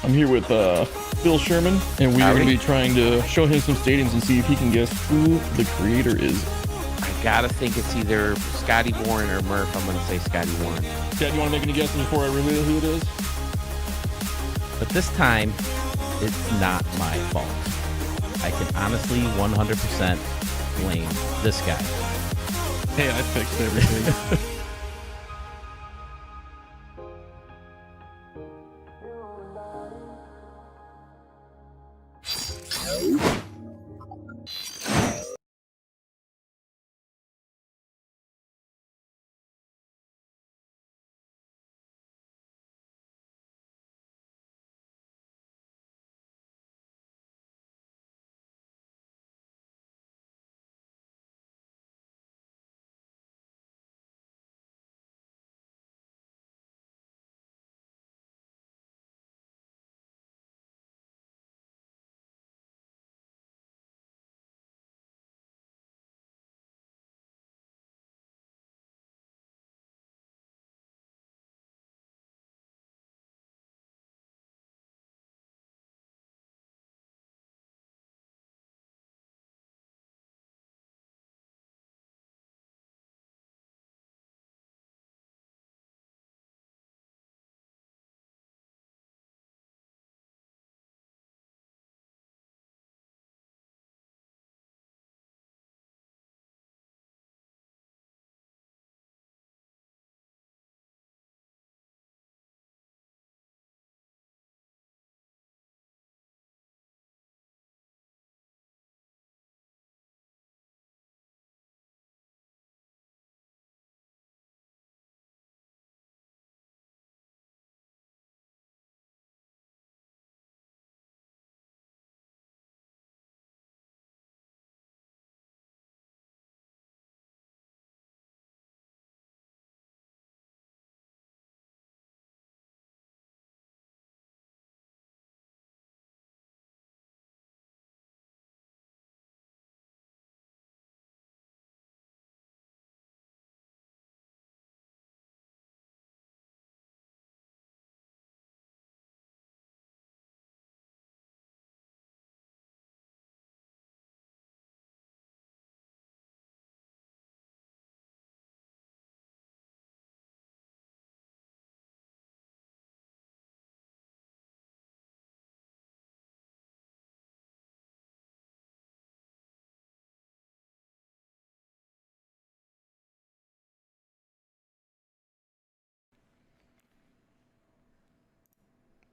I'm here with Phil Sherman, and we're going to be trying to show him some stadiums and see if he can guess who the creator is. I gotta think it's either Scotty Warren or Murph. I'm gonna say Scotty Warren. Chad, you want to make any guesses before I reveal who it is? But this time, it's not my fault. I can honestly 100% blame this guy. Hey, I fixed everything.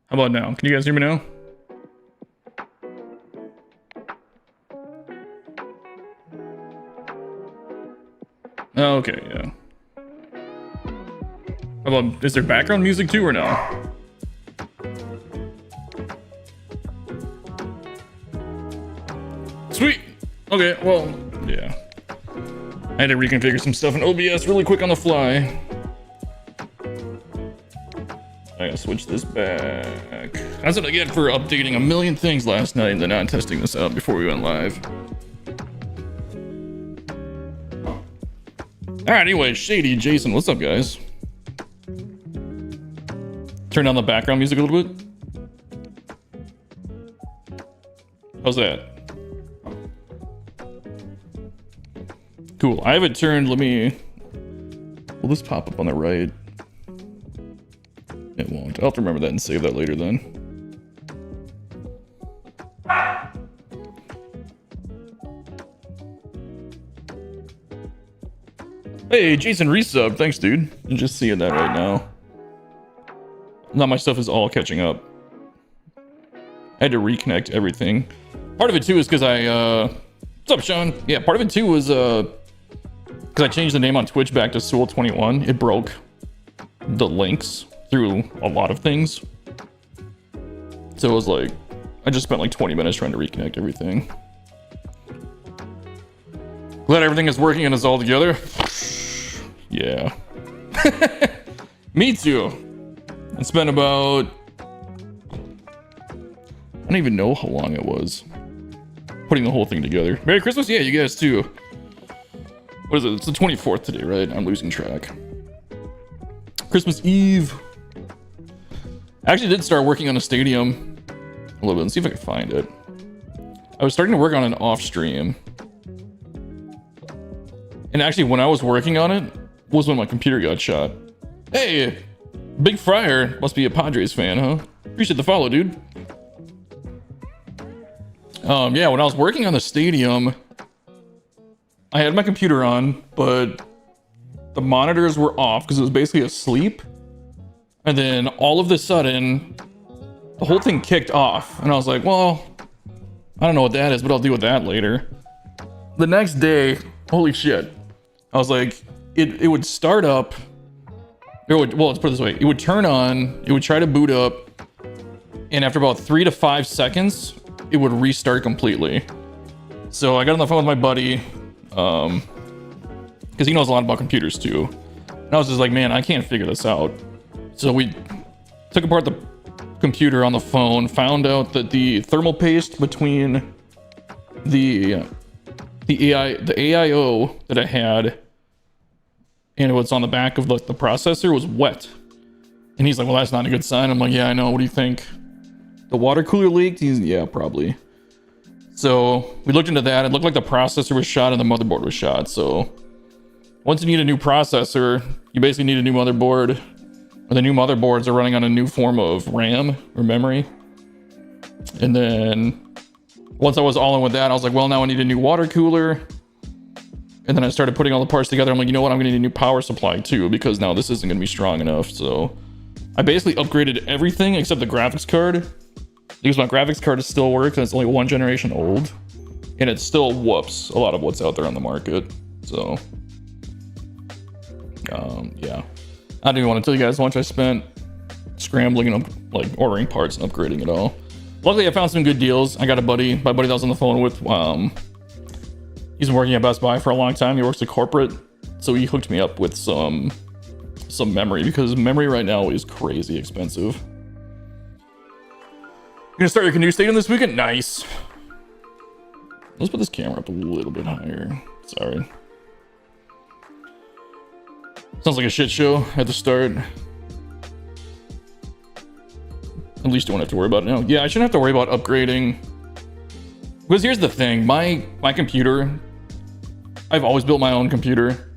How about now? Can you guys hear me now? Oh, okay, yeah. How about, is there background music too or no? Sweet! Okay, well, yeah. I had to reconfigure some stuff in OBS really quick on the fly. I gotta switch this back. That's what I get for updating a million things last night and then not testing this out before we went live. Alright, anyway, Shady Jason, what's up, guys? Turn down the background music a little bit. How's that? Cool. I have it turned. Let me. Will this pop up on the right? It won't. I'll have to remember that and save that later then. Hey, Jason resub. Thanks, dude. I'm just seeing that right now. Now my stuff is all catching up. I had to reconnect everything. Part of it too is because what's up, Sean? Yeah, part of it too was because I changed the name on Twitch back to Soul21. It broke the links through a lot of things. So it was like, I just spent like 20 minutes trying to reconnect everything. Glad everything is working and is all together. Yeah. Me too. It's been about, I don't even know how long it was putting the whole thing together. Merry Christmas. Yeah, you guys too. What is it? It's the 24th today, right? I'm losing track. Christmas Eve. I actually did start working on a stadium a little bit. Let's see if I can find it. I was starting to work on an off stream. And actually, when I was working on it, was when my computer got shot. Hey, Big Fryer must be a Padres fan, huh? Appreciate the follow, dude. Yeah, when I was working on the stadium, I had my computer on, but the monitors were off because it was basically asleep. And then all of a sudden, the whole thing kicked off. And I was like, well, I don't know what that is, but I'll deal with that later. The next day, holy shit. I was like, it would start up. Well, let's put it this way. It would turn on, it would try to boot up. And after about 3 to 5 seconds, it would restart completely. So I got on the phone with my buddy, because he knows a lot about computers too. And I was just like, man, I can't figure this out. So we took apart the computer on the phone, found out that the thermal paste between the AIO that I had and what's on the back of the processor was wet. And he's like, well, that's not a good sign. I'm like, yeah, I know. What do you think? The water cooler leaked? Yeah, probably. So we looked into that. It looked like the processor was shot and the motherboard was shot. So once you need a new processor, you basically need a new motherboard. Or the new motherboards are running on a new form of RAM or memory. And then once I was all in with that, I was like, well, now I need a new water cooler. And then I started putting all the parts together. I'm like, you know what? I'm going to need a new power supply too, because now this isn't going to be strong enough. So I basically upgraded everything except the graphics card, because my graphics card still works and it's only 1 generation old. And it still whoops a lot of what's out there on the market. So, yeah. I don't even want to tell you guys how much I spent scrambling and like ordering parts and upgrading it all. Luckily, I found some good deals. I got my buddy that was on the phone with, he's been working at Best Buy for a long time. He works at corporate, so he hooked me up with some memory, because memory right now is crazy expensive. You're gonna start your canoe stadium this weekend? Nice. Let's put this camera up a little bit higher. Sorry. Sounds like a shit show at the start. At least you won't have to worry about it now. Yeah, I shouldn't have to worry about upgrading. Because here's the thing, my computer, I've always built my own computer,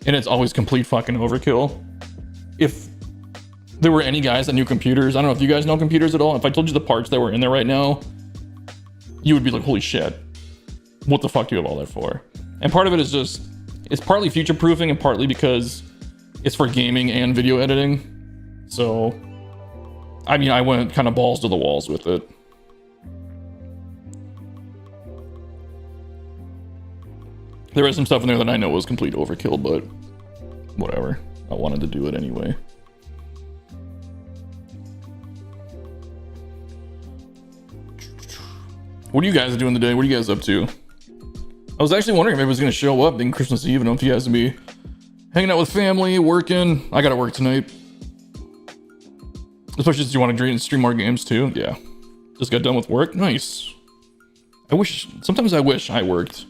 and it's always complete fucking overkill. If there were any guys that knew computers, I don't know if you guys know computers at all. If I told you the parts that were in there right now, you would be like, holy shit, what the fuck do you have all that for? And part of it is just, it's partly future proofing and partly because it's for gaming and video editing. So, I mean, I went kind of balls to the walls with it. There is some stuff in there that I know was complete overkill, but whatever. I wanted to do it anyway. What are you guys doing today? What are you guys up to? I was actually wondering if everybody's going to show up in Christmas Eve. I don't know if you guys will be hanging out with family, working. I got to work tonight. Especially since you want to stream more games too. Yeah. Just got done with work. Nice. Sometimes I wish I worked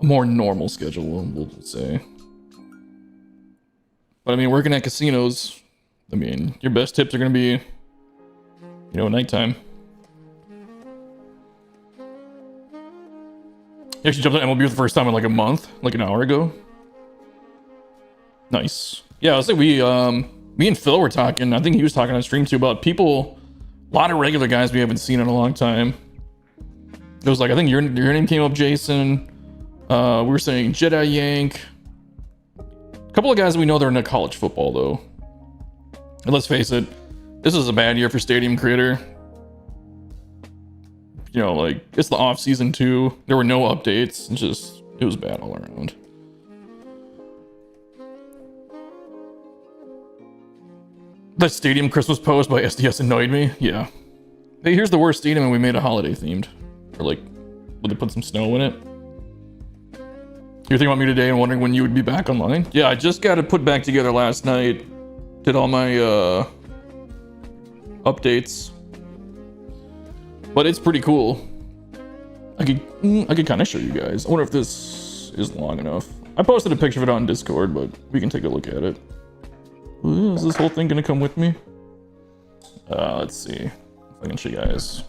a more normal schedule, we'll say. But I mean, working at casinos, I mean, your best tips are going to be, you know, nighttime. You actually jumped on MLB for the first time in like a month, like an hour ago. Nice. Yeah, I was like, me and Phil were talking. I think he was talking on stream too about people, a lot of regular guys we haven't seen in a long time. It was like, I think your name came up, Jason. We were saying Jedi Yank. A couple of guys we know they're into college football though. And let's face it, this is a bad year for Stadium Creator. You know, like, it's the off season too. There were no updates. It was bad all around. The Stadium Christmas post by SDS annoyed me. Yeah. Hey, here's the worst stadium and we made a holiday themed. Or like, would they put some snow in it? You're thinking about me today and wondering when you would be back online? Yeah, I just got it put back together last night. Did all my updates. But it's pretty cool. I could kind of show you guys. I wonder if this is long enough. I posted a picture of it on Discord, but we can take a look at it. Ooh, is this whole thing gonna come with me? Let's see if I can show you guys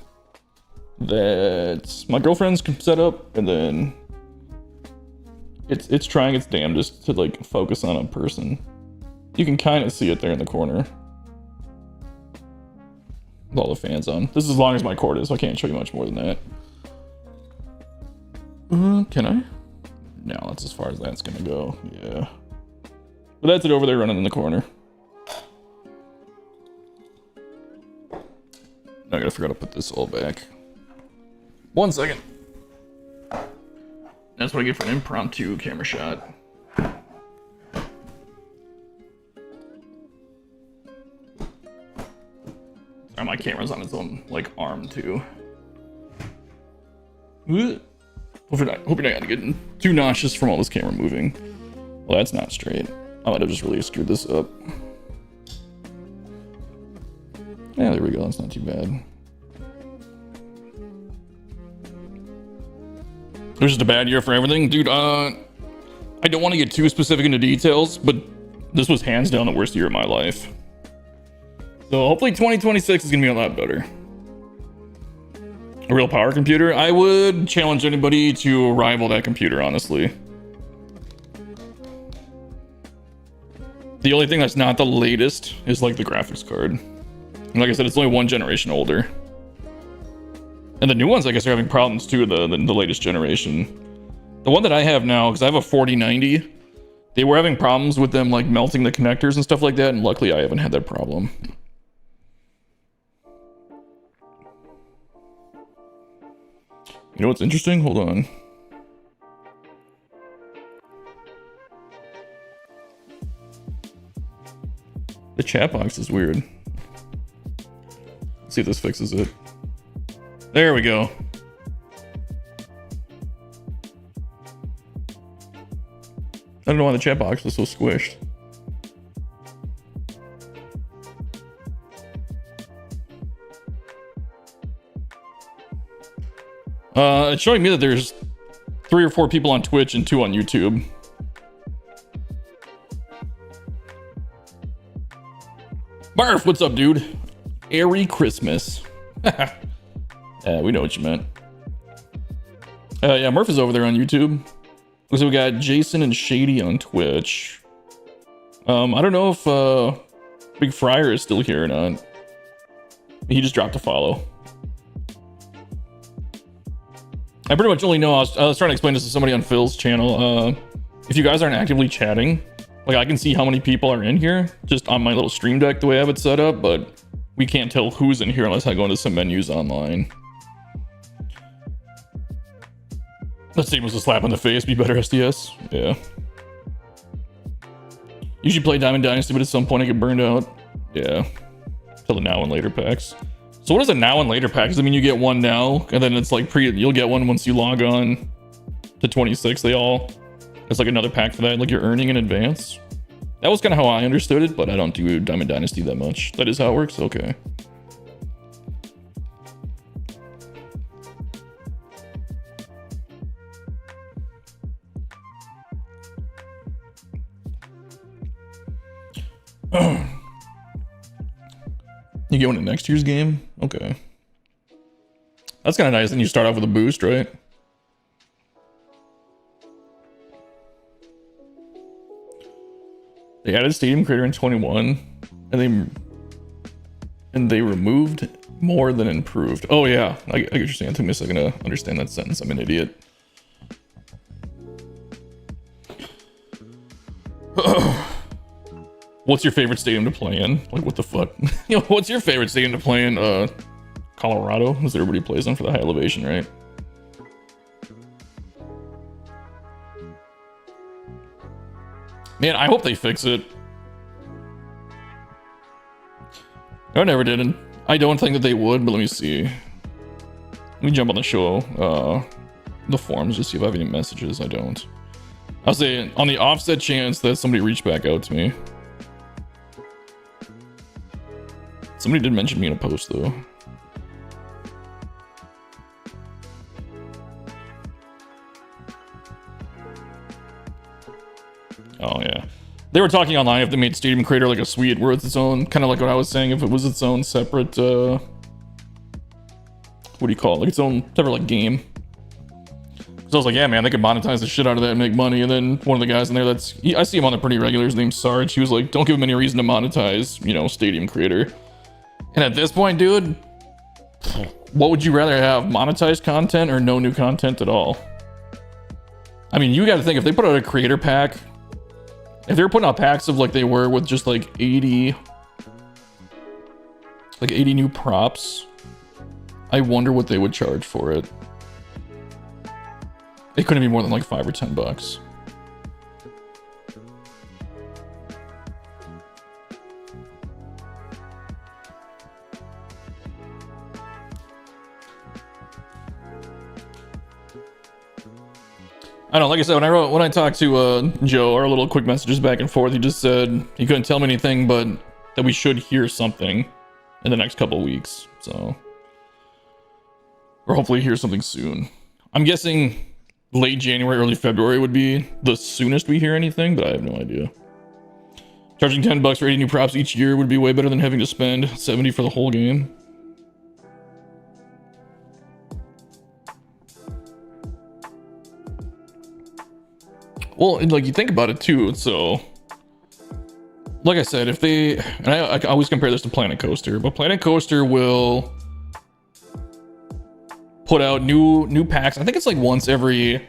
that my girlfriend's set up, and then it's trying its damnedest to like focus on a person. You can kind of see it there in the corner with all the fans on. This is as long as my cord is, so I can't show you much more than that. Can I? No, that's as far as that's gonna go. Yeah, but that's it over there running in the corner. I gotta figure out how to put this all back. 1 second. That's what I get for an impromptu camera shot. Sorry, my camera's on its own like arm too. Hope you're not getting too nauseous from all this camera moving. Well, that's not straight. I might have just really screwed this up. Yeah, there we go. That's not too bad. It was just a bad year for everything. Dude, I don't want to get too specific into details, but this was hands down the worst year of my life. So hopefully 2026 is going to be a lot better. A real power computer? I would challenge anybody to rival that computer, honestly. The only thing that's not the latest is like the graphics card. And like I said, it's only 1 generation older. And the new ones, I guess, are having problems too, the latest generation. The one that I have now, because I have a 4090, they were having problems with them like melting the connectors and stuff like that, and luckily I haven't had that problem. You know what's interesting? Hold on. The chat box is weird. Let's see if this fixes it. There we go. I don't know why the chat box was so squished. It's showing me that there's 3 or 4 people on Twitch and 2 on YouTube. Barf, what's up, dude? Merry Christmas. Yeah, we know what you meant. Yeah, Murph is over there on YouTube. So we got Jason and Shady on Twitch. I don't know if Big Friar is still here or not. He just dropped a follow. I pretty much only know, I was trying to explain this to somebody on Phil's channel. If you guys aren't actively chatting, like I can see how many people are in here just on my little stream deck the way I have it set up, but we can't tell who's in here unless I go into some menus online. That statement was a slap in the face. Be better, SDS. Yeah. Usually play Diamond Dynasty, but at some point I get burned out. Yeah. Till the now and later packs. So what is a now and later pack? Does it mean you get one now, and then it's like you'll get one once you log on to 26? It's like another pack for that, like you're earning in advance. That was kind of how I understood it, but I don't do Diamond Dynasty that much. That is how it works? Okay. You get one in next year's game? Okay. That's kind of nice. Then you start off with a boost, right? They added Stadium Creator in 21, and they removed more than improved. Oh yeah, I get what you're saying. It took me a second to understand that sentence. I'm an idiot. What's your favorite stadium to play in? Like, what the fuck? You know, what's your favorite stadium to play in? Colorado? Because everybody plays on for the high elevation, right? Man, I hope they fix it. I never did, and I don't think that they would, but let me see. Let me jump on the show, the forums, just see if I have any messages. I don't. I'll say, on the offset chance that somebody reached back out to me. Somebody did mention me in a post, though. Oh, yeah. They were talking online if they made Stadium Creator like a suite where it's its own, kind of like what I was saying, if it was its own separate, what do you call it? Like its own separate like game. So I was like, yeah, man, they could monetize the shit out of that and make money. And then one of the guys in there I see him on there pretty regular. His name's Sarge. He was like, don't give him any reason to monetize, you know, Stadium Creator. And at this point, dude, what would you rather have? Monetized content or no new content at all? I mean, you got to think if they put out a creator pack, if they were putting out packs of like they were with just like 80 new props, I wonder what they would charge for it. It couldn't be more than like $5 or $10. I don't know, like I said, when I talked to Joe, our little quick messages back and forth, he just said he couldn't tell me anything, but that we should hear something in the next couple of weeks. So, or hopefully hear something soon. I'm guessing late January, early February would be the soonest we hear anything, but I have no idea. Charging $10 for 80 new props each year would be way better than having to spend 70 for the whole game. Well, like you think about it too, so like I said, if they, and I always compare this to Planet Coaster, but Planet Coaster will put out new packs. I think it's like once every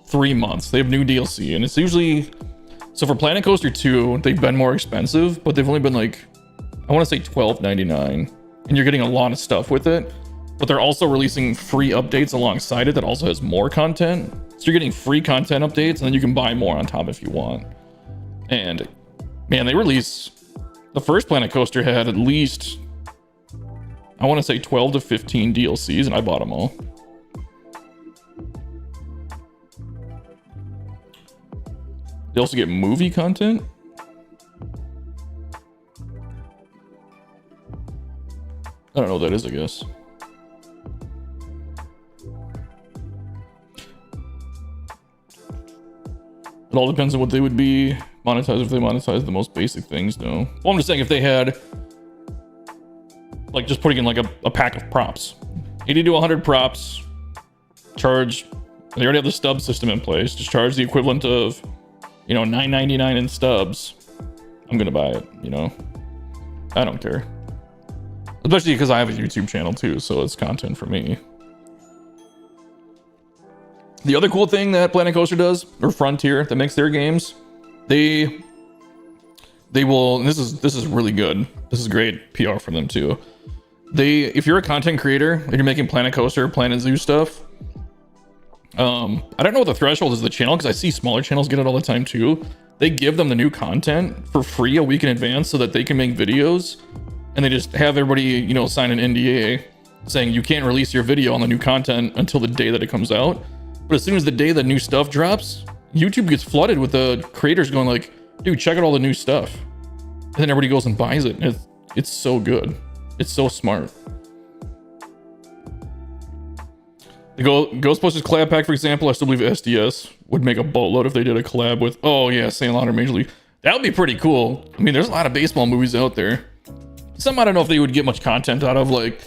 3 months. They have new DLC, and it's usually, so for Planet Coaster 2, they've been more expensive, but they've only been like, I want to say $12.99, and you're getting a lot of stuff with it. But they're also releasing free updates alongside it that also has more content. So you're getting free content updates, and then you can buy more on top if you want. And man, they release, the first Planet Coaster had at least, I want to say 12 to 15 DLCs, and I bought them all. They also get movie content. I don't know what that is, I guess. It all depends on what they would be monetized if they monetize the most basic things, though. Well, I'm just saying if they had, like, just putting in like a pack of props, 80 to 100 props, charge, they already have the stub system in place, just charge the equivalent of, you know, $9.99 in stubs. I'm gonna buy it, you know. I don't care. Especially because I have a YouTube channel too, so it's content for me. The other cool thing that Planet Coaster does, or Frontier, that makes their games, they will, and this is really good. This is great PR for them too. If you're a content creator and you're making Planet Coaster, Planet Zoo stuff, I don't know what the threshold is of the channel, because I see smaller channels get it all the time too. They give them the new content for free a week in advance so that they can make videos, and they just have everybody, you know, sign an NDA saying you can't release your video on the new content until the day that it comes out. But as soon as the day the new stuff drops, YouTube gets flooded with the creators going like, dude, check out all the new stuff. And then everybody goes and buys it. It's so good. It's so smart. The Ghostbusters collab pack, for example, I still believe SDS would make a boatload if they did a collab with, oh yeah, St. Laurent or Major League. That would be pretty cool. I mean, there's a lot of baseball movies out there. Some I don't know if they would get much content out of. Like,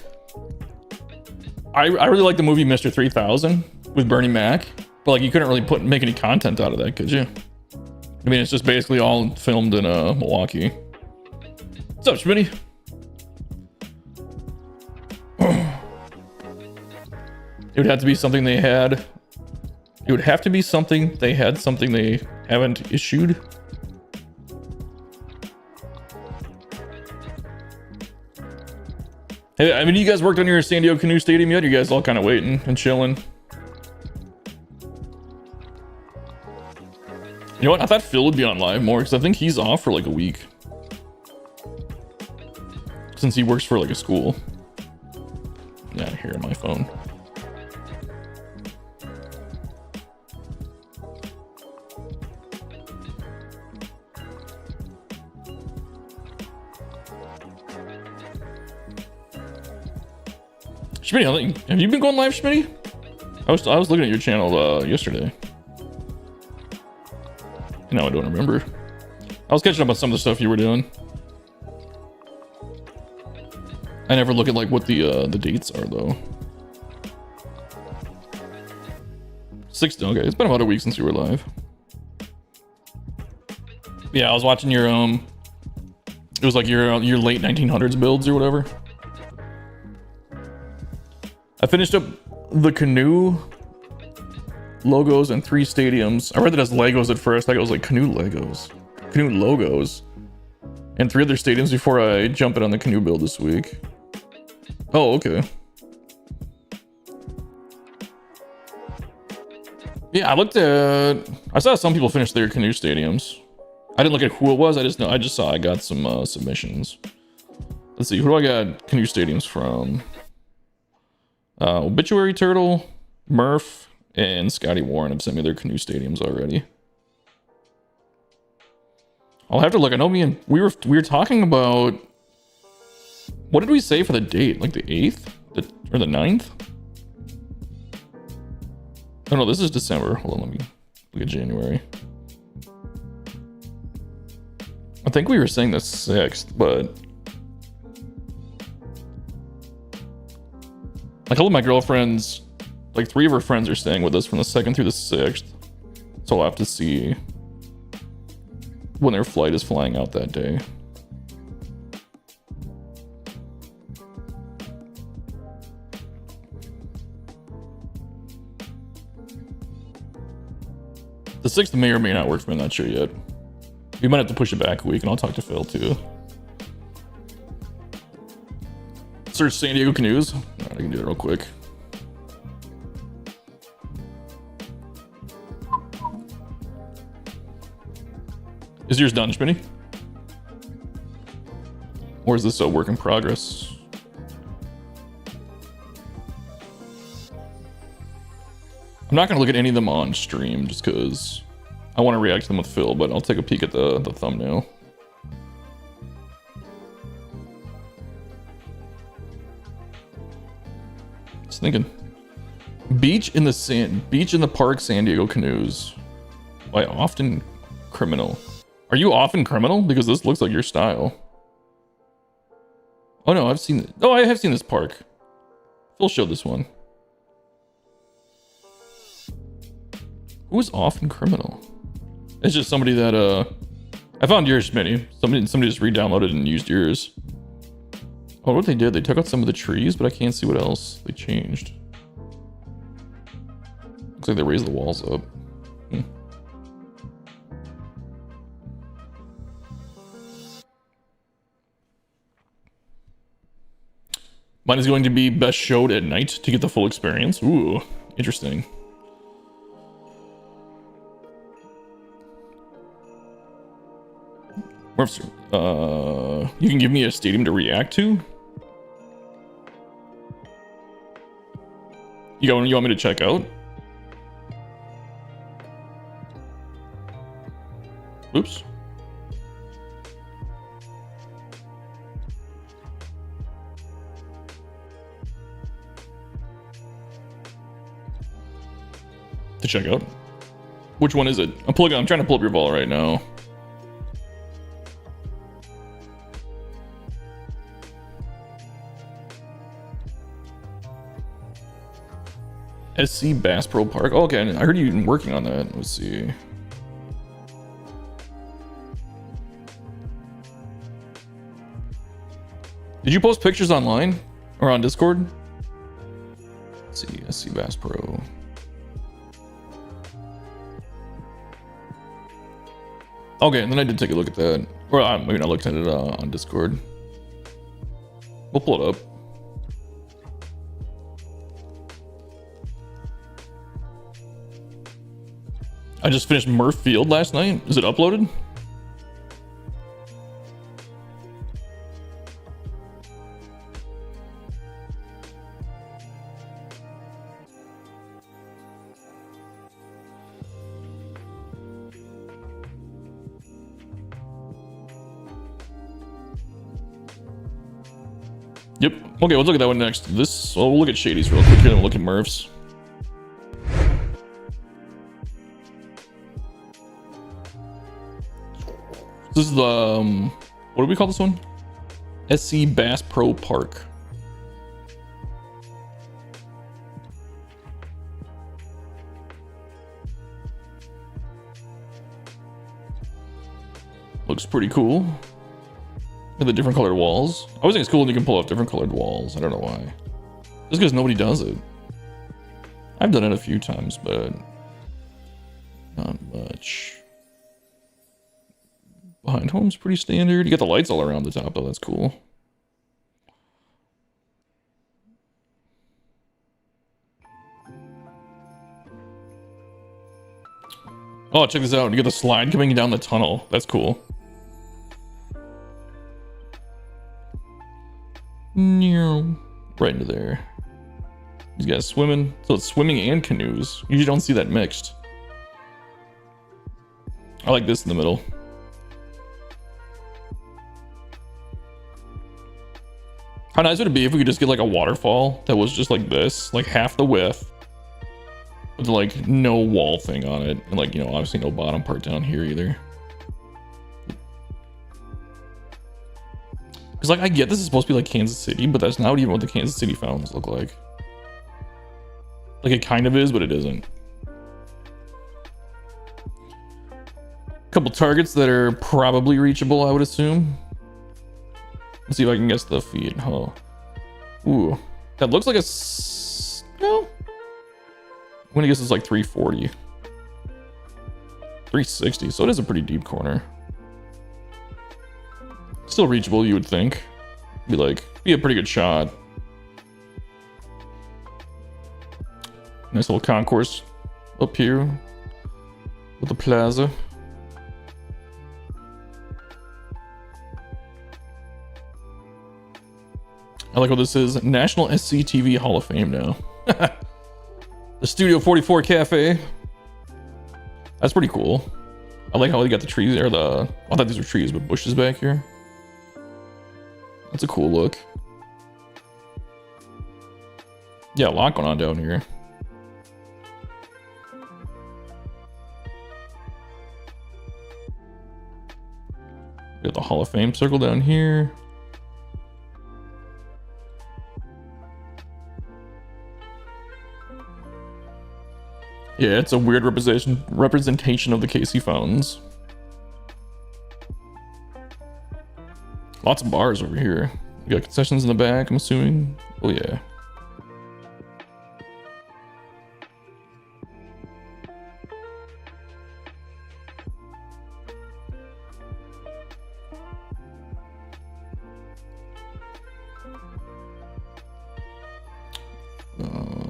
I really like the movie Mr. 3000 with Bernie Mac, but like you couldn't really make any content out of that, could you? I mean, it's just basically all filmed in Milwaukee. What's up, Schmitty? It would have to be something they had. It would have to be something they had, something they haven't issued. Hey, I mean, you guys worked on your San Diego Canoe Stadium yet? You guys all kind of waiting and chilling? You know what? I thought Phil would be on live more because I think he's off for like a week. Since he works for like a school. Yeah, here on my phone. Schmitty, have you been going live, Schmitty? I was looking at your channel yesterday. No, I don't remember. I was catching up on some of the stuff you were doing. I never look at like what the dates are though. 6. Okay, it's been about a week since you were live. Yeah, I was watching your it was like your late 1900s builds or whatever. I finished up the Canoe logos and 3 stadiums. I read it as Legos at first. I thought it was like Canoe Legos, Canoe logos, and 3 other stadiums before I jump in on the Canoe build this week. Oh, okay. Yeah, I saw some people finish their Canoe stadiums. I didn't look at who it was. I just saw I got some submissions. Let's see, who do I got Canoe stadiums from? Obituary Turtle, Murph, and Scotty Warren have sent me their Canoe stadiums already. I'll have to look. I know we were talking about, what did we say for the date? Like the 8th or the 9th? Oh no, this is December. Hold on, let me look at January. I think we were saying the 6th, but a couple of my girlfriends, like 3 of her friends are staying with us from the 2nd through the 6th. So I'll have to see when their flight is flying out that day. The 6th may or may not work for me, I'm not sure yet. We might have to push it back a week, and I'll talk to Phil too. Search San Diego Canoes. All right, I can do it real quick. Is yours done, Schmitty? Or is this a work in progress? I'm not gonna look at any of them on stream just because I want to react to them with Phil, but I'll take a peek at the thumbnail. Just thinking. Beach in the Park San Diego Canoes. By Often Criminal. Are you often criminal? Because this looks like your style. Oh no, I've seen it. Oh, I have seen this park. Phil showed this one. Who is Often Criminal? It's just somebody that I found yours, Smitty. Somebody just re-downloaded and used yours. Oh, what they did? They took out some of the trees, but I can't see what else they changed. Looks like they raised the walls up. Mine is going to be best showed at night to get the full experience. Ooh, interesting. You can give me a stadium to react to? You want me to check out? Oops. To check out? Which one is it? I'm trying to pull up your ball right now. SC Bass Pro Park. Oh, okay, I heard you've been working on that. Let's see. Did you post pictures online or on Discord? Let's see, SC Bass Pro. Okay, and then I did take a look at that. Or maybe I looked at it on Discord. We'll pull it up. I just finished Murph Field last night. Is it uploaded? Yep. Okay, let's look at that one next. We'll look at Shady's real quick, and then we'll look at Murph's. This is the what do we call this one? SC Bass Pro Park. Looks pretty cool. And the different colored walls. I always think it's cool when you can pull off different colored walls. I don't know why. Just because nobody does it. I've done it a few times, but not much. Behind home's pretty standard. You got the lights all around the top though, that's cool. Oh, check this out. You get the slide coming down the tunnel. That's cool. Right into there. These guys swimming. So it's swimming and canoes. You usually don't see that mixed. I like this in the middle. How nice would it be if we could just get like a waterfall that was just like this, like half the width, with like no wall thing on it, and like, you know, obviously no bottom part down here either. Because like I get this is supposed to be like Kansas City, but that's not even what the Kansas City fountains look like. Like it kind of is, but it isn't. Couple targets that are probably reachable, I would assume. Let's see if I can guess the feet. Oh, ooh, that looks like a no. I'm gonna guess it's like 340, 360. So it is a pretty deep corner. Still reachable, you would think. Be a pretty good shot. Nice little concourse up here with the plaza. I like what this is. National SCTV Hall of Fame now. The Studio 44 Cafe. That's pretty cool. I like how they got the trees there. I thought these were trees, but bushes back here. That's a cool look. Yeah, a lot going on down here. Got the Hall of Fame circle down here. Yeah, it's a weird representation of the KC fountains. Lots of bars over here. You got concessions in the back, I'm assuming. Oh yeah.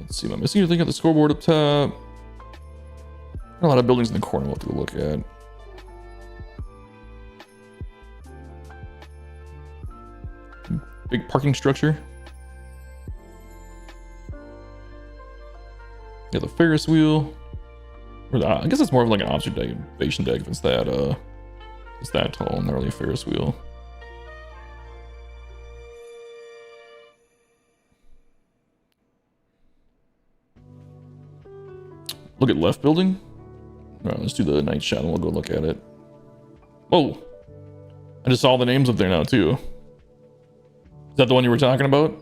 Let's see, am I missing anything at the scoreboard up top? A lot of buildings in the corner we'll have to go look at. Big parking structure. Yeah, the Ferris wheel. Or I guess it's more of like an observation deck if it's that tall, not really a Ferris wheel. Look at left building. All right, let's do the night shot and we'll go look at it. Oh, I just saw the names up there now too. Is that the one you were talking about?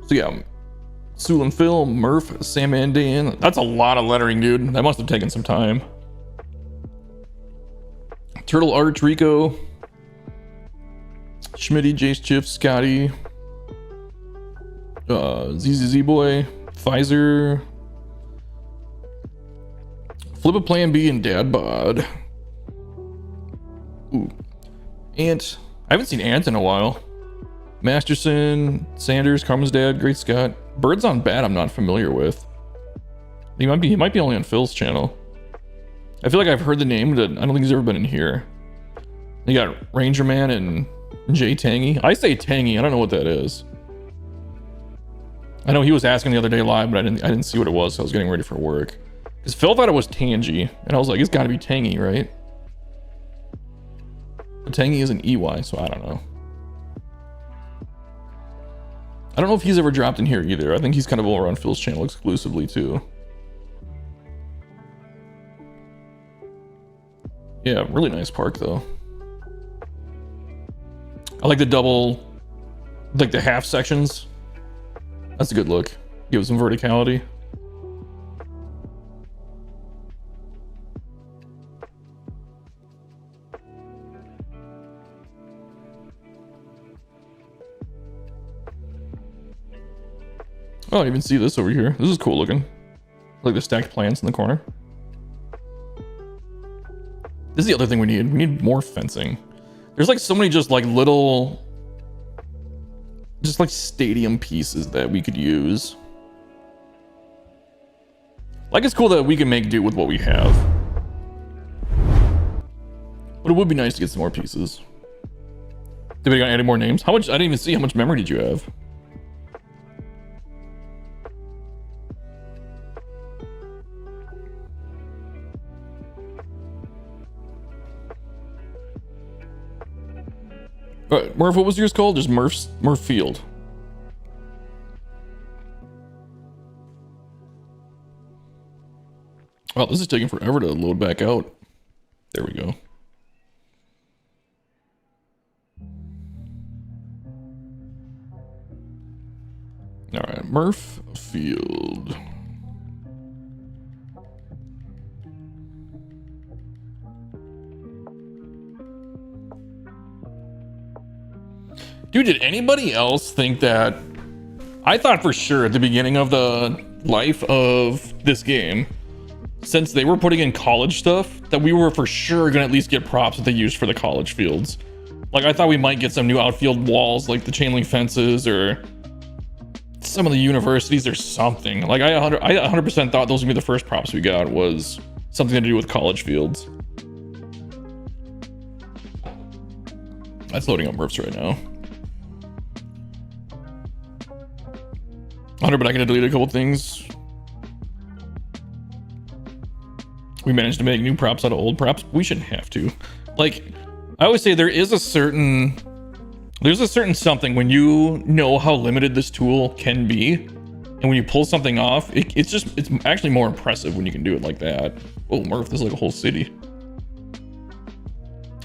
So yeah, Sue and Phil, Murph, Sam and Dan. That's a lot of lettering, dude. That must have taken some time. Turtle Arch, Rico, Schmitty, Jace Chip, Scotty, ZZZ Boy, Pfizer, Flip a Plan B, and Dad Bod. Ooh. Ant. I haven't seen Ant in a while. Masterson, Sanders, Carmen's Dad, Great Scott. Birds on Bat I'm not familiar with. He might be only on Phil's channel. I feel like I've heard the name, but I don't think he's ever been in here. You got Ranger Man and Jay Tangy. I say Tangy, I don't know what that is. I know he was asking the other day live, but I didn't see what it was, so I was getting ready for work. Because Phil thought it was Tangy, and I was like, it's gotta be Tangy, right? Tangy is an EY, so I don't know. I don't know if he's ever dropped in here either. I think he's kind of over on Phil's channel exclusively too. Yeah, really nice park though. I like the double, like the half sections. That's a good look. Gives some verticality. Oh, I didn't even see this over here. This is cool looking. Like the stacked plants in the corner. This is the other thing we need. We need more fencing. There's like so many just like little, just like stadium pieces that we could use. Like it's cool that we can make do with what we have. But it would be nice to get some more pieces. Did we add any more names? How much? I didn't even see how much memory did you have? Murph, what was yours called? Just Murph Field. Wow, this is taking forever to load back out. There we go. All right, Murph Field. Dude, did anybody else think that? I thought for sure at the beginning of the life of this game, since they were putting in college stuff, that we were for sure gonna at least get props that they used for the college fields. Like I thought we might get some new outfield walls, like the chain link fences, or some of the universities or something. Like I 100% thought those would be the first props we got, was something to do with college fields. That's loading up Murphs right now. 100, but I can delete a couple things. We managed to make new props out of old props. We shouldn't have to. Like, I always say there's a certain something when you know how limited this tool can be, and when you pull something off, it's actually more impressive when you can do it like that. Oh, Murph, this is like a whole city.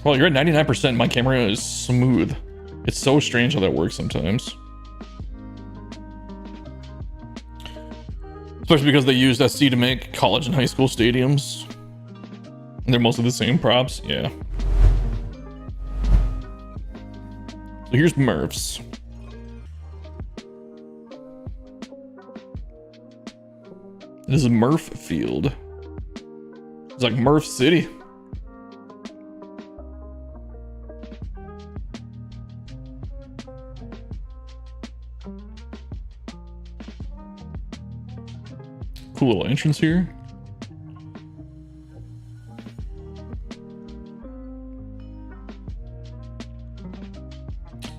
Well, you're at 99%. My camera is smooth. It's so strange how that works sometimes. Especially because they used SC to make college and high school stadiums. And they're mostly the same props, yeah. So here's Murph's. This is Murph Field. It's like Murph City. Cool little entrance here.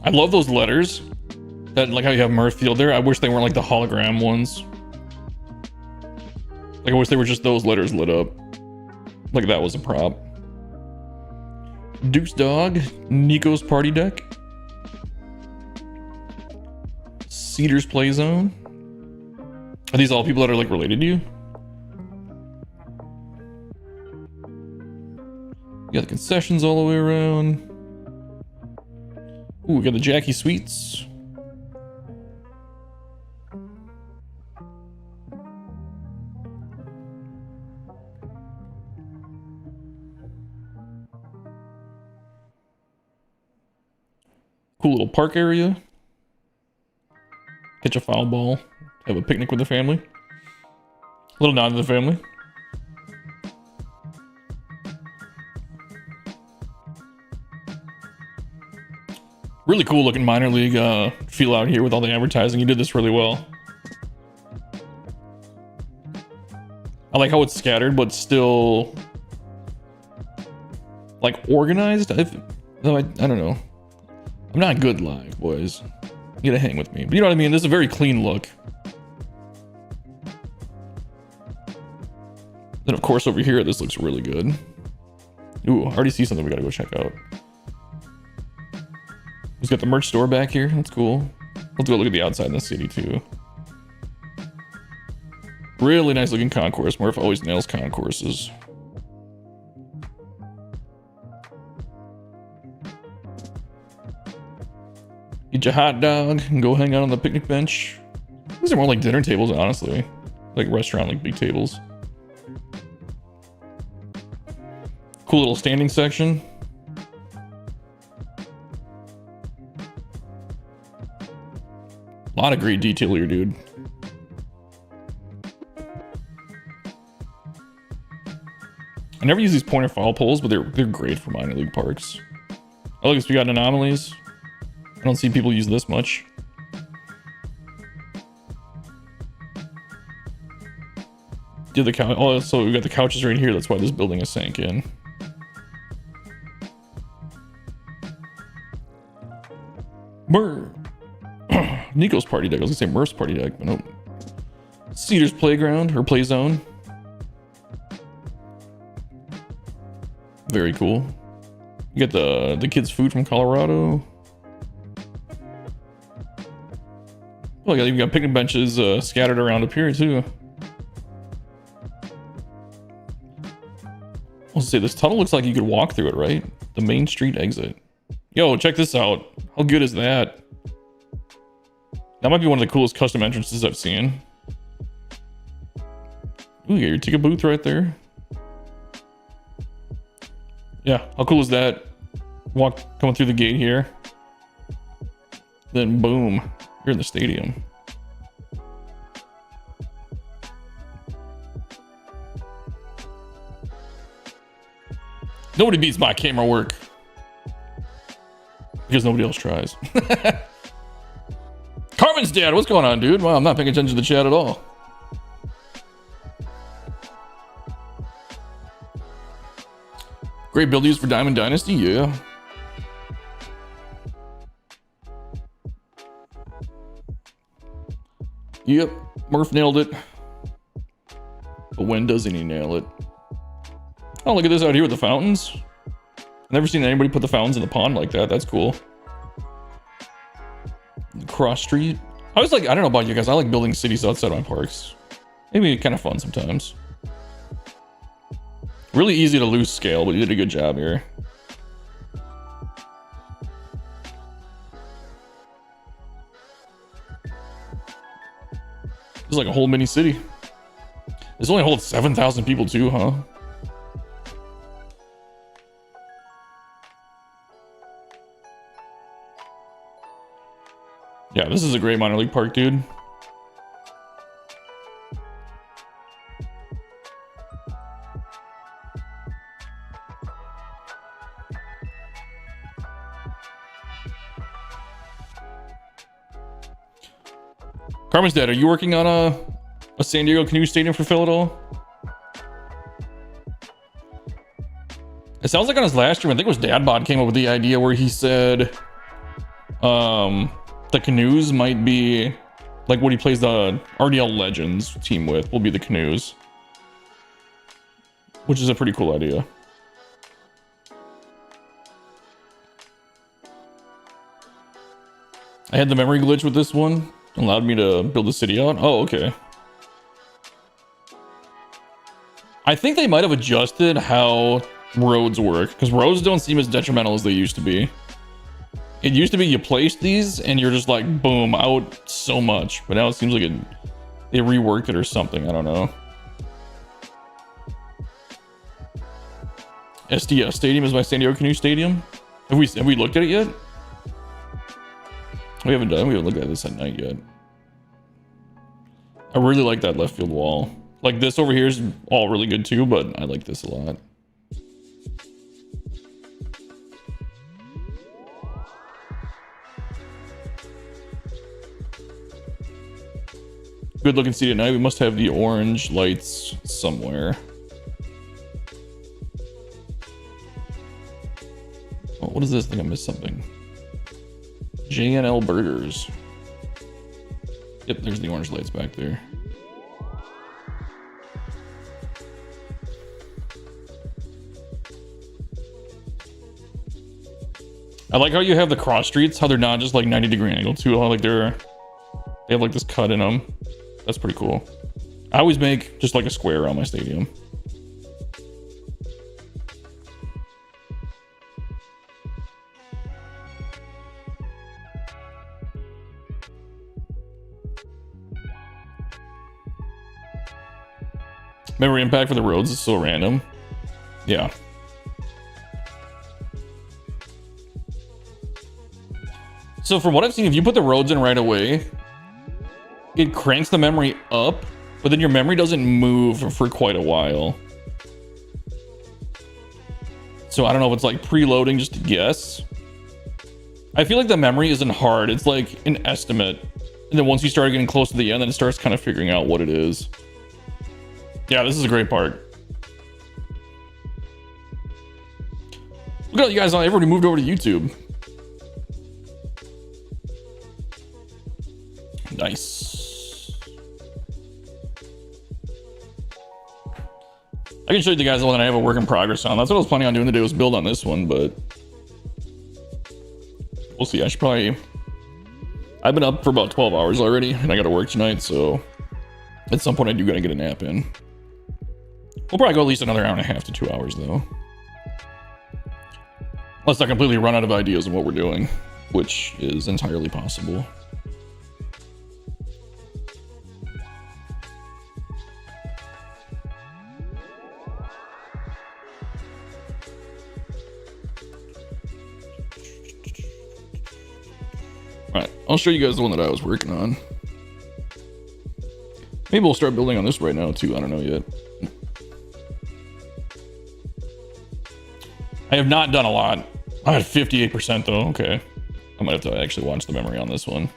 I love those letters. That, like how you have Murph Field there. I wish they weren't like the hologram ones. Like I wish they were just those letters lit up. Like that was a prop. Duke's Dog, Nico's Party Deck, Cedar's Play Zone. Are these all people that are like related to you? You got the concessions all the way around. Ooh, we got the Jackie Sweets. Cool little park area. Catch a foul ball. Have a picnic with the family. Little nod to the family. Really cool looking minor league feel out here with all the advertising. You did this really well. I like how it's scattered, but still like organized. I don't know. I'm not good live, boys. You gotta hang with me. But you know what I mean? This is a very clean look. Then of course over here, this looks really good. Ooh, I already see something we gotta go check out. got the merch store back here. That's cool. Let's go look at the outside in the city too. Really nice looking concourse. Murph always nails concourses. Get your hot dog and go hang out on the picnic bench. These are more like dinner tables, honestly. Like restaurant, like big tables. Cool little standing section. A lot of great detail here, dude. I never use these pointer foul poles, but they're great for minor league parks. Oh, look, we got anomalies. I don't see people use this much. Yeah, the couch. Oh, so we got the couches right here. That's why this building is sank in. Nico's party deck. I was gonna say Murph's party deck, but no. Cedar's playground or play zone. Very cool. You got the kids' food from Colorado. Oh, you got picnic benches scattered around up here too. I'll say this tunnel looks like you could walk through it, right? The Main Street exit. Yo, check this out. How good is that? That might be one of the coolest custom entrances I've seen. Ooh, you got your ticket booth right there. Yeah, how cool is that? Walk coming through the gate here. Then boom, you're in the stadium. Nobody beats my camera work. Because nobody else tries. Carmen's dad, what's going on, dude? Wow, I'm not paying attention to the chat at all. Great build use for Diamond Dynasty, yeah. Yep, Murph nailed it. But when doesn't he nail it? Oh, look at this out here with the fountains. Never seen anybody put the fountains in the pond like that. That's cool. Cross street. I was like, I don't know about you guys. I like building cities outside my parks. Maybe kind of fun sometimes. Really easy to lose scale, but you did a good job here. This is like a whole mini city. This only holds 7,000 people too, huh? Yeah, this is a great minor league park, dude. Carmen's dad, are you working on a San Diego Canoe Stadium for Phil at all? It sounds like on his last stream, I think it was Dadbot came up with the idea where he said the Canoes might be like what he plays the RDL Legends team with will be the Canoes, which is a pretty cool idea. I had the memory glitch with this one. Allowed me to build the city out. Oh, okay. I think they might have adjusted how roads work, because roads don't seem as detrimental as they used to be. It used to be you place these and you're just like, boom, out so much. But now it seems like they reworked it or something. I don't know. SDS Stadium is my San Diego Canoe Stadium. Have we looked at it yet? We haven't looked at this at night yet. I really like that left field wall. Like this over here is all really good too, but I like this a lot. Good looking seat at night. We must have the orange lights somewhere. Oh, what is this? I think I missed something. JNL Burgers. Yep, there's the orange lights back there. I like how you have the cross streets, how they're not just like 90-degree angle too. How like they have like this cut in them. That's pretty cool. I always make just like a square around my stadium. Memory impact for the roads is so random. Yeah. So from what I've seen, if you put the roads in right away, it cranks the memory up, but then your memory doesn't move for quite a while. So I don't know if it's like preloading just to guess. I feel like the memory isn't hard. It's like an estimate. And then once you start getting close to the end, then it starts kind of figuring out what it is. Yeah, this is a great part. Look at all you guys, everybody moved over to YouTube. Nice. I can show you guys the one that I have a work in progress on. That's what I was planning on doing today, was build on this one, but we'll see. I should probably... I've been up for about 12 hours already, and I gotta work tonight, so at some point I do gotta get a nap in. We'll probably go at least another hour and a half to 2 hours, though. Unless I completely run out of ideas of what we're doing, which is entirely possible. Alright, I'll show you guys the one that I was working on. Maybe we'll start building on this right now, too. I don't know yet. I have not done a lot. I'm at 58% though. Okay. I might have to actually watch the memory on this one.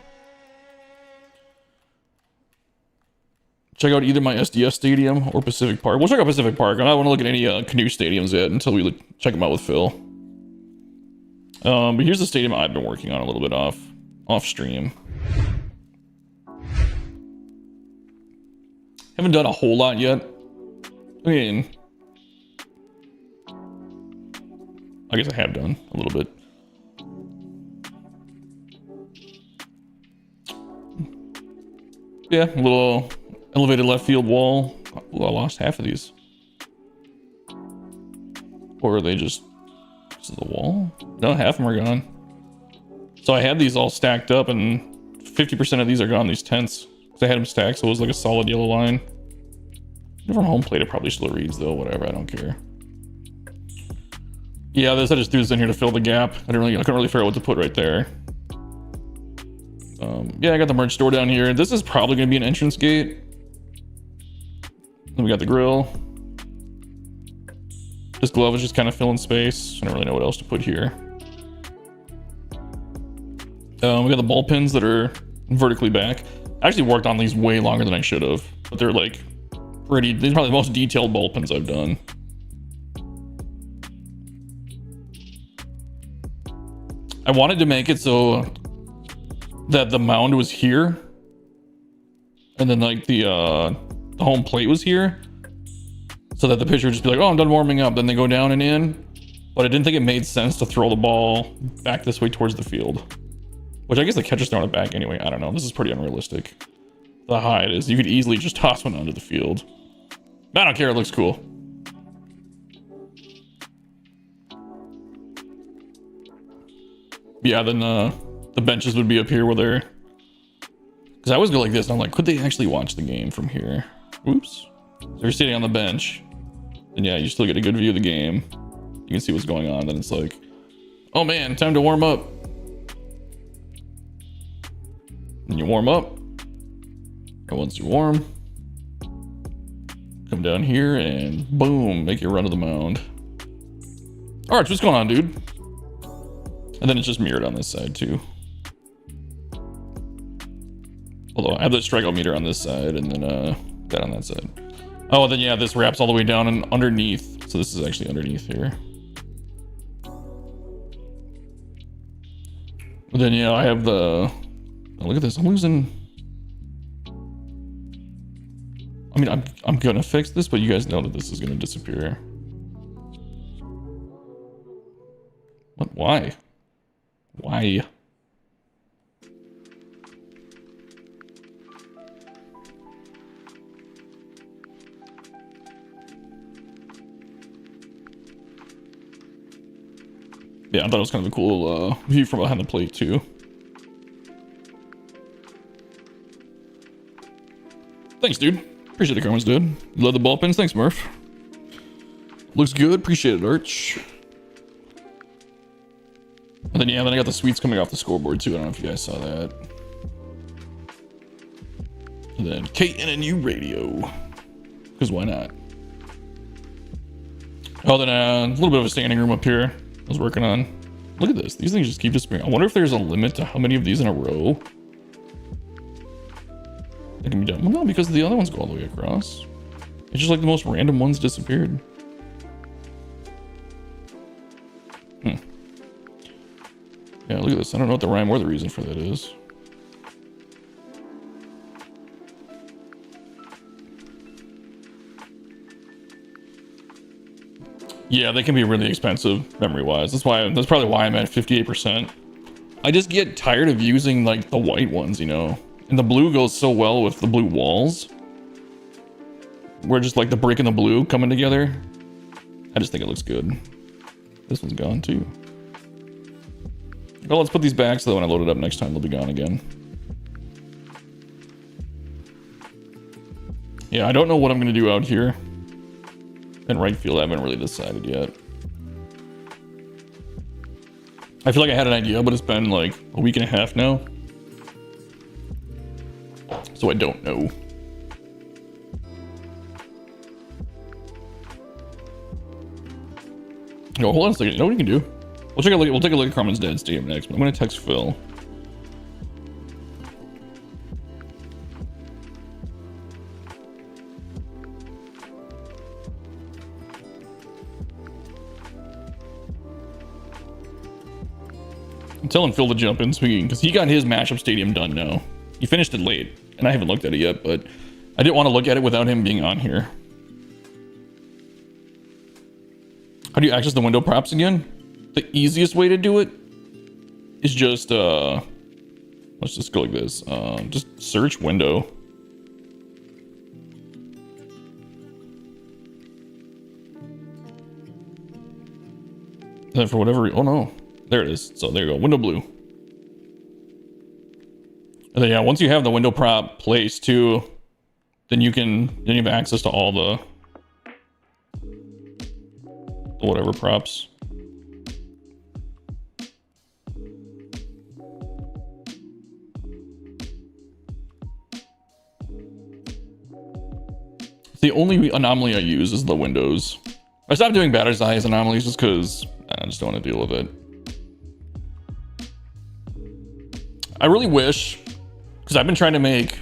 Check out either my SDS stadium or Pacific Park. We'll check out Pacific Park. I don't want to look at any canoe stadiums yet until we check them out with Phil. But here's the stadium I've been working on a little bit off stream. Haven't done a whole lot yet. I mean, I guess I have done a little bit. Yeah, a little elevated left field wall. Ooh, I lost half of these. Or are they just... Is it the wall? No, half of them are gone. So I had these all stacked up and 50% of these are gone, these tents. I had them stacked, so it was like a solid yellow line. From home plate, it probably still reads though, whatever, I don't care. Yeah, this I just threw this in here to fill the gap. I couldn't really figure out what to put right there. Yeah, I got the merch store down here. This is probably gonna be an entrance gate. Then we got the grill. This glove is just kind of filling space. I don't really know what else to put here. We got the ball pins that are vertically back. I actually worked on these way longer than I should have, but they're like pretty. These are probably the most detailed ball pins I've done. I wanted to make it so that the mound was here, and then like the home plate was here, so that the pitcher would just be like, "Oh, I'm done warming up." Then they go down and in. But I didn't think it made sense to throw the ball back this way towards the field. Which I guess the catcher's throwing it back anyway. I don't know. This is pretty unrealistic. The high it is. You could easily just toss one onto the field. I don't care. It looks cool. Yeah, then the benches would be up here where they're... Because I always go like this, and I'm like, could they actually watch the game from here? Oops. So you're sitting on the bench. And yeah, you still get a good view of the game. You can see what's going on. Then it's like, oh man, time to warm up. And you warm up. And once you're warm, come down here and boom, make your run to the mound. Alright, what's going on, dude? And then it's just mirrored on this side too. Although I have the strikeout meter on this side and then that on that side. Oh, and then yeah, this wraps all the way down and underneath. So this is actually underneath here. But then yeah, I have the... Oh, look at this, I'm losing... I mean, I'm gonna fix this, but you guys know that this is gonna disappear. What? Why? Why? Yeah, I thought it was kind of a cool view from behind the plate too. Thanks, dude. Appreciate the comments, dude. Love the ball pins. Thanks, Murph. Looks good. Appreciate it, Arch. And then, yeah, then I got the sweets coming off the scoreboard too. I don't know if you guys saw that. And then KNNU radio. Because why not? Oh, then a little bit of a standing room up here I was working on. Look at this. These things just keep disappearing. I wonder if there's a limit to how many of these in a row that can be done. Well, no, because the other ones go all the way across. It's just like the most random ones disappeared. Yeah, look at this. I don't know what the rhyme or the reason for that is. Yeah, they can be really expensive memory-wise. That's probably why I'm at 58%. I just get tired of using like the white ones, you know. And the blue goes so well with the blue walls. Where just like the brick and the blue coming together. I just think it looks good. This one's gone too. Well, let's put these back so that when I load it up next time, they'll be gone again. Yeah, I don't know what I'm going to do out here. In right field, I haven't really decided yet. I feel like I had an idea, but it's been like a week and a half now. So I don't know. Oh, hold on a second. You know what you can do? We'll take a look at Carmen's Dad Stadium next, but I'm gonna text Phil. I'm telling Phil to jump in speaking because he got his matchup stadium done now. He finished it late, and I haven't looked at it yet, but I didn't want to look at it without him being on here. How do you access the window props again? The easiest way to do it is just, let's just go like this. Just search window. And then for whatever, oh no, there it is. So there you go, window blue. And then yeah, once you have the window prop placed too, then you have access to all the whatever props. The only anomaly I use is the windows. I stopped doing batter's eye as anomalies just because I just don't want to deal with it. I really wish, because I've been trying to make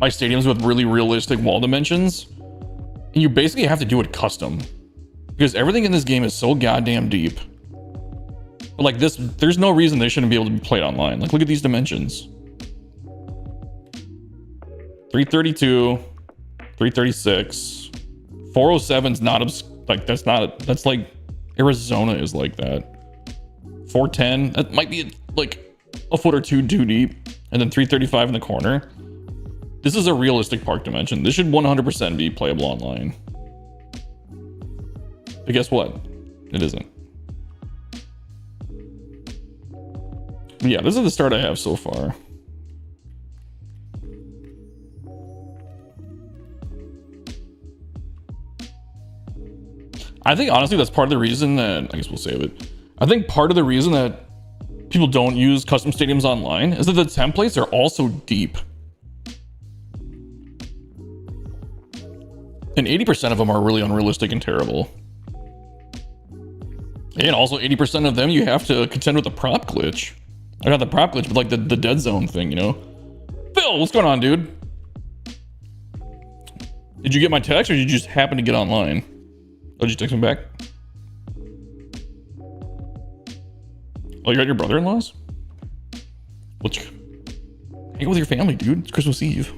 my stadiums with really realistic wall dimensions, and you basically have to do it custom because everything in this game is so goddamn deep. But like this, there's no reason they shouldn't be able to be played online. Like, look at these dimensions: 332, 336, 407's not like that's like Arizona is like that. 410, that might be like a foot or two too deep, and then 335 in the corner. This is a realistic park dimension. This should 100% be playable online. But guess what? It isn't. Yeah, this is the start I have so far. I think honestly that's part of the reason that, I guess we'll save it. I think part of the reason that people don't use custom stadiums online is that the templates are also deep. And 80% of them are really unrealistic and terrible. And also 80% of them you have to contend with the prop glitch. I got the prop glitch, but like the dead zone thing, you know? Phil, what's going on, dude? Did you get my text or did you just happen to get online? Oh, did you text me back? Oh, you got your brother-in-laws? Hang out with your family, dude. It's Christmas Eve.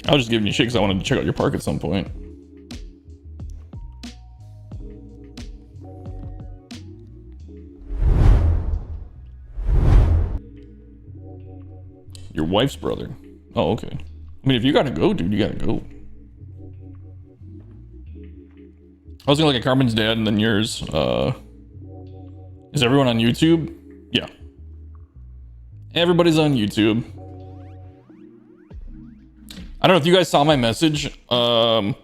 I was just giving you shit because I wanted to check out your park at some point. Your wife's brother. Oh, okay. I mean, if you gotta go, dude, you gotta go. I was gonna look at Carmen's dad and then yours. Is everyone on YouTube? Yeah. Everybody's on YouTube. I don't know if you guys saw my message. I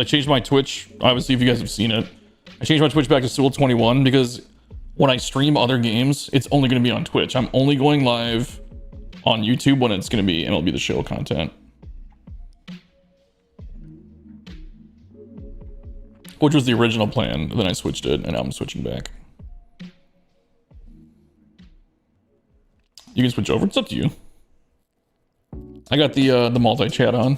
changed my Twitch. Obviously, if you guys have seen it. I changed my Twitch back to Sewell 21 because when I stream other games, it's only going to be on Twitch. I'm only going live on YouTube when it's going to be MLB The Show content. Which was the original plan. Then I switched it, and now I'm switching back. You can switch over. It's up to you. I got the multi-chat on.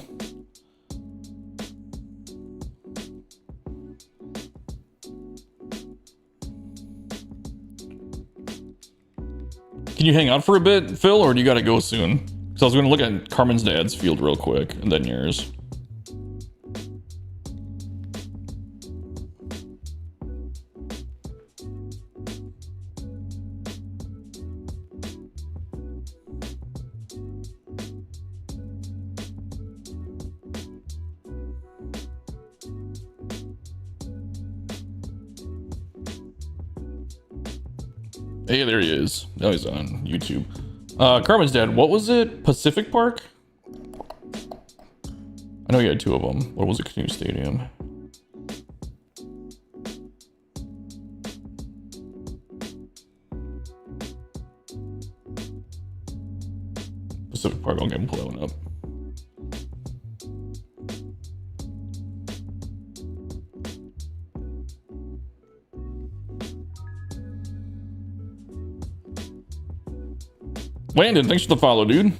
Can you hang out for a bit, Phil, or do you gotta go soon? Because I was gonna look at Carmen's dad's field real quick, and then yours. Hey, there he is. Now he's on YouTube. Carmen's dad, what was it? Pacific Park? I know you had two of them. What was it? Canoe Stadium. Pacific Park. Okay, I'm pull that one up. Landon, thanks for the follow, dude.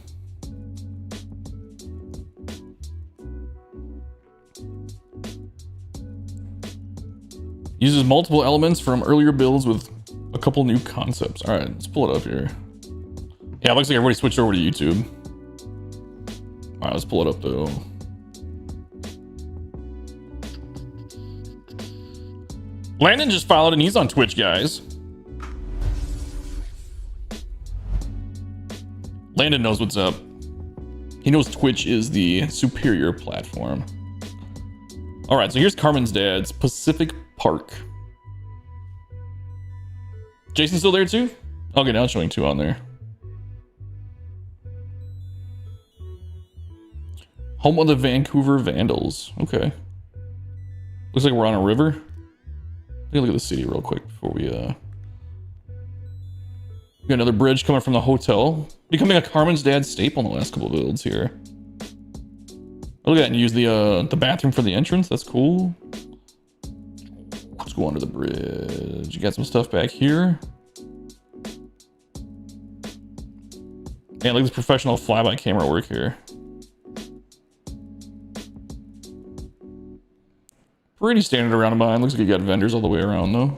Uses multiple elements from earlier builds with a couple new concepts. All right, let's pull it up here. Yeah, it looks like everybody switched over to YouTube. All right, let's pull it up though. Landon just followed and he's on Twitch, guys. Landon knows what's up. He knows Twitch is the superior platform. All right, so here's Carmen's dad's Pacific Park. Jason's still there too? Okay, now it's showing two on there. Home of the Vancouver Vandals. Okay. Looks like we're on a river. Let me look at the city real quick before we got another bridge coming from the hotel. Becoming a Carmen's dad staple in the last couple of builds here. Oh, look at that, and use the bathroom for the entrance. That's cool. Let's go under the bridge. You got some stuff back here. Man, look at this professional flyby camera work here. Pretty standard around mine. Looks like you got vendors all the way around though.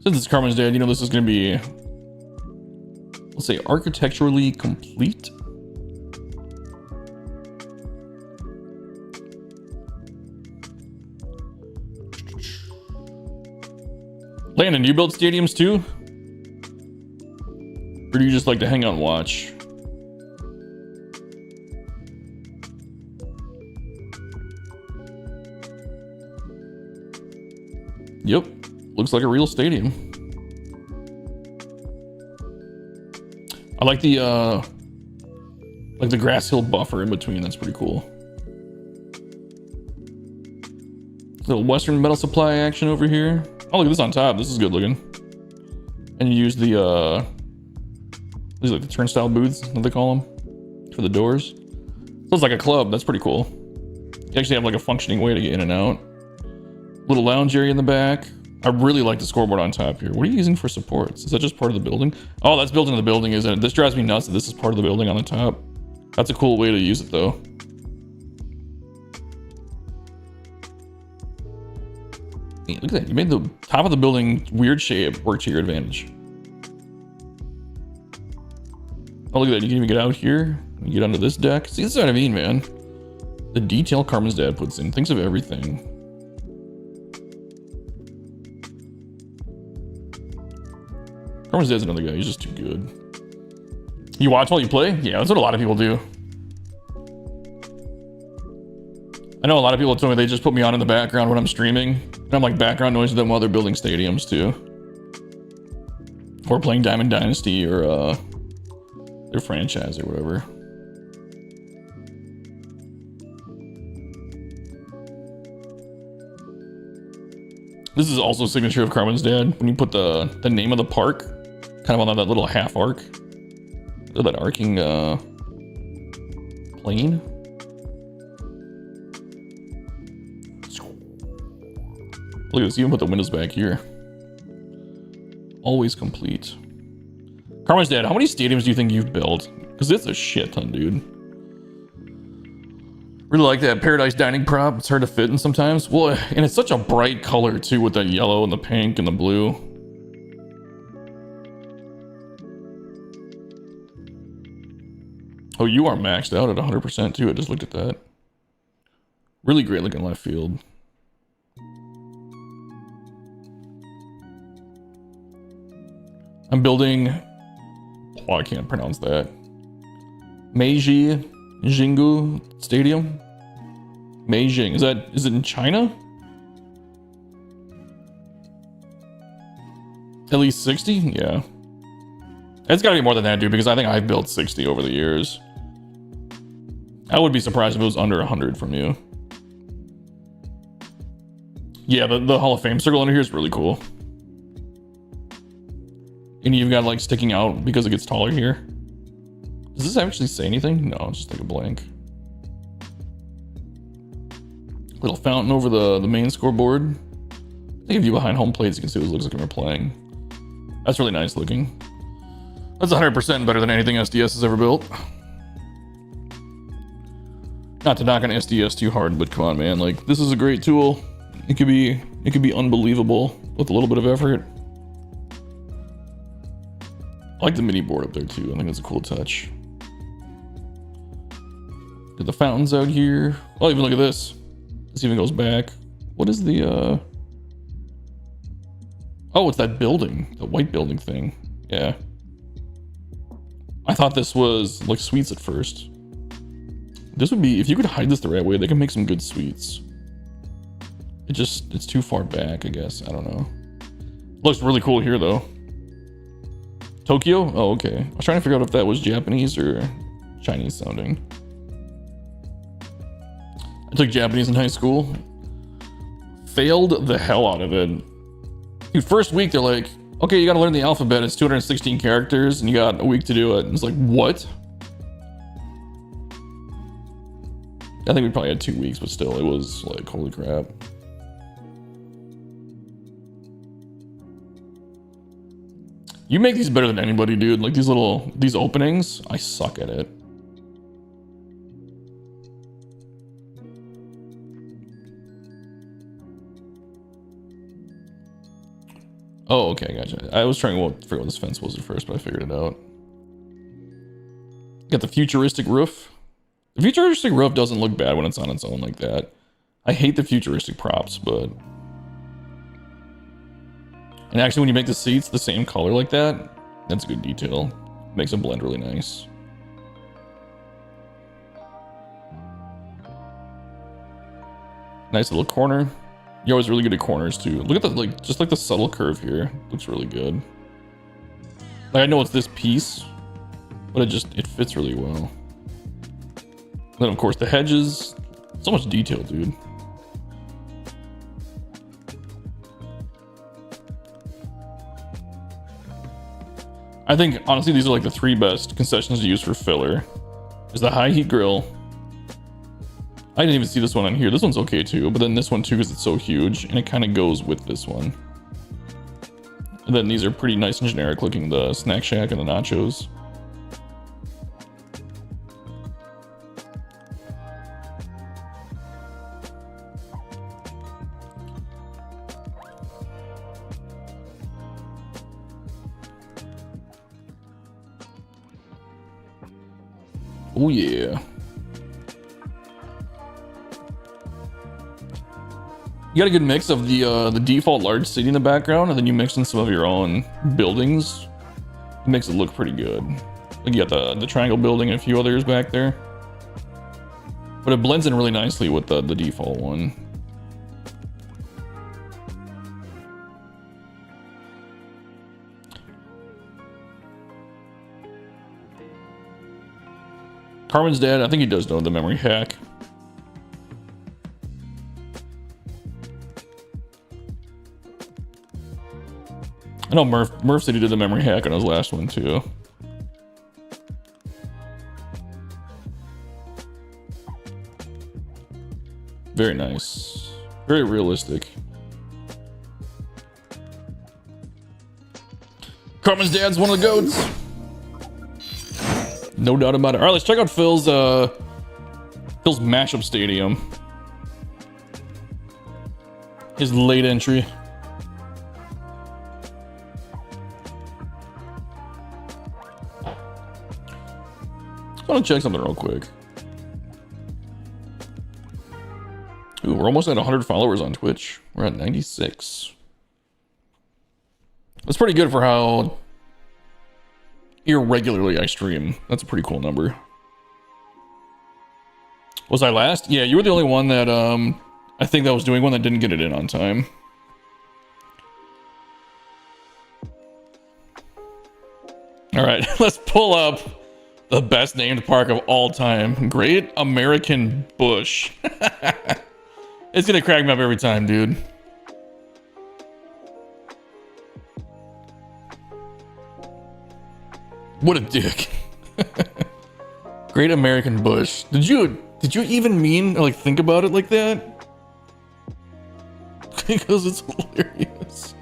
Since it's Carmen's dad, you know this is going to be, let's say, architecturally complete. Landon, do you build stadiums too? Or do you just like to hang out and watch? Yep. Looks like a real stadium. I like the grass hill buffer in between. That's pretty cool. Little Western Metal Supply action over here. Oh, look at this on top. This is good looking. And you use the these are like the turnstile booths, what they call them, for the doors. So it's like a club. That's pretty cool. You actually have like a functioning way to get in and out. Little lounge area in the back. I really like the scoreboard on top here. What are you using for supports? Is that just part of the building? Oh, that's built into the building, isn't it? This drives me nuts that this is part of the building on the top. That's a cool way to use it, though. Hey, look at that. You made the top of the building weird shape work to your advantage. Oh, look at that. You can even get out here. You get onto this deck. See, this is what I mean, man. The detail Carmen's dad puts in. Thinks of everything. Carmen's dad's another guy. He's just too good. You watch while you play? Yeah, that's what a lot of people do. I know a lot of people told me they just put me on in the background when I'm streaming. And I'm like background noise to them while they're building stadiums too. Or playing Diamond Dynasty or their franchise or whatever. This is also a signature of Carmen's dad. When you put the name of the park kind of on that little half arc. Or that arcing plane. Look at this, you even put the windows back here. Always complete. Carmen's dad, how many stadiums do you think you've built? Because it's a shit ton, dude. Really like that Paradise Dining prop. It's hard to fit in sometimes. Well, and it's such a bright color too with that yellow and the pink and the blue. Oh, you are maxed out at 100% too. I just looked at that. Really great looking left field. I'm building... Oh, I can't pronounce that. Meiji Jingu Stadium? Beijing. Is it in China? At least 60? Yeah. It's gotta be more than that, dude, because I think I've built 60 over the years. I would be surprised if it was under 100 from you. Yeah, the Hall of Fame circle under here is really cool. And you've got like sticking out because it gets taller here. Does this actually say anything? No, it's just like a blank. Little fountain over the main scoreboard. I think if you behind home plates, you can see what it looks like when we're playing. That's really nice looking. That's 100% better than anything SDS has ever built. Not to knock on SDS too hard, but come on, man. Like, this is a great tool. It could be unbelievable with a little bit of effort. I like the mini board up there too. I think it's a cool touch. Get the fountains out here. Oh, even look at this. This even goes back. What is the Oh, it's that building, the white building thing. Yeah. I thought this was like suites at first. This would be, if you could hide this the right way, they can make some good suites. It's too far back, I guess. I don't know. Looks really cool here though. Tokyo? Oh, okay. I was trying to figure out if that was Japanese or Chinese sounding. I took Japanese in high school. Failed the hell out of it. Dude, first week they're like, okay, you gotta learn the alphabet. It's 216 characters and you got a week to do it. And it's like, what? I think we probably had 2 weeks, but still, it was like, holy crap. You make these better than anybody, dude. Like these openings, I suck at it. Oh, okay, gotcha. I was trying to figure out what this fence was at first, but I figured it out. Got the futuristic roof. The futuristic roof doesn't look bad when it's on its own like that. I hate the futuristic props, but... And actually, when you make the seats the same color like that, that's a good detail. Makes them blend really nice. Nice little corner. You're always really good at corners too. Look at the just like the subtle curve here. Looks really good. Like I know it's this piece, but it fits really well. And then of course the hedges. So much detail, dude. I think, honestly, these are like the 3 best concessions to use for filler. Is the high heat grill. I didn't even see this one on here. This one's okay too, but then this one too because it's so huge and it kind of goes with this one. And then these are pretty nice and generic looking, the Snack Shack and the nachos. Oh yeah. You got a good mix of the default large city in the background, and then you mix in some of your own buildings. It makes it look pretty good. Like you got the triangle building and a few others back there. But it blends in really nicely with the default one. Carmen's dad, I think he does know the memory hack. I know Murph said he did the memory hack on his last one too. Very nice. Very realistic. Carmen's dad's one of the goats. No doubt about it. All right, let's check out Phil's mashup stadium. His late entry. I want to check something real quick. Ooh, we're almost at 100 followers on Twitch. We're at 96. That's pretty good for how irregularly I stream. That's a pretty cool number. Was I last? Yeah, you were the only one that I think that was doing one that didn't get it in on time. All right, let's pull up the best named park of all time. Great American Bush. It's gonna crack me up every time, dude. What a dick. Great American Bush. Did you even mean or like think about it like that? Because it's hilarious.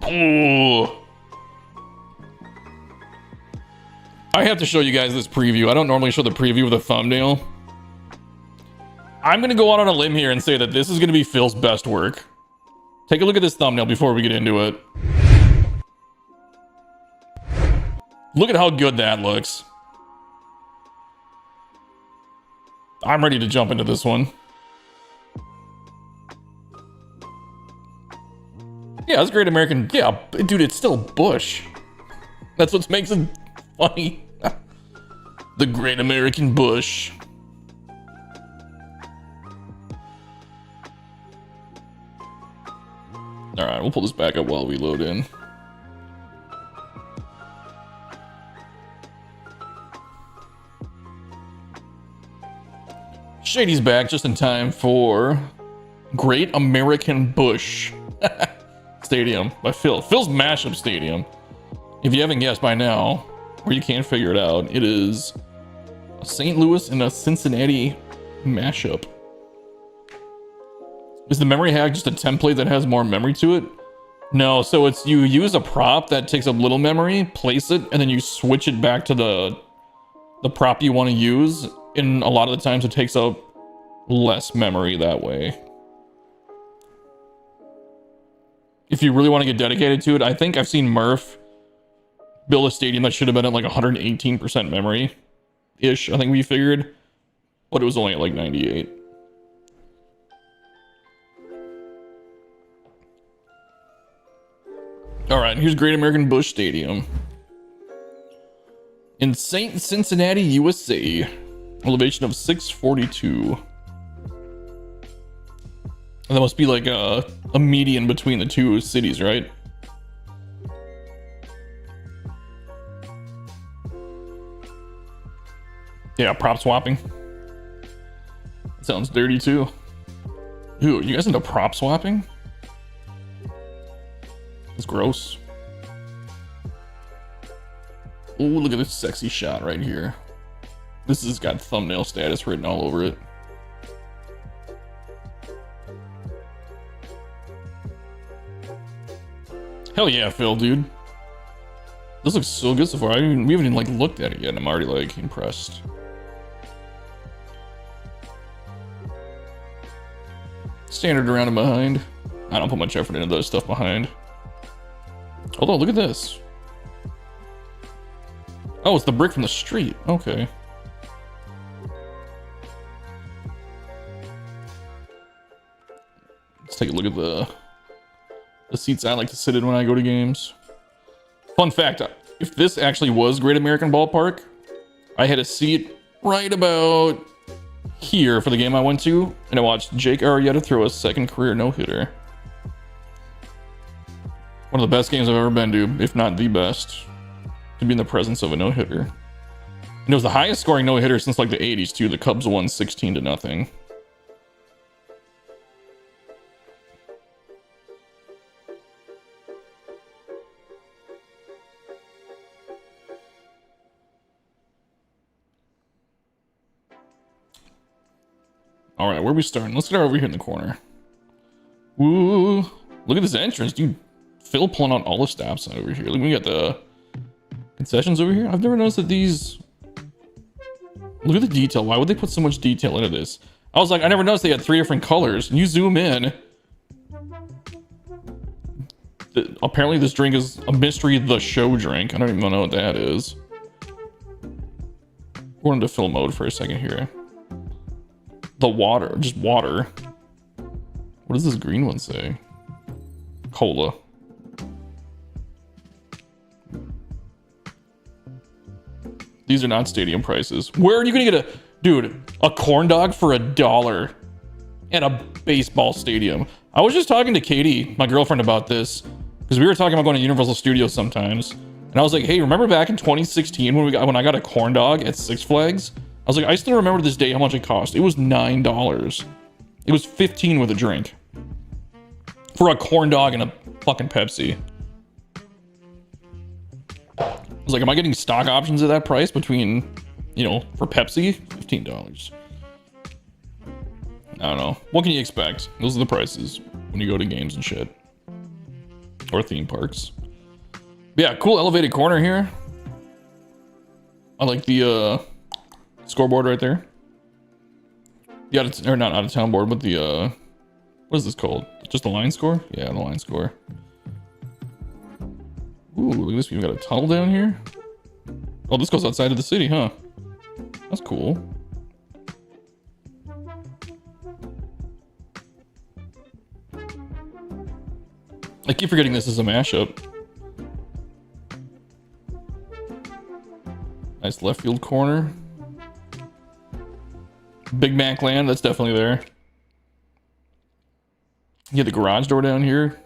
Oh. I have to show you guys this preview. I don't normally show the preview with a thumbnail. I'm gonna go out on a limb here and say that this is gonna be Phil's best work. Take a look at this thumbnail before we get into it. Look at how good that looks. I'm ready to jump into this one. Yeah, that's Great American. Yeah, dude, it's still Bush. That's what makes it funny. The Great American Bush. All right, we'll pull this back up while we load in. Shady's back just in time for Great American Bush Stadium by Phil. Phil's mashup stadium. If you haven't guessed by now, or you can't figure it out, it is a St. Louis and a Cincinnati mashup. Is the memory hack just a template that has more memory to it? No, so it's you use a prop that takes up little memory, place it, and then you switch it back to the prop you want to use. And a lot of the times it takes up less memory that way. If you really want to get dedicated to it, I think I've seen Murph build a stadium that should have been at like 118% memory-ish, I think we figured. But it was only at like 98. All right, here's Great American Bush Stadium. In St. Cincinnati, USA. Elevation of 642. And that must be like a median between the two cities, right? Yeah, prop swapping. Sounds dirty too. Ooh, you guys into prop swapping? It's gross. Ooh, look at this sexy shot right here. This has got thumbnail status written all over it. Hell yeah, Phil, dude. This looks so good so far. We haven't even like looked at it yet, and I'm already like impressed. Standard around and behind. I don't put much effort into those stuff behind. Although, look at this. Oh, it's the brick from the street. Okay. seats I like to sit in when I go to games. Fun fact, if this actually was Great American Ballpark, I had a seat right about here for the game I went to, and I watched Jake Arrieta throw a second career no-hitter. One of the best games I've ever been to, if not the best, to be in the presence of a no-hitter. And it was the highest scoring no-hitter since like the 80s too. The Cubs won 16-0. All right, where are we starting? Let's start over here in the corner. Ooh, look at this entrance, dude. Phil pulling out all the stop sign over here. Look, we got the concessions over here. I've never noticed that these. Look at the detail. Why would they put so much detail into this? I was like, I never noticed they had 3 different colors. And you zoom in. Apparently, this drink is a mystery the show drink. I don't even know what that is. We're into fill mode for a second here. The water, just water. What does this green one say? Cola. These are not stadium prices. Where are you gonna get a corn dog for $1 at a baseball stadium? I was just talking to Katie, my girlfriend, about this because we were talking about going to Universal Studios sometimes, and I was like, hey, remember back in 2016 when I got a corn dog at Six Flags? I was like, I still remember this day how much it cost. It was $9. It was $15 with a drink for a corn dog and a fucking Pepsi. I was like, am I getting stock options at that price between, you know, for Pepsi? $15. I don't know. What can you expect? Those are the prices when you go to games and shit. Or theme parks. But yeah, cool elevated corner here. I like the scoreboard right there. The not out of town board, but the what is this called? Just the line score? Yeah, the line score. Ooh, look at this. We've got a tunnel down here. Oh, this goes outside of the city, huh? That's cool. I keep forgetting this is a mashup. Nice left field corner. Big Mac land, that's definitely there. You get the garage door down here.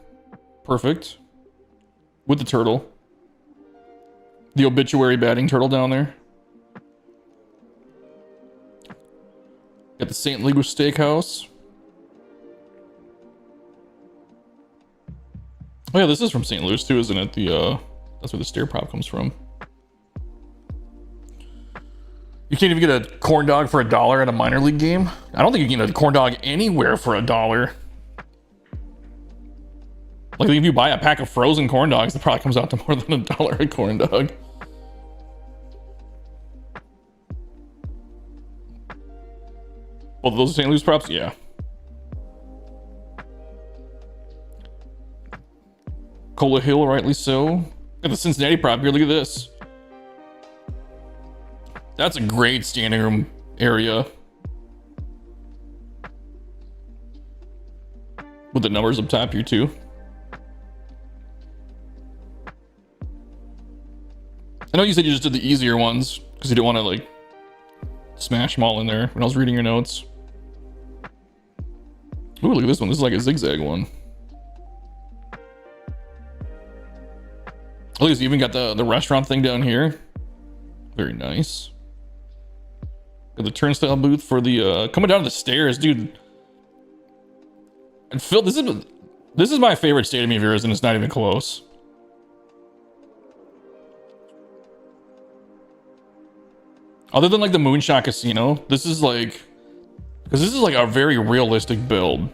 Perfect. With the turtle. The obituary batting turtle down there. Got the St. Louis Steakhouse. Oh yeah, this is from St. Louis too, isn't it? That's where the stair prop comes from. You can't even get a corn dog for $1 at a minor league game. I don't think you can get a corn dog anywhere for $1. Like if you buy a pack of frozen corn dogs, it probably comes out to more than $1 a corn dog. Both of those St. Louis props, yeah. Cola Hill, rightly so. Got the Cincinnati prop here. Look at this. That's a great standing room area. With the numbers up top here too. I know you said you just did the easier ones because you didn't want to like smash them all in there when I was reading your notes. Ooh, look at this one. This is like a zigzag one. Oh, you even got the restaurant thing down here. Very nice. Got the turnstile booth for the coming down the stairs, dude. And Phil, this is my favorite stadium of yours, and it's not even close. Other than like the Moonshot Casino, this is like, because this is like a very realistic build.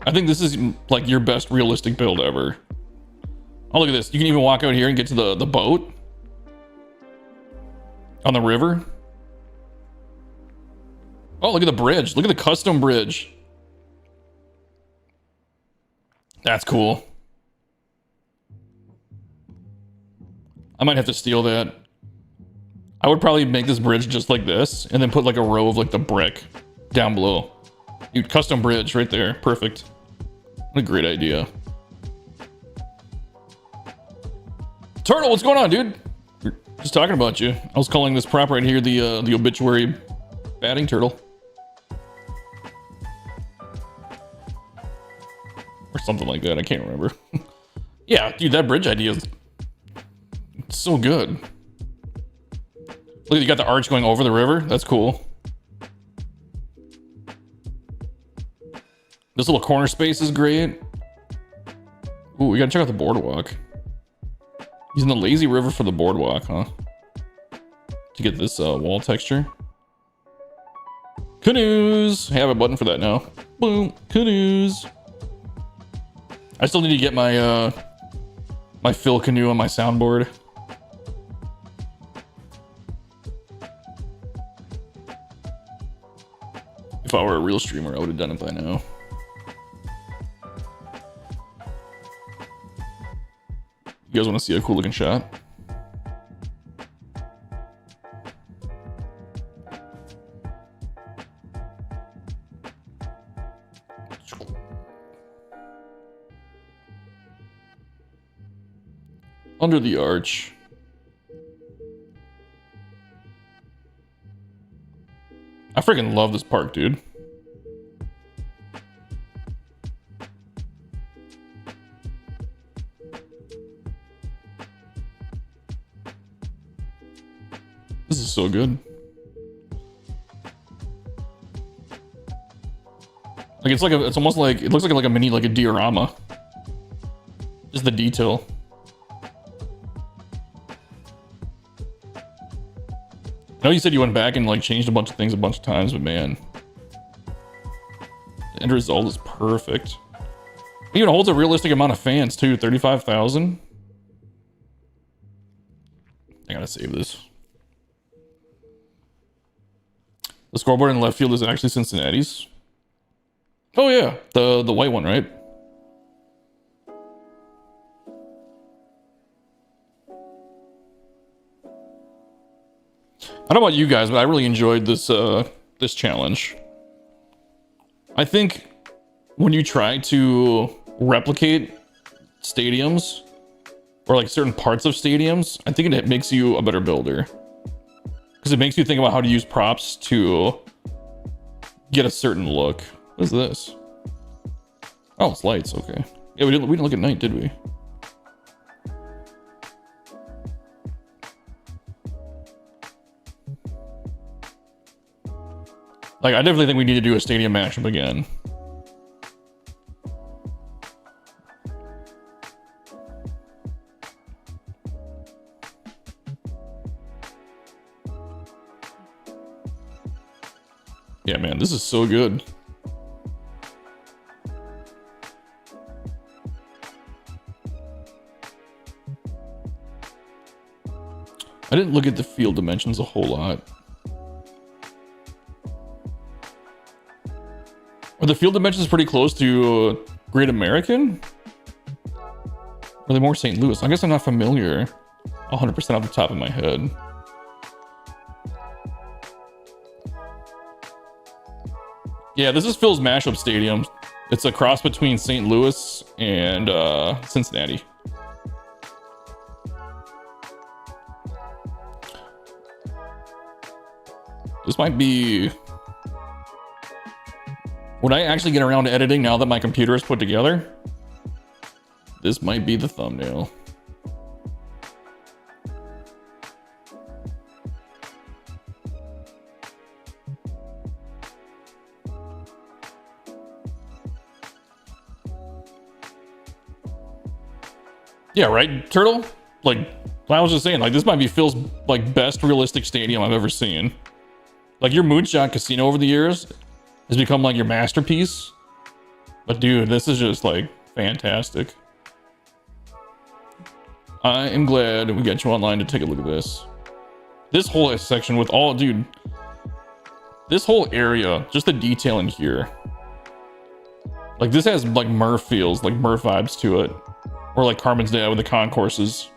I think this is like your best realistic build ever. Oh, look at this. You can even walk out here and get to the boat on the river. Oh, look at the bridge. Look at the custom bridge. That's cool. I might have to steal that. I would probably make this bridge just like this and then put like a row of like the brick down below. Dude, custom bridge right there. Perfect. What a great idea. Turtle, what's going on, dude? We're just talking about you. I was calling this prop right here the obituary batting turtle. Or something like that, I can't remember. Yeah, dude, that bridge idea is so good. Look, you got the arch going over the river. That's cool. This little corner space is great. Ooh, we gotta check out the boardwalk. Using the lazy river for the boardwalk, huh? To get this wall texture. Canoes! I have a button for that now. Boom, canoes. I still need to get my my fill canoe on my soundboard. If I were a real streamer, I would have done it by now. You guys want to see a cool looking shot? Under the arch. I freaking love this park, dude. This is so good. Like it's almost like it looks like a mini, like a diorama. Just the detail. I know you said you went back and like changed a bunch of things a bunch of times, but man, the end result is perfect. It even holds a realistic amount of fans too, 35,000. I gotta save this. The scoreboard in the left field is actually Cincinnati's. Oh yeah, the white one, right? I don't know about you guys, but I really enjoyed this this challenge. I think when you try to replicate stadiums or like certain parts of stadiums, I think it makes you a better builder. Because it makes you think about how to use props to get a certain look. What is this? Oh, it's lights. Okay. Yeah, we didn't look at night, did we? Like, I definitely think we need to do a stadium mashup again. Yeah, man, this is so good. I didn't look at the field dimensions a whole lot. Are the field dimensions pretty close to Great American? Or are they more St. Louis? I guess I'm not familiar 100% off the top of my head. Yeah, this is Phil's mashup stadium. It's a cross between St. Louis and Cincinnati. This might be... When I actually get around to editing now that my computer is put together, this might be the thumbnail. Yeah, right, Turtle? Like, I was just saying, like, this might be Phil's, like, best realistic stadium I've ever seen. Like, your Moonshot Casino over the years has become, like, your masterpiece. But, dude, this is just, like, fantastic. I am glad we got you online to take a look at this. This whole section with all, dude, this whole area, just the detail in here. Like, this has, like, Murph feels, like, Murph vibes to it. Or like Carmen's Dad with the concourses,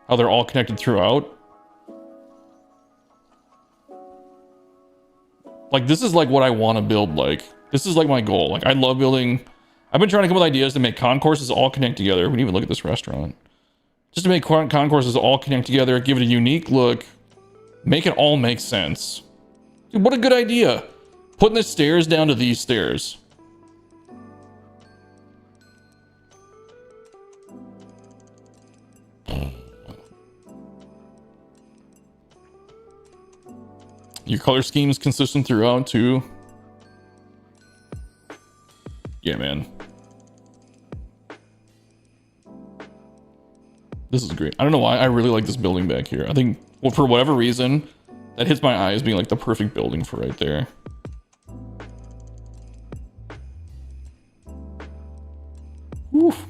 how they're all connected throughout. Like, this is like what I want to build. Like, this is like my goal. Like, I love building. I've been trying to come up with ideas to make concourses all connect together. We didn't even look at this restaurant. Just to make concourses all connect together, give it a unique look, make it all make sense. Dude, what a good idea. Putting the stairs down to these stairs. Your color scheme is consistent throughout too. Yeah, man. This is great. I don't know why I really like this building back here. I think, well, for whatever reason, that hits my eye as being like the perfect building for right there. Oof.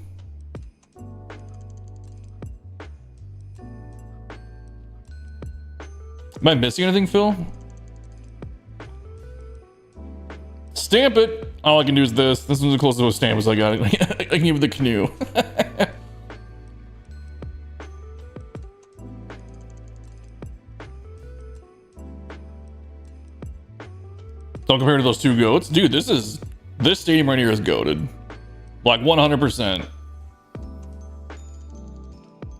Am I missing anything, Phil? Stamp it. All I can do is this. This one's the closest to a stamp as I got it. I can give it the canoe. Don't compare to those two goats. Dude, this stadium right here is goated. Like 100%.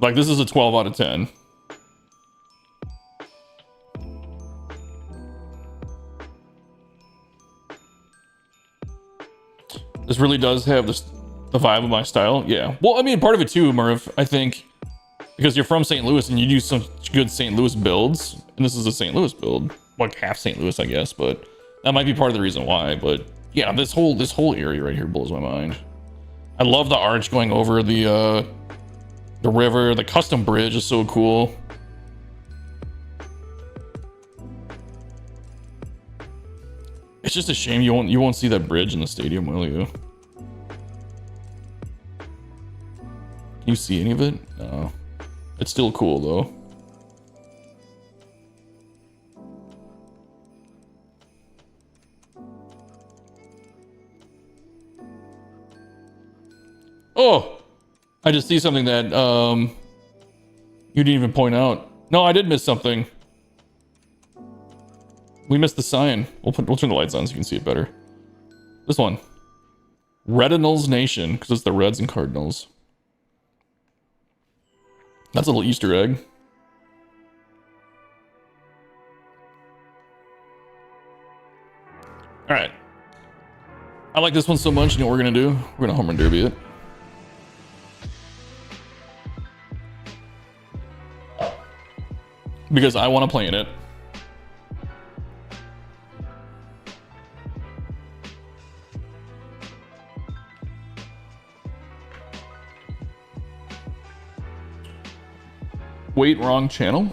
Like this is a 12 out of 10. This really does have the vibe of my style. Yeah. Well, I mean, part of it too, Murph, I think, because you're from St. Louis and you do some good St. Louis builds, and this is a St. Louis build, like half St. Louis, I guess, but that might be part of the reason why. But yeah, this whole area right here blows my mind. I love the arch going over the river. The custom bridge is so cool. It's just a shame you won't see that bridge in the stadium, will you? Can you see any of it? No. It's still cool though. Oh, I just see something that you didn't even point out. No, I did miss something. We missed the sign. We'll turn the lights on so you can see it better. This one. Retinals Nation, because it's the Reds and Cardinals. That's a little Easter egg. Alright. I like this one so much, you know what we're gonna do? We're gonna home run derby it. Because I want to play in it. Wait, wrong channel.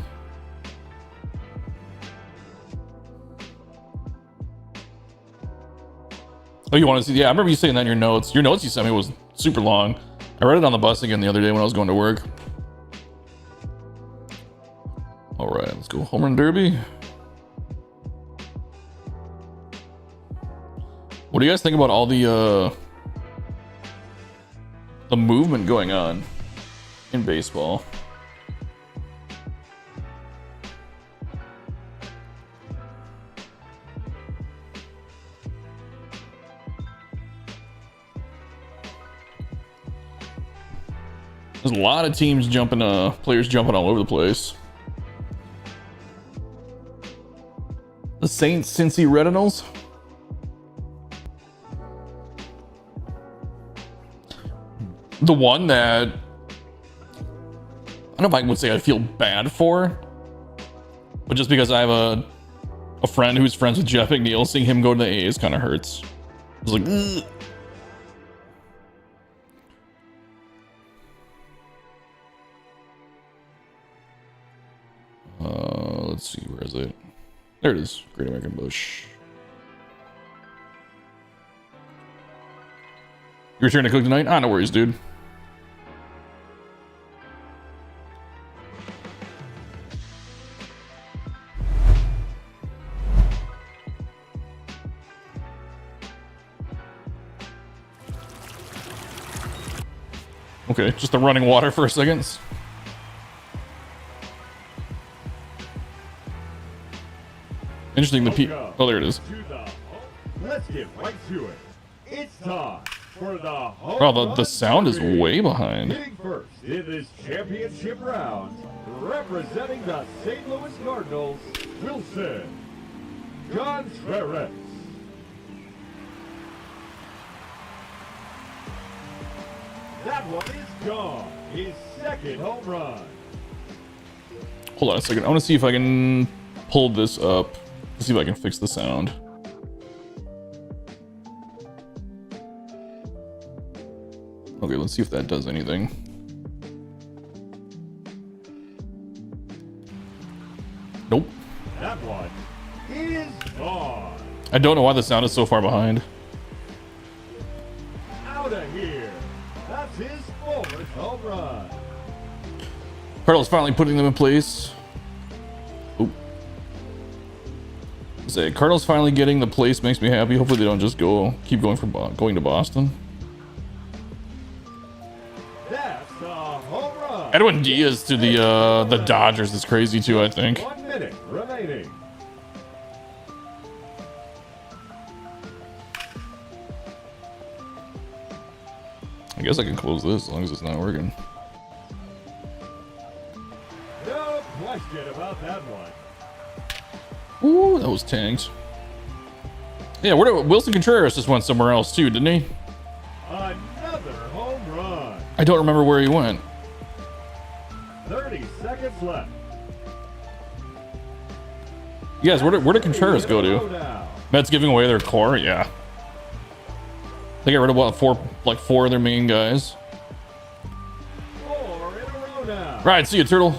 Oh, you want to see? Yeah, I remember you saying that in your notes. Your notes you sent me was super long. I read it on the bus again the other day when I was going to work. All right, let's go home run derby. What do you guys think about all the movement going on in baseball? There's a lot of teams jumping, players jumping all over the place. The Saints Cincy Retinals. The one that I don't know if I would say I feel bad for, but just because I have a friend who's friends with Jeff McNeil, seeing him go to the A's kind of hurts. It's like, ugh. Let's see, where is it? There it is, Great American Bush. Your turn to cook tonight? Ah, no worries, dude. Okay, just the running water for a second. Interesting, oh, there it is. Let's get right to it. It's time for the home Wow, the run sound is derby. way behind. Hitting first in this championship round, representing the St. Louis Cardinals, Wilson Contreras. That one is gone. His second home run. Hold on a second. I want to see if I can pull this up. See if I can fix the sound. Okay, let's see if that does anything. Nope. That one is gone. I don't know why the sound is so far behind. Out of here. That's his fourth home run. Cardinals finally putting them in place. Oop. Say Cardinals finally getting the place makes me happy. Hopefully they don't just keep going to Boston. That's a home run. Edwin Diaz to the Dodgers is crazy too, I think. 1 minute remaining. I guess I can close this as long as it's not working. No question about that one. Ooh, that was tanked. Yeah, Wilson Contreras just went somewhere else too, didn't he? Another home run. I don't remember where he went. 30 seconds left. You guys, where did Contreras go to? Now. Mets giving away their core? Yeah. They got rid of what, four of their main guys. 4 in a row now. Right, see you, Turtle.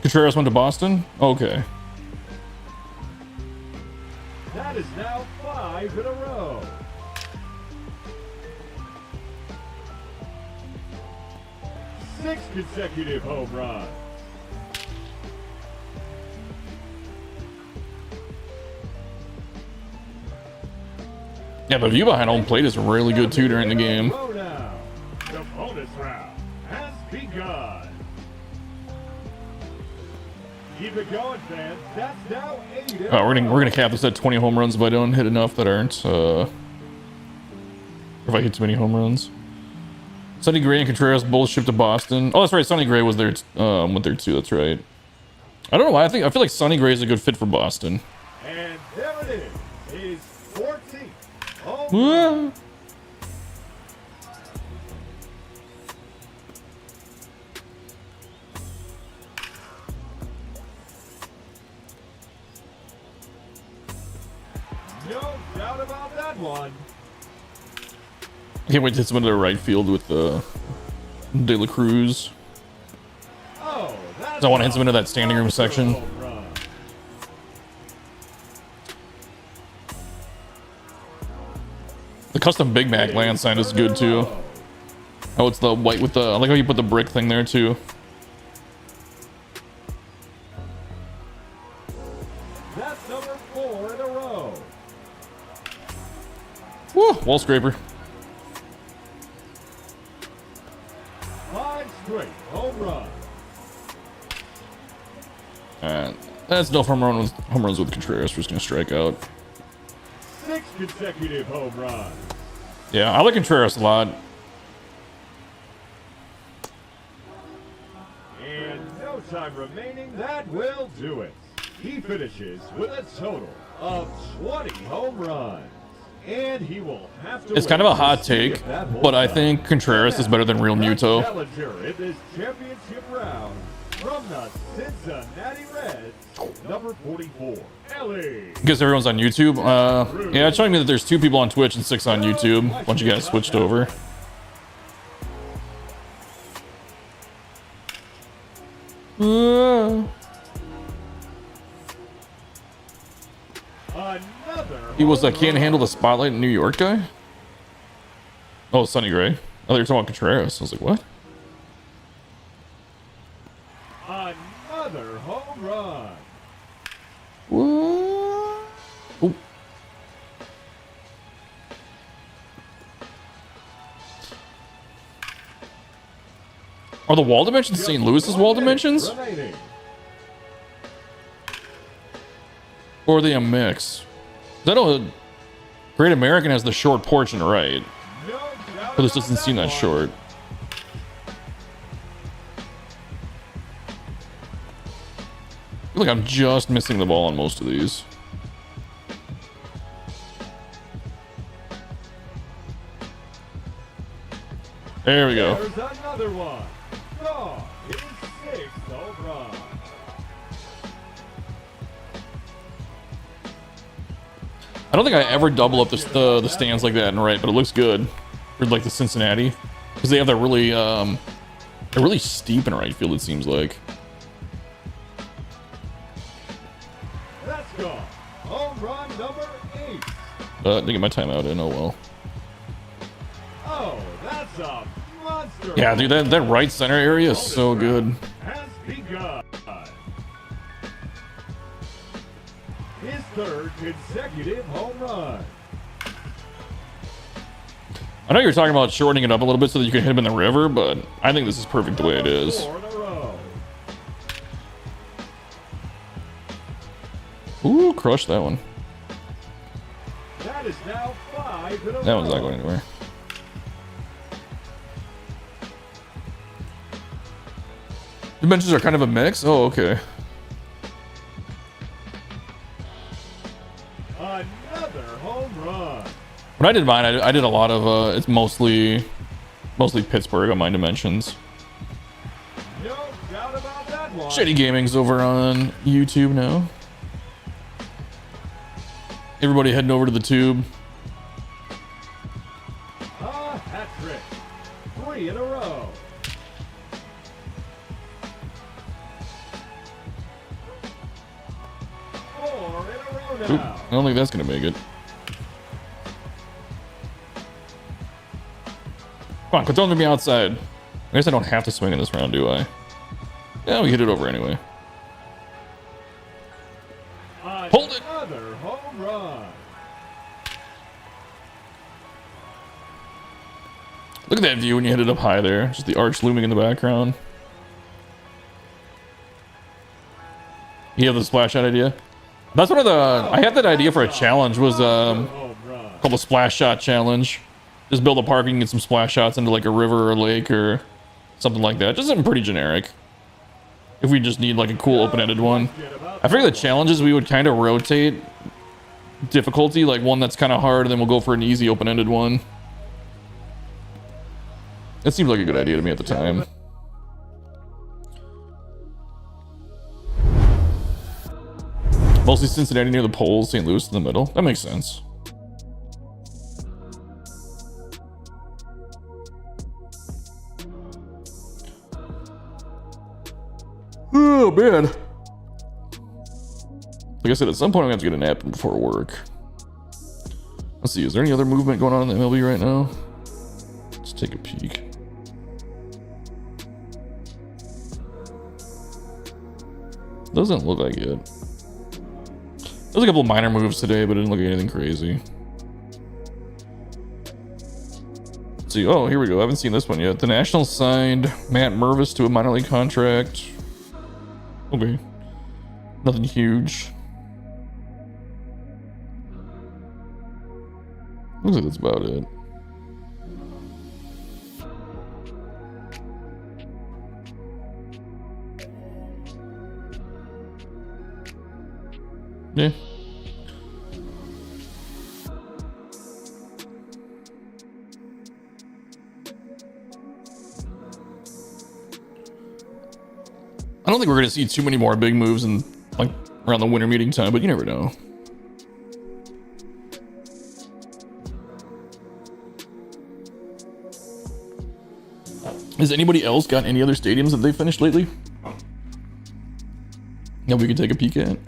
Contreras went to Boston? Okay. That is now 5 in a row. Six consecutive home runs. Yeah, the view behind home plate is really good too during the game. Now. The bonus round has begun. Keep it going, fans. That's now 8 in a We're row. gonna cap this at 20 home runs if I don't hit enough that aren't. If I hit too many home runs. Sonny Gray and Contreras both shipped to Boston. Oh, that's right. Sonny Gray was there. Went there too. That's right. I don't know why. I feel like Sonny Gray is a good fit for Boston. And there it is. His 14th home run. No doubt about that one. Can't wait to hit some into the right field with De La Cruz. Oh, that's I want to hit some into that standing room section. home run. The custom Big Mac land sign is good too. Oh, it's the white with the. I like how you put the brick thing there too. That's number 4 in a row. Woo! Wall scraper. 5 straight home runs. Alright. That's no home runs with Contreras. We're just gonna strike out. 6 consecutive home runs. Yeah, I like Contreras a lot. And no time remaining. That will do it. He finishes with a total of 20 home runs. And he will have to It's kind of a wait to hot see take, if that holds but I up. think Contreras is better than Real Muto. Challenger in this championship round from the Cincinnati Reds, number 44, Ellie. Because everyone's on YouTube. Yeah, it's showing me that there's 2 people on Twitch and 6 on YouTube. A bunch of guys switched over. Another He was a home can't run. handle the spotlight in New York guy. Oh, Sonny Gray. Oh, they're talking about Contreras. I was like, what? Another home run. What? Oh. Are the wall dimensions St. Louis's wall dimensions? Remaining. Or are they a mix? I know Great American has the short porch and right. No But this doesn't seem that short. I feel like I'm just missing the ball on most of these. There we go. There's another one. Shaw, his 6th home run. I don't think I ever double up the stands like that in right, but it looks good for like the Cincinnati because they have that really they're really steep in right field. It seems like. Let's go. Home run number 8. Didn't get my timeout in. Oh well. Oh, that's a monster. Yeah, dude, that right center area is so good. Has begun. His 3rd consecutive home run. I know you're talking about shortening it up a little bit so that you can hit him in the river, but I think this is perfect the way it is. 4 in a row. Ooh, crushed that one. That is now 5 in a row. That one's not going anywhere. Dimensions are kind of a mix. Oh, okay. Another home run. When I did mine, I did a lot of it's mostly Pittsburgh on my dimensions. No doubt about that one. Shady Gaming's over on YouTube now. Everybody heading over to the tube. A hat trick. 3 in a row. Four in a row Oop, now. I don't think that's gonna make it. Come on, quit throwing me outside. I guess I don't have to swing in this round, do I? Yeah, we hit it over anyway. Hold it. Another home run. Look at that view when you hit it up high there. Just the arch looming in the background. You have the splash shot idea? That's one of the... I had that idea for a challenge. Was Home run. called the splash shot challenge. Just build a park and get some splash shots into like a river or a lake or something like that. Just something pretty generic. If we just need like a cool open-ended one. I figure the challenges we would kind of rotate difficulty, like one that's kind of hard, and then we'll go for an easy open-ended one. It seemed like a good idea to me at the time. Mostly Cincinnati near the poles, St. Louis in the middle. That makes sense. Oh man. Like I said, at some point I'm gonna have to get a nap before work. Let's see, is there any other movement going on in the MLB right now? Let's take a peek. Doesn't look like it. There's a couple minor moves today, but it didn't look like anything crazy. Let's see, oh, here we go. I haven't seen this one yet. The Nationals signed Matt Mervis to a minor league contract. Okay. Nothing huge. Looks like that's about it. Yeah. I don't think we're going to see too many more big moves in like around the winter meeting time, but you never know. Has anybody else got any other stadiums that they finished lately? Yeah, we could take a peek at.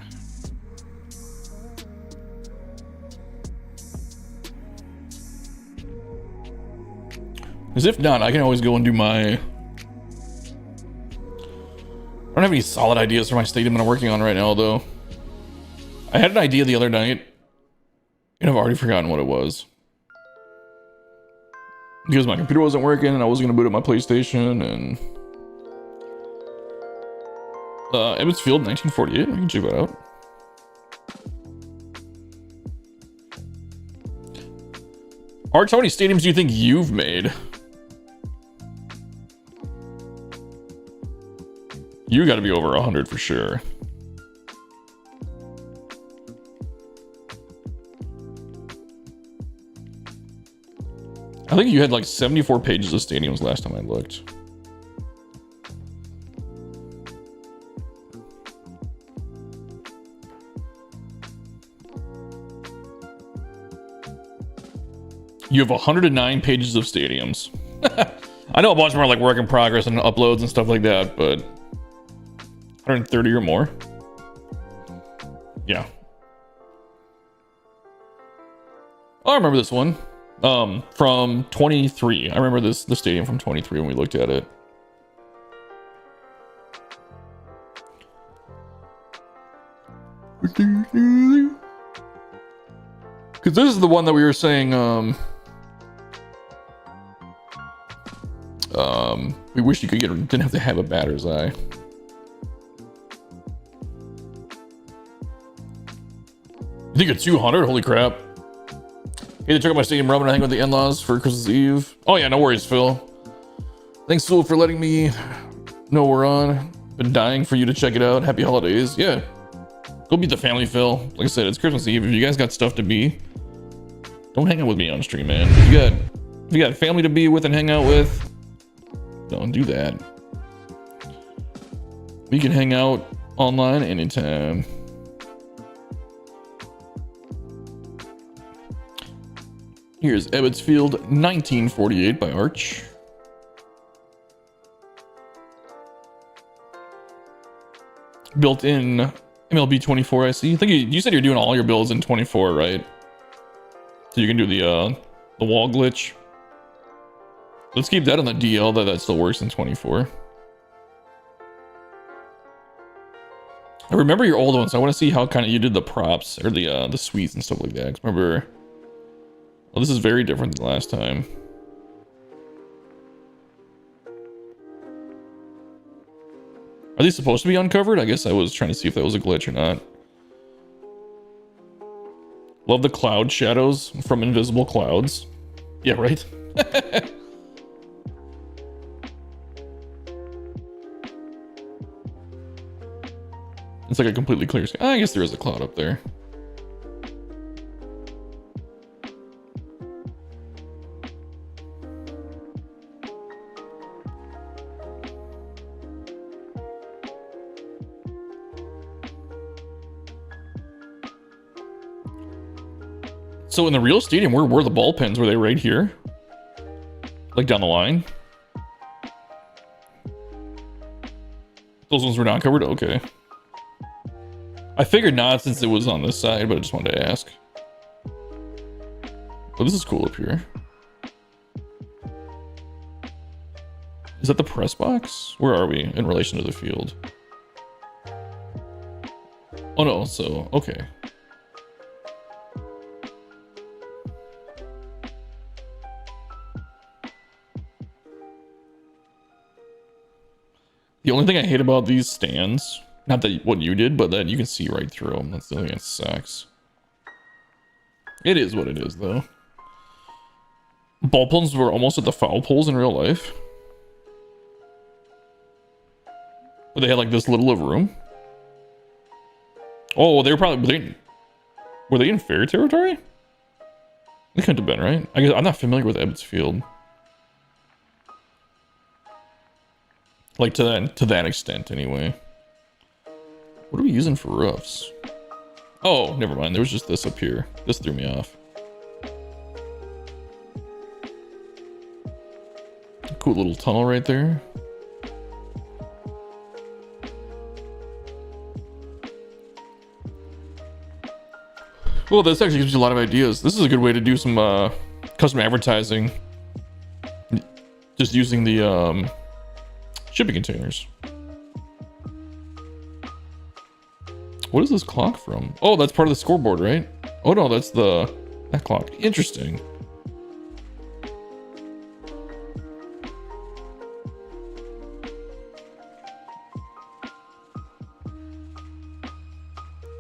Because if not, I can always go and do my... I don't have any solid ideas for my stadium that I'm working on right now, though. I had an idea the other night, and I've already forgotten what it was. Because my computer wasn't working, and I was going to boot up my PlayStation, and... Ebbets Field, 1948. I can check that out. Arch, how many stadiums do you think you've made? You got to be over 100 for sure. I think you had like 74 pages of stadiums last time I looked. You have 109 pages of stadiums. I know a bunch more are like work in progress and uploads and stuff like that, but 130 or more. Yeah. Oh, I remember this one. From 23. I remember the stadium from 23 when we looked at it. Because this is the one that we were saying, we wish you could didn't have to have a batter's eye. You think it's 200? Holy crap. Hey, to check out my stadium rub and I hang with the in-laws for Christmas Eve. Oh yeah, no worries, Phil. Thanks, Phil, for letting me know we're on. Been dying for you to check it out. Happy holidays. Yeah. Go beat the family, Phil. Like I said, it's Christmas Eve. If you guys got stuff to be, don't hang out with me on stream, man. If you got family to be with and hang out with, don't do that. We can hang out online anytime. Here's Ebbets Field 1948 by Arch. Built in MLB 24, I see. I think you said you're doing all your builds in 24, right? So you can do the wall glitch. Let's keep that on the DL, that still works in 24. I remember your old ones. I want to see how kind of you did the props or the suites and stuff like that. 'Cause remember, well, this is very different than last time. Are these supposed to be uncovered? I guess I was trying to see if that was a glitch or not. Love the cloud shadows from invisible clouds. Yeah, right? It's like a completely clear sky. I guess there is a cloud up there. So in the real stadium, where were the ball pins? Were they right here? Like down the line? Those ones were not covered? Okay. I figured not since it was on this side, but I just wanted to ask. Oh, this is cool up here. Is that the press box? Where are we in relation to the field? Oh no, so, okay. The only thing I hate about these stands, not that what you did, but that you can see right through them. That's the thing that sucks. It is what it is, though. Ball pulls were almost at the foul poles in real life. But they had like this little of room. Oh, they were probably were they in fair territory? They couldn't have been, right? I guess I'm not familiar with Ebbets Field. Like to that extent, anyway. What are we using for roofs? Oh, never mind. There was just this up here. This threw me off. Cool little tunnel right there. Well, this actually gives you a lot of ideas. This is a good way to do some custom advertising. Just using the shipping containers. What is this clock from? Oh, that's part of the scoreboard, right? Oh no, that's that clock. Interesting.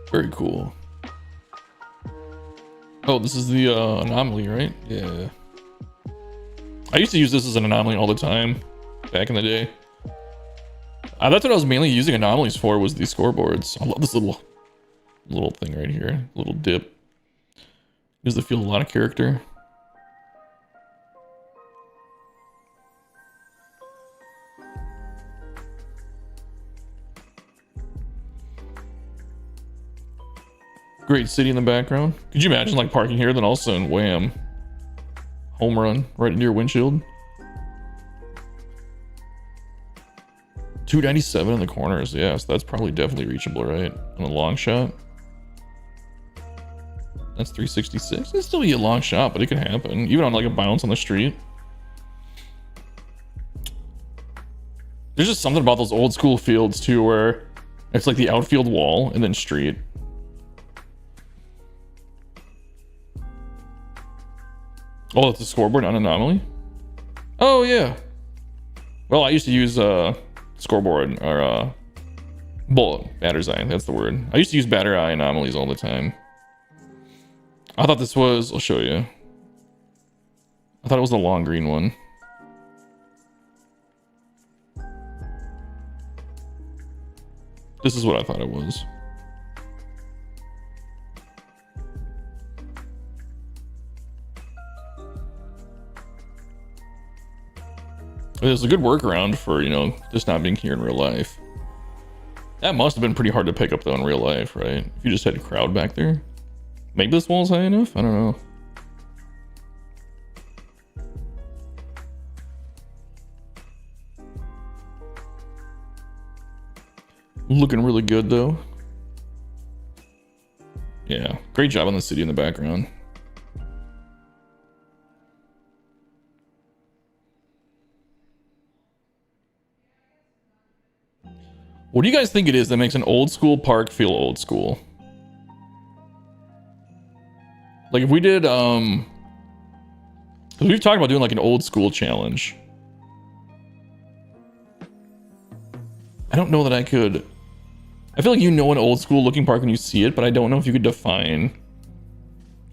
Very cool. Oh, this is the anomaly, right? Yeah. I used to use this as an anomaly all the time back in the day. That's what I was mainly using anomalies for, was these scoreboards. I love this little thing right here, little dip. Gives the field a lot of character. Great city in the background. Could you imagine like parking here, then all of a sudden, wham, home run right into your windshield? 297 in the corners. Yeah, so that's probably definitely reachable, right? On a long shot. That's 366. It's still be a long shot, but it could happen. Even on like a bounce on the street. There's just something about those old school fields too, where it's like the outfield wall and then street. Oh, it's a scoreboard on anomaly? Oh yeah. Well, I used to use scoreboard or batter's eye, that's the word. I used to use batter eye anomalies all the time. I thought this was, I'll show you. I thought it was the long green one. This is what I thought it was. It's a good workaround for, you know, just not being here in real life. That must have been pretty hard to pick up though in real life, right? If you just had a crowd back there. Maybe this wall's high enough? I don't know. Looking really good though. Yeah, great job on the city in the background. What do you guys think it is that makes an old school park feel old school? Like if we did, 'cause we've talked about doing like an old school challenge. I don't know that I could. I feel like you know an old school looking park when you see it, but I don't know if you could define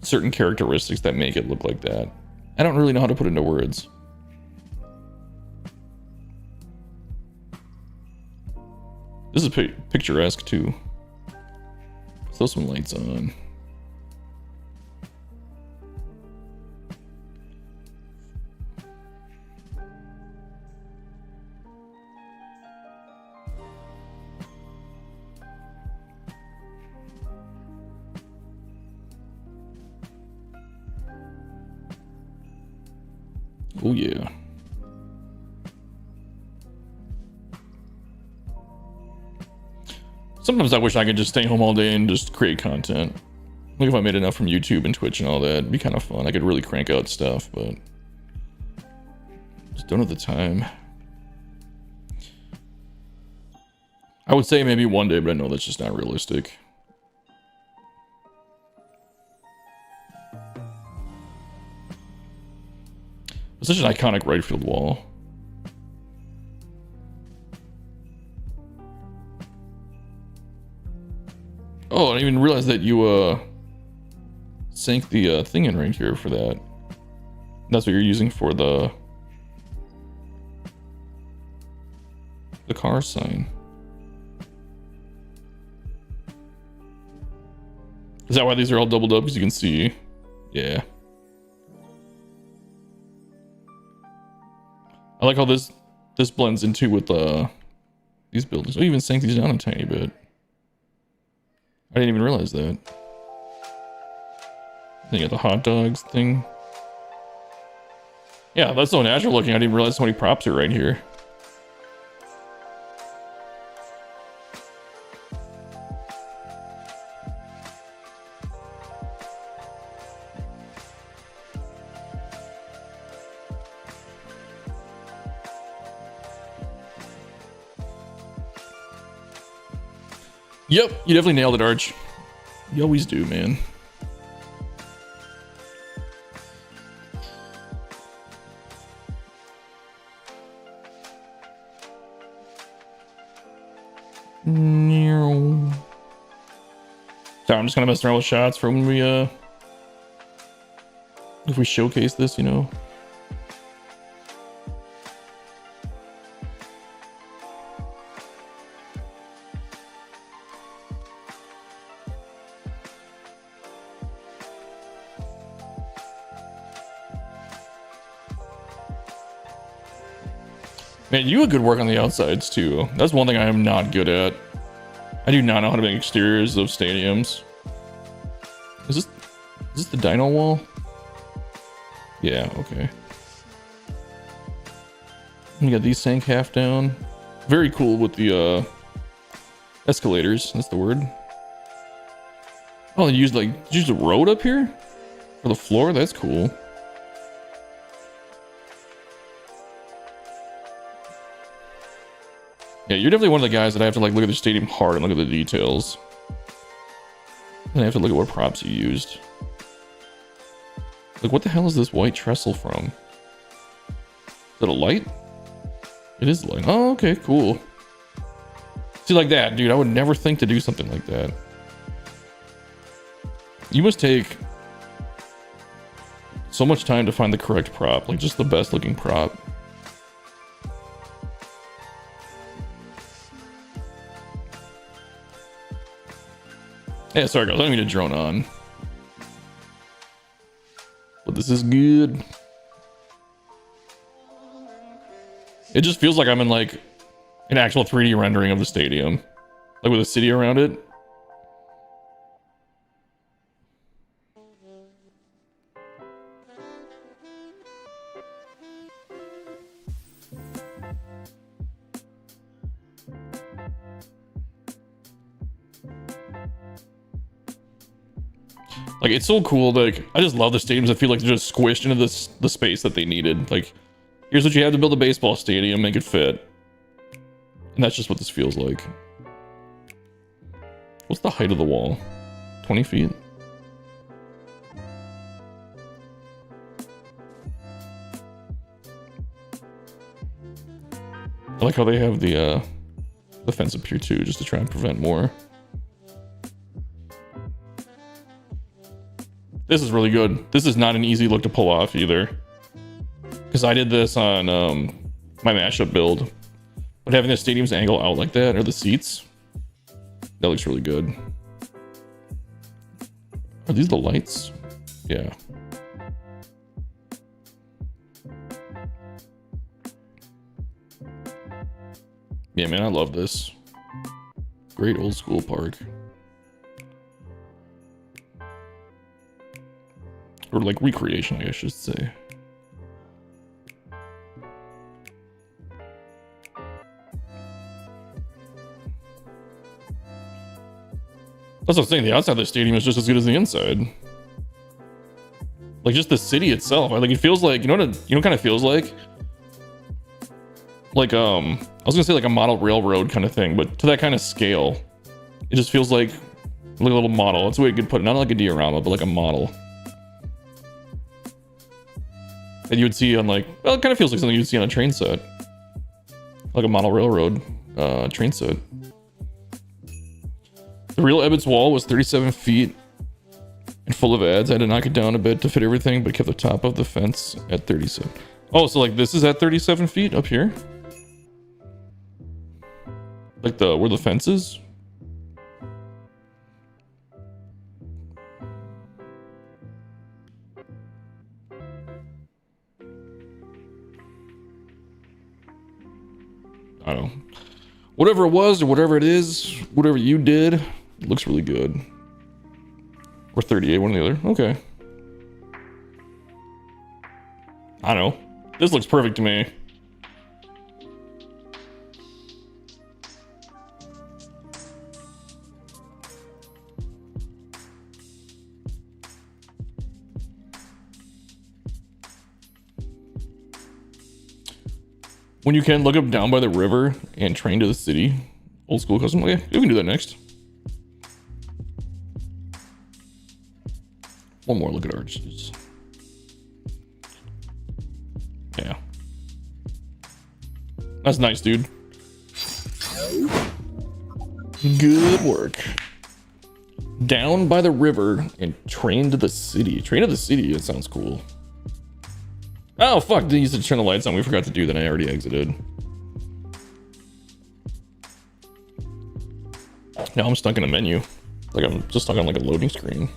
certain characteristics that make it look like that. I don't really know how to put it into words. This is picturesque too. Let's throw some lights on. Oh yeah. Sometimes I wish I could just stay home all day and just create content. Like if I made enough from YouTube and Twitch and all that, it'd be kind of fun. I could really crank out stuff, but just don't have the time. I would say maybe one day, but I know that's just not realistic. It's such an iconic right field wall. Oh, I didn't even realize that you sank the thing in right here for that. That's what you're using for the car sign. Is that why these are all doubled up? Because you can see, yeah. I like how this blends into with these buildings. I even sank these down a tiny bit. I didn't even realize that. Then you got the hot dogs thing. Yeah, that's so natural looking. I didn't realize so many props are right here. Yep, you definitely nailed it, Arch. You always do, man. So I'm just gonna mess around with shots for when we if we showcase this, you know. Man, you do good work on the outsides too. That's one thing I am not good at. I do not know how to make exteriors of stadiums. Is this the dino wall? Yeah, okay. You got these sank half down. Very cool with the escalators. That's the word. Oh, they used a road up here for the floor. That's cool. Yeah, you're definitely one of the guys that I have to like look at the stadium hard and look at the details. And I have to look at what props you used. Like, what the hell is this white trestle from? Is it a light? It is light. Oh, okay, cool. See, like that, dude, I would never think to do something like that. You must take so much time to find the correct prop, like just the best looking prop. Yeah, sorry guys, I don't mean to drone on. But this is good. It just feels like I'm in like an actual 3D rendering of the stadium. Like with a city around it. Like, it's so cool. Like, I just love the stadiums that feel like they're just squished into the space that they needed. Like, here's what you have to build a baseball stadium, make it fit. And that's just what this feels like. What's the height of the wall? 20 feet? I like how they have the fence up here too, just to try and prevent more. This is really good. This is not an easy look to pull off either. Because I did this on my mashup build. But having the stadium's angle out like that, or the seats, that looks really good. Are these the lights? Yeah. Yeah, man, I love this. Great old school park. Or like recreation, I guess I should say. That's what I'm saying. The outside of the stadium is just as good as the inside. Like just the city itself. Like it feels like, you know what kind of feels like? Like I was gonna say like a model railroad kind of thing, but to that kind of scale, it just feels like a little model. That's the way you could put it. Not like a diorama, but like a model. That you would see on like, well, it kind of feels like something you'd see on a train set. Like a model railroad train set. The real Ebbett's wall was 37 feet and full of ads. I had to knock it down a bit to fit everything, but kept the top of the fence at 37. Oh, so like this is at 37 feet up here? Like where the fence is? I don't know. Whatever it was or whatever it is, whatever you did, it looks really good. Or 38, one or the other. Okay. I don't know. This looks perfect to me. When you can, look up down by the river and train to the city. Old school custom. Okay, we can do that next. One more look at arches. Yeah. That's nice, dude. Good work. Down by the river and train to the city. Train to the city, it sounds cool. Oh, fuck, they used to turn the lights on. We forgot to do that. I already exited. Now I'm stuck in a menu. Like I'm just stuck on like a loading screen.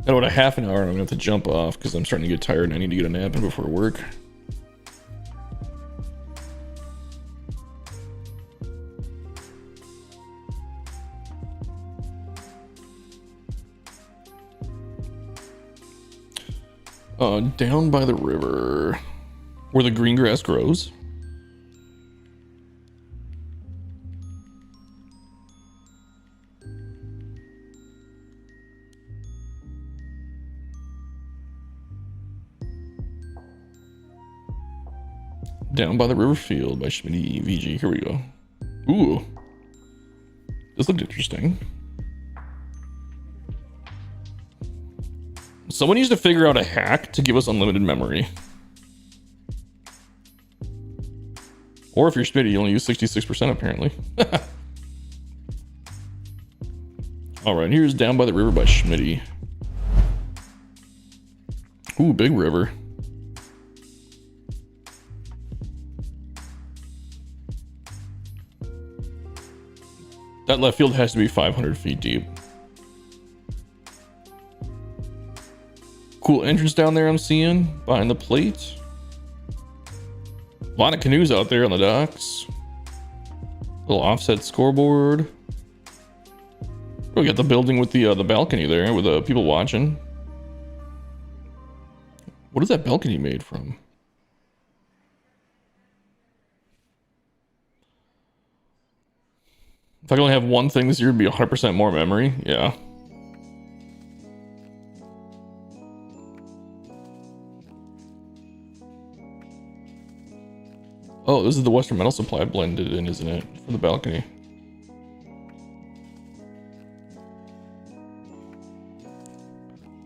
In about a half an hour, I'm gonna have to jump off because I'm starting to get tired and I need to get a nap in before work. Down by the river, where the green grass grows. Down by the river field by Schmitty VG. Here we go. Ooh, this looked interesting. Someone needs to figure out a hack to give us unlimited memory. Or if you're Schmitty, you only use 66% apparently. Alright, here's Down by the River by Schmitty. Ooh, big river. That left field has to be 500 feet deep. Cool entrance down there I'm seeing behind the plate. A lot of canoes out there on the docks. Little offset scoreboard. We got the building with the balcony there with people watching. What is that balcony made from? If I could only have one thing this year, it'd be 100% more memory. Yeah. Oh, this is the Western Metal Supply blended in, isn't it? For the balcony.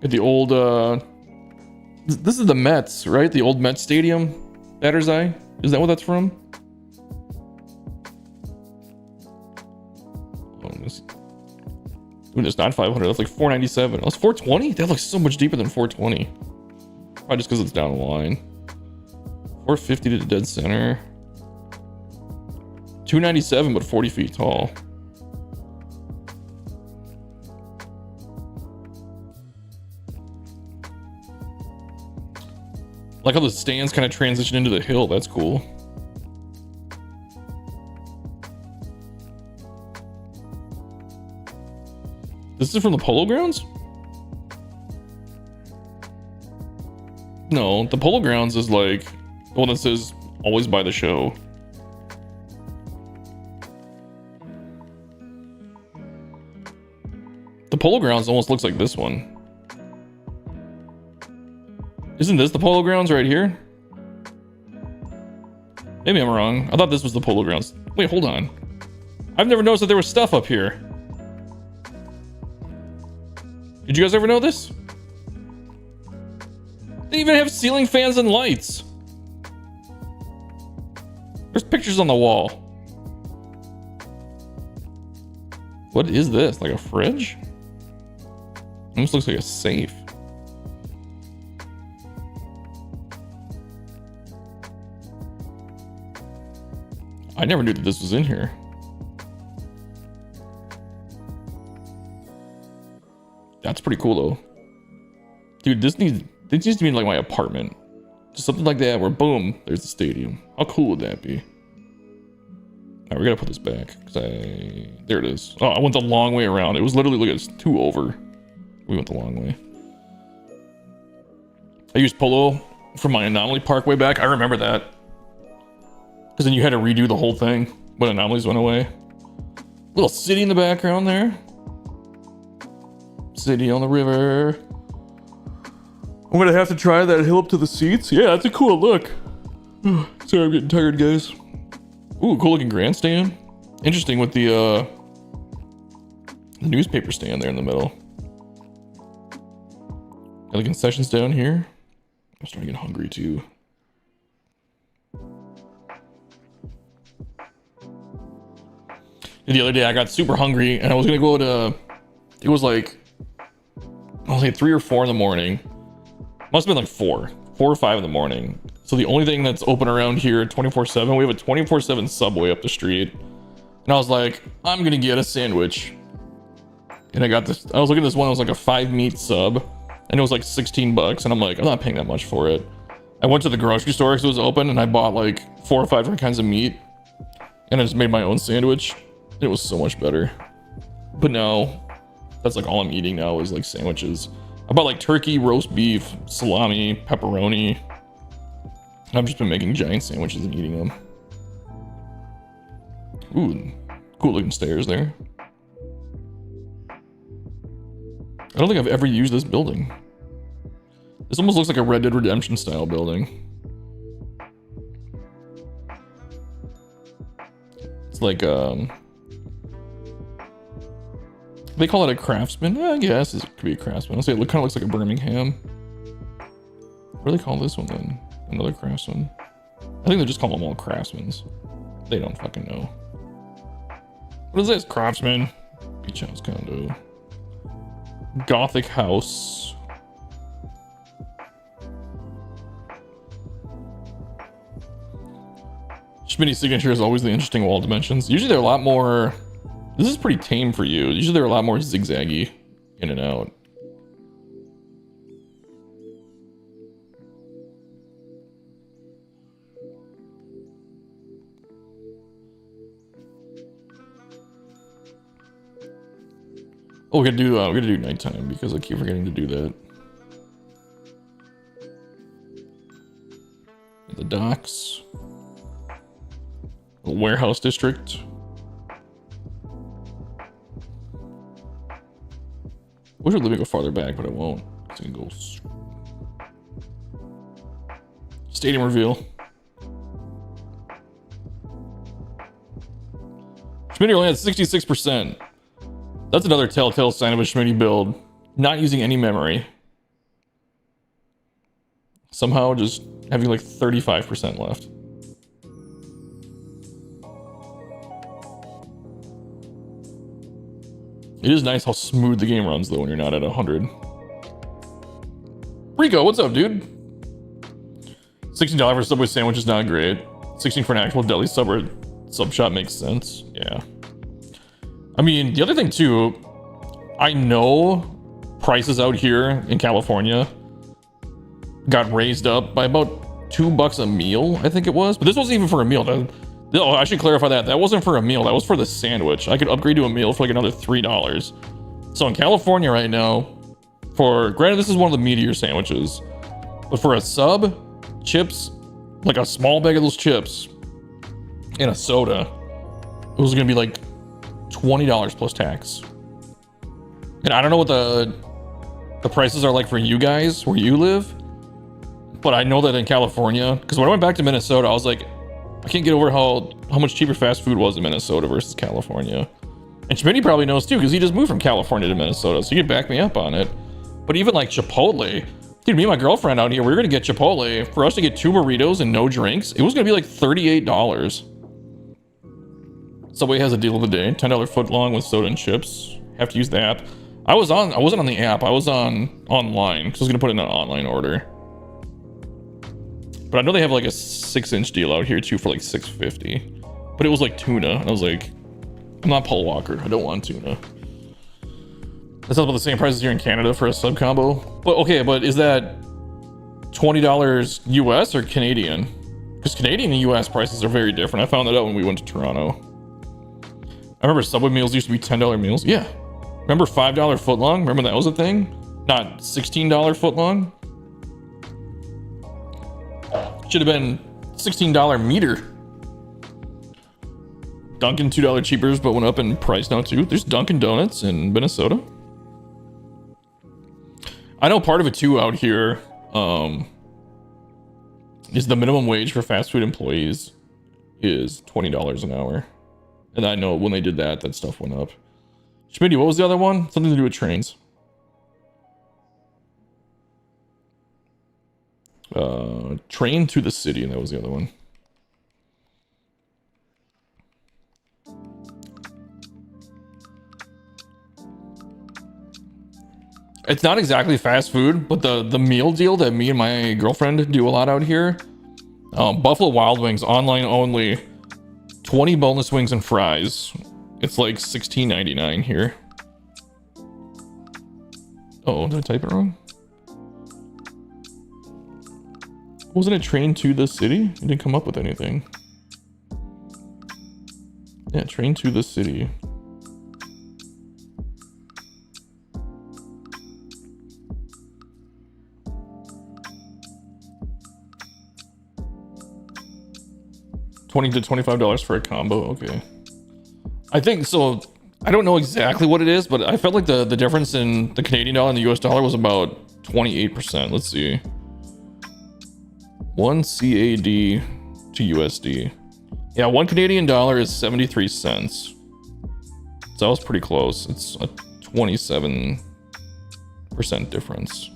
Got the old, this is the Mets, right? The old Mets Stadium? Batter's Eye? Is that what that's from? Oh, this... Ooh, it's not 500, that's like 497. Oh, it's 420? That looks so much deeper than 420. Probably just because it's down the line. 450 to the dead center. 297, but 40 feet tall. Like how the stands kind of transition into the hill. That's cool. This is from the Polo Grounds? No, the Polo Grounds is like the one that says always buy the show. The Polo Grounds almost looks like this one. Isn't this the Polo Grounds right here? Maybe I'm wrong. I thought this was the Polo Grounds. Wait, hold on. I've never noticed that there was stuff up here. Did you guys ever know this? They even have ceiling fans and lights. There's pictures on the wall. What is this? Like a fridge? Almost looks like a safe. I never knew that this was in here. That's pretty cool though. Dude, this needs to be in like my apartment. Just something like that where boom, there's the stadium. How cool would that be? Alright, we gotta put this back. There it is. Oh, I went the long way around. It was literally, look, it's 2 over. We went the long way. I used Polo from my Anomaly Park way back. I remember that. Because then you had to redo the whole thing when Anomalies went away. Little city in the background there. City on the river. I'm gonna have to try that hill up to the seats. Yeah, that's a cool look. Sorry, I'm getting tired, guys. Ooh, cool looking grandstand. Interesting with the newspaper stand there in the middle. Got the concessions down here. I'm starting to get hungry too. And the other day I got super hungry and I was gonna go to, it was like 3 or 4 in the morning. Must have been like 4 or 5 in the morning. So the only thing that's open around here 24/7, we have a 24/7 Subway up the street. And I was like, I'm gonna get a sandwich. And I got this, I was looking at this one, it was like a 5 meat sub. and it was like 16 bucks, and I'm like, I'm not paying that much for it. I went to the grocery store because it was open, and I bought like 4 or 5 different kinds of meat, and I just made my own sandwich. It was so much better. But now, that's like all I'm eating now is like sandwiches. I bought like turkey, roast beef, salami, pepperoni. I've just been making giant sandwiches and eating them. Ooh, cool looking stairs there. I don't think I've ever used this building. This almost looks like a Red Dead Redemption style building. It's like, they call it a craftsman? I guess it could be a craftsman. I'll say it kind of looks like a Birmingham. What do they call this one then? Another craftsman? I think they just call them all craftsmen. They don't fucking know. What is this? Craftsman. Beach house condo. Gothic house. Schmitty's signature is always the interesting wall dimensions. Usually they're a lot more... This is pretty tame for you. Usually they're a lot more zigzaggy in and out. Oh, we're gonna do nighttime because I keep forgetting to do that. The docks. The warehouse district. Wish I'd let me go farther back, but I won't. It's gonna go. Stadium reveal. Schmitty only had 66%. That's another telltale sign of a Schmitty build. Not using any memory. Somehow just having like 35% left. It is nice how smooth the game runs though when you're not at 100. Rico, what's up, dude? $16 for a Subway sandwich is not great. 16 for an actual deli sub shop makes sense. Yeah. I mean, the other thing too, I know prices out here in California got raised up by about $2 a meal, I think it was. But this wasn't even for a meal. Oh, I should clarify that. That wasn't for a meal. That was for the sandwich. I could upgrade to a meal for like another $3. So in California right now, granted this is one of the meatier sandwiches, but for a sub, chips, like a small bag of those chips, and a soda, it was gonna be like $20 plus tax. And I don't know what the prices are like for you guys where you live, but I know that in California, because when I went back to Minnesota, I was like, I can't get over how much cheaper fast food was in Minnesota versus California. And Schmitty probably knows too, because he just moved from California to Minnesota, so he could back me up on it. But even like Chipotle, dude, me and my girlfriend out here, we were gonna get Chipotle. For us to get 2 burritos and no drinks, it was gonna be like $38. Subway has a deal of the day, $10 foot long with soda and chips. Have to use the app. I wasn't on the app, I was online, because I was gonna put in an online order. But I know they have like a 6-inch deal out here too for like $6.50. But it was like tuna. And I was like, I'm not Paul Walker. I don't want tuna. That sounds about the same price as here in Canada for a sub combo. But okay, but is that $20 US or Canadian? Because Canadian and US prices are very different. I found that out when we went to Toronto. I remember Subway meals used to be $10 meals. Yeah. Remember $5 footlong? Remember that was a thing? Not $16 footlong? Should have been $16 meter. Dunkin' $2 cheapers, but went up in price now too. There's Dunkin' Donuts in Minnesota. I know part of it too out here is the minimum wage for fast food employees is $20 an hour. And I know when they did that, that stuff went up. Schmitty, what was the other one? Something to do with trains. Train to the city, and that was the other one. It's not exactly fast food, but the meal deal that me and my girlfriend do a lot out here, Buffalo Wild Wings, online only, 20 boneless wings and fries. It's like $16.99 here. Oh, did I type it wrong? Wasn't it train to the city? It didn't come up with anything. Yeah, train to the city. $20 to $25 for a combo. Okay. I think so. I don't know exactly what it is, but I felt like the difference in the Canadian dollar and the US dollar was about 28%. Let's see. 1 CAD to USD. Yeah, 1 Canadian dollar is 73 cents. So that was pretty close. It's a 27% difference.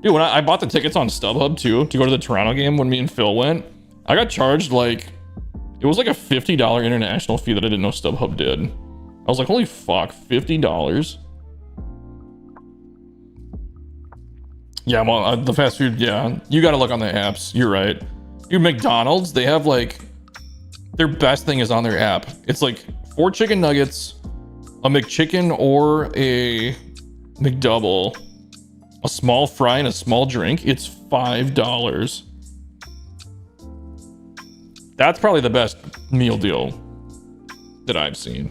Dude, when I bought the tickets on StubHub too to go to the Toronto game when me and Phil went, I got charged like, it was like a $50 international fee that I didn't know StubHub did. I was like, holy fuck, $50? Yeah, well, the fast food, yeah. You gotta look on the apps, you're right. Dude, McDonald's, they have like, their best thing is on their app. It's like 4 chicken nuggets, a McChicken or a McDouble, a small fry and a small drink. It's $5. That's probably the best meal deal that I've seen.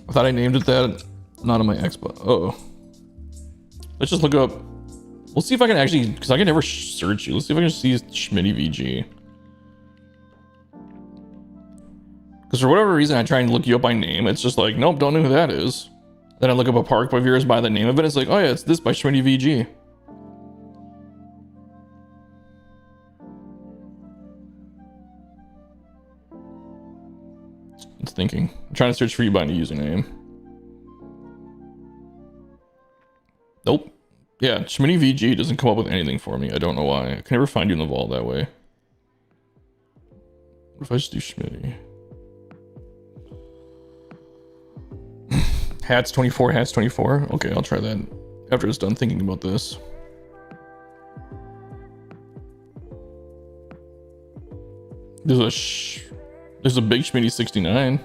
I thought I named it that. Not on my Xbox. Uh-oh. Let's just look up. We'll see if I can actually, because I can never search you. Let's see if I can see Schmitty VG. Because for whatever reason, I try and look you up by name. It's just like, nope, don't know who that is. Then I look up a park of yours by the name of it. It's like, oh yeah, it's this by Schmitty VG. It's thinking. I'm trying to search for you by a username. Nope. Yeah, Schmitty VG doesn't come up with anything for me. I don't know why. I can never find you in the vault that way. What if I just do Schmitty? Hats 24, hats 24. Okay, I'll try that after it's done thinking about this. There's a big Schmitty 69.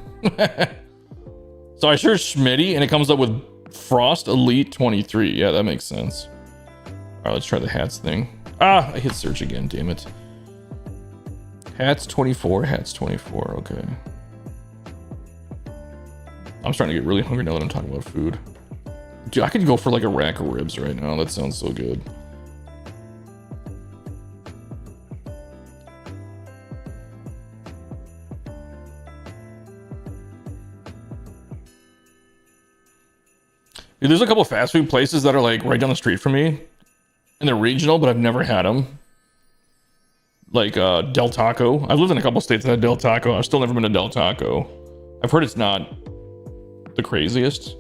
So I search Schmitty and it comes up with Frost Elite 23. Yeah, that makes sense. All right, let's try the hats thing. Ah, I hit search again, damn it. Hats 24, hats 24, okay. I'm starting to get really hungry now that I'm talking about food. Dude, I could go for like a rack of ribs right now. That sounds so good. Dude, there's a couple fast food places that are like right down the street from me. And they're regional, but I've never had them. Like Del Taco. I've lived in a couple states that had Del Taco. I've still never been to Del Taco. I've heard it's not the craziest.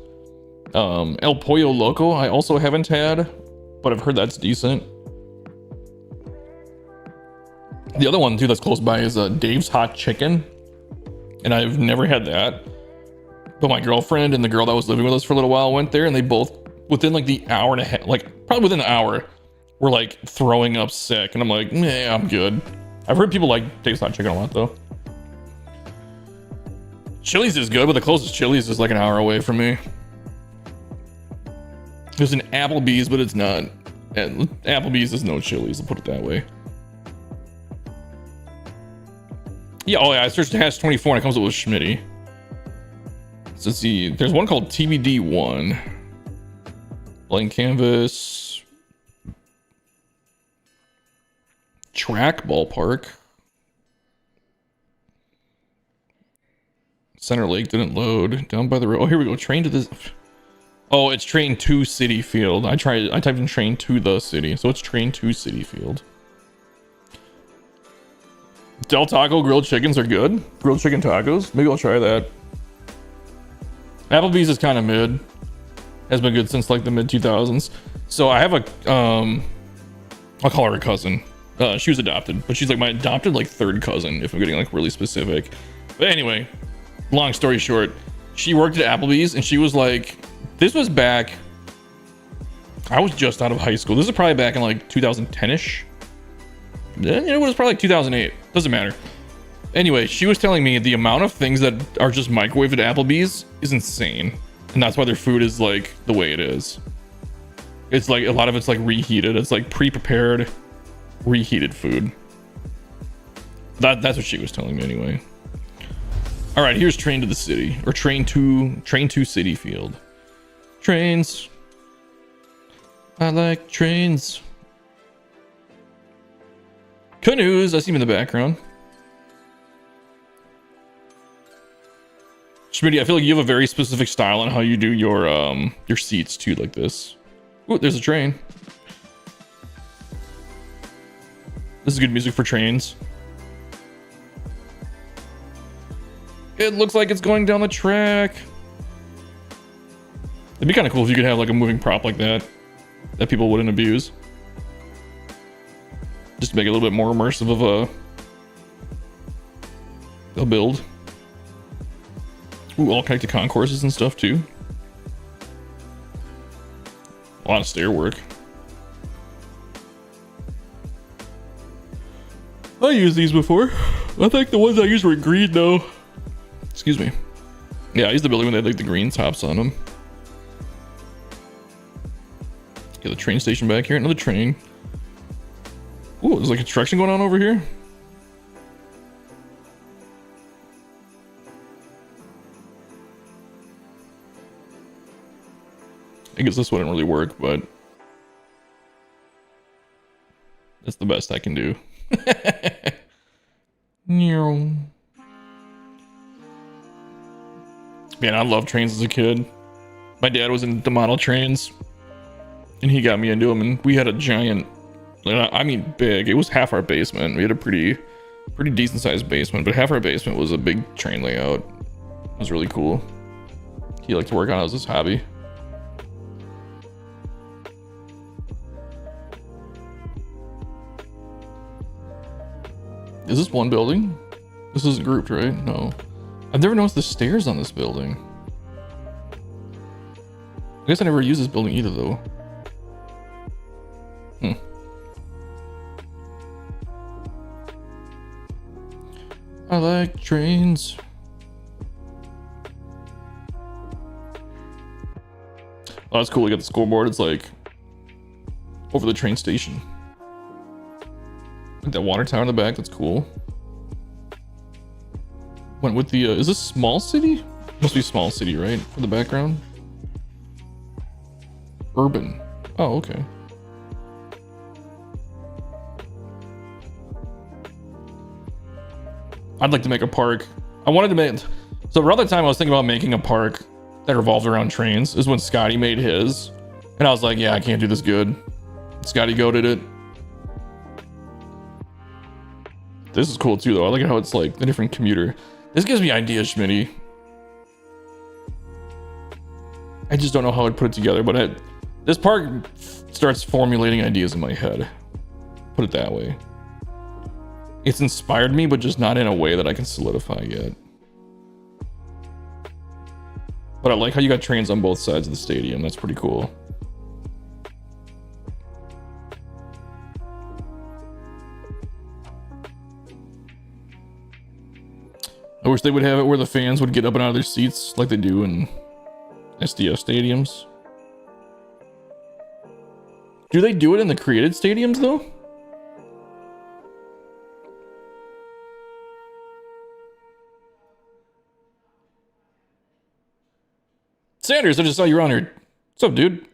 El Pollo Loco I also haven't had, but I've heard that's decent. The other one too that's close by is Dave's Hot Chicken, and I've never had that. But my girlfriend and the girl that was living with us for a little while went there, and they both, within like the hour and a half, like probably within an hour, were like throwing up sick. And I'm like, nah, I'm good. I've heard people like Dave's Hot Chicken a lot though. Chili's is good, but the closest Chili's is like an hour away from me. There's an Applebee's, but it's not. And Applebee's is no Chili's, I'll put it that way. Yeah, oh yeah, I searched hash 24 and it comes up with Schmitty. So let's see, there's one called TBD1. Blank canvas. Track ballpark. Center Lake didn't load. Down by the road. Oh, here we go. Train to this. Oh, it's train to City Field. I typed in train to the city. So it's train to City Field. Del Taco grilled chickens are good. Grilled chicken tacos. Maybe I'll try that. Applebee's is kind of mid. Has been good since like the mid 2000s. So I have a, I'll call her a cousin. She was adopted, but she's like my adopted like third cousin if I'm getting like really specific. But anyway, long story short, she worked at Applebee's and she was like, this was back, I was just out of high school. This is probably back in like 2010-ish. Then it was probably like 2008. Doesn't matter. Anyway, she was telling me the amount of things that are just microwaved at Applebee's is insane. And that's why their food is like the way it is. It's like a lot of it's like reheated. It's like pre-prepared, reheated food. That's what she was telling me anyway. All right, here's Train to the City, or Train to City Field. Trains. I like trains. Canoes. I see them in the background. Schmitty, I feel like you have a very specific style on how you do your seats too, like this. Ooh, there's a train. This is good music for trains. It looks like it's going down the track. It'd be kind of cool if you could have like a moving prop like that people wouldn't abuse. Just to make it a little bit more immersive of a build. Ooh, all connected concourses and stuff too. A lot of stair work. I used these before. I think the ones I used were green though. Excuse me. Yeah, I used the building when they had like the green tops on them. Get the train station back here. Another train. Ooh, there's like construction going on over here. I guess this wouldn't really work, but that's the best I can do. Man, I loved trains as a kid. My dad was into model trains, and he got me into them. And we had a giant, I mean, big. It was half our basement. We had a pretty decent sized basement, but half our basement was a big train layout. It was really cool. He liked to work on it as his hobby. Is this one building? This isn't grouped, right? No. I've never noticed the stairs on this building. I guess I never used this building either, though. I like trains. Oh, that's cool. We got the scoreboard. It's like over the train station. Like that water tower in the back. That's cool. Went with the, is this small city? Must be small city, right? For the background. Urban. Oh, okay. I'd like to make a park. I wanted to make, so around the time I was thinking about making a park that revolved around trains is when Scotty made his. And I was like, yeah, I can't do this good. Scotty goated it. This is cool too though. I like how it's like the different commuter. This gives me ideas, Schmitty. I just don't know how I'd put it together, but this park starts formulating ideas in my head. Put it that way. It's inspired me, but just not in a way that I can solidify yet. But I like how you got trains on both sides of the stadium. That's pretty cool. I wish they would have it where the fans would get up and out of their seats like they do in SDS stadiums. Do they do it in the created stadiums though? Sanders, I just saw you around here. What's up, dude?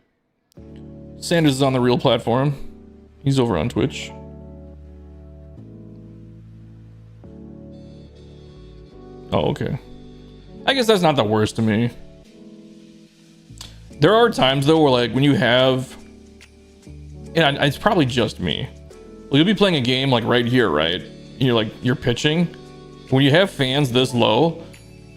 Sanders is on the real platform. He's over on Twitch. Oh, okay. I guess that's not the worst to me. There are times though where like when you have, and it's probably just me. Well, you'll be playing a game like right here, right? And you're pitching. When you have fans this low,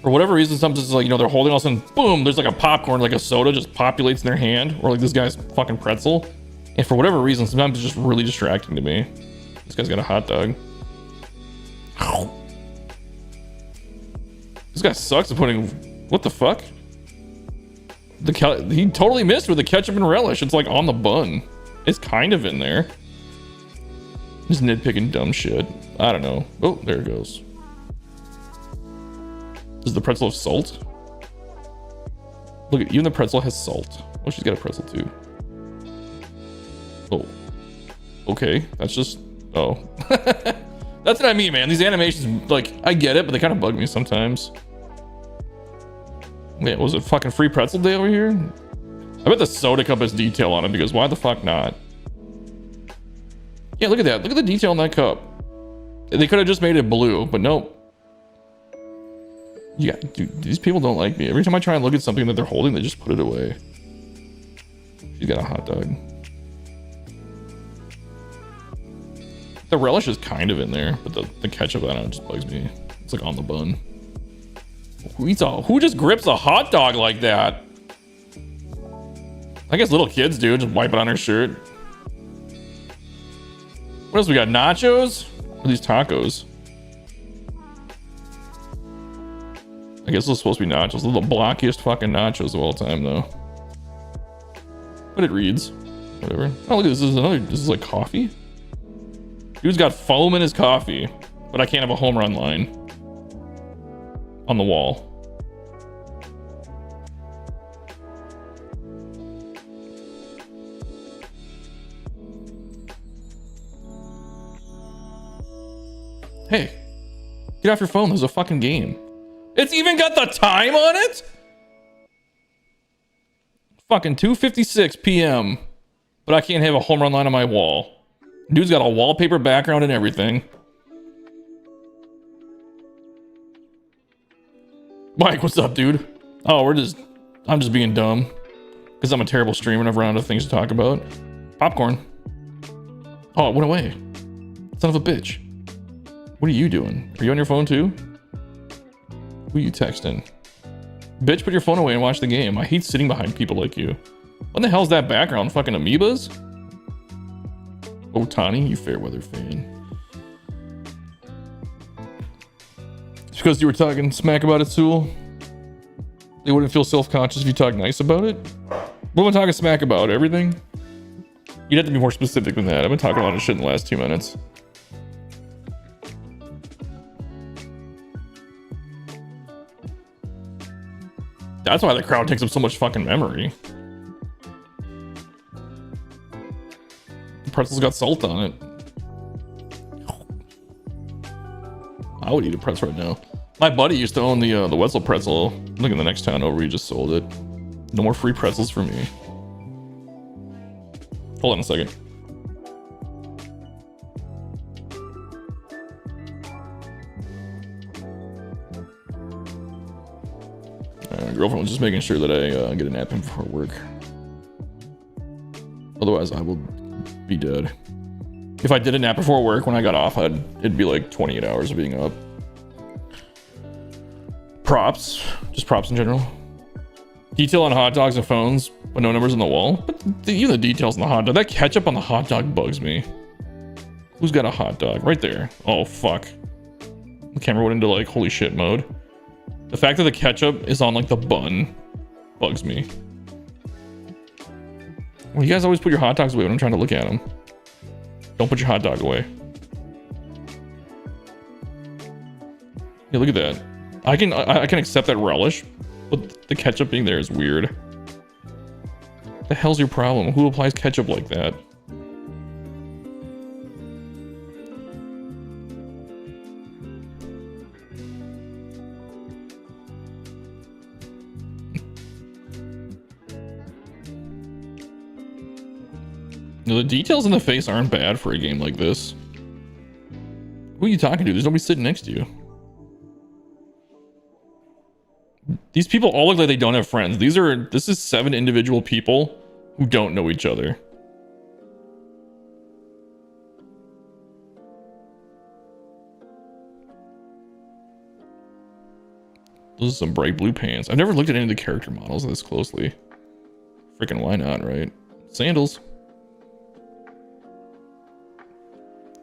for whatever reason, sometimes it's like, they're holding all of a sudden, boom, there's like a popcorn, like a soda just populates in their hand, or like this guy's fucking pretzel. And for whatever reason, sometimes it's just really distracting to me. This guy's got a hot dog. This guy sucks at putting, what the fuck? He totally missed with the ketchup and relish. It's like on the bun. It's kind of in there. Just nitpicking dumb shit. I don't know. Oh, there it goes. Does the pretzel have salt? Look at, even the pretzel has salt. Oh, she's got a pretzel too. Oh, okay. That's just, oh. That's what I mean, man. These animations, like, I get it, but they kind of bug me sometimes. Yeah, was it fucking free pretzel day over here? I bet the soda cup has detail on it because why the fuck not? Yeah, look at that. Look at the detail on that cup. They could have just made it blue, but nope. Yeah, dude, these people don't like me. Every time I try and look at something that they're holding, they just put it away. She's got a hot dog. The relish is kind of in there, but the ketchup, I don't know, just bugs me. It's like on the bun. Who just grips a hot dog like that? I guess little kids do, just wipe it on their shirt. What else we got? Nachos? Or these tacos? I guess those are supposed to be nachos. They're the blockiest fucking nachos of all time, though. But it reads. Whatever. Oh, look at this. This is like coffee? Dude's got foam in his coffee, but I can't have a home run line on the wall. Hey, get off your phone. There's a fucking game. It's even got the time on it? Fucking 2:56 p.m. But I can't have a home run line on my wall. Dude's got a wallpaper background and everything. Mike, what's up, dude? Oh, I'm just being dumb. Because I'm a terrible streamer and I've run out of things to talk about. Popcorn. Oh, it went away. Son of a bitch. What are you doing? Are you on your phone too? Who are you texting? Bitch, put your phone away and watch the game. I hate sitting behind people like you. What the hell's that background? Fucking amoebas? Oh, Tani, you fair weather fan. It's because you were talking smack about it, Sewell? They wouldn't feel self-conscious if you talk nice about it? What am I talking smack about? Everything? You'd have to be more specific than that. I've been talking a lot of shit in the last 2 minutes. That's why the crowd takes up so much fucking memory. The pretzel's got salt on it. I would eat a pretzel right now. My buddy used to own the Wetzel pretzel. Look in the next town over, he just sold it. No more free pretzels for me. Hold on a second. Girlfriend was just making sure that I get a nap in before work. Otherwise, I will be dead. If I did a nap before work when I got off, it'd be like 28 hours of being up. Props, just props in general. Detail on hot dogs and phones, but no numbers on the wall. But even the details on the hot dog, that ketchup on the hot dog bugs me. Who's got a hot dog? Right there. Oh fuck. The camera went into like holy shit mode. The fact that the ketchup is on like the bun bugs me. Well, you guys always put your hot dogs away when I'm trying to look at them. Don't put your hot dog away. Yeah, look at that. I can accept that relish, but the ketchup being there is weird. What the hell's your problem? Who applies ketchup like that? No, the details in the face aren't bad for a game like this. Who are you talking to? There's nobody sitting next to you. These people all look like they don't have friends. This is 7 individual people who don't know each other. Those are some bright blue pants. I've never looked at any of the character models this closely. Freaking why not, right? Sandals.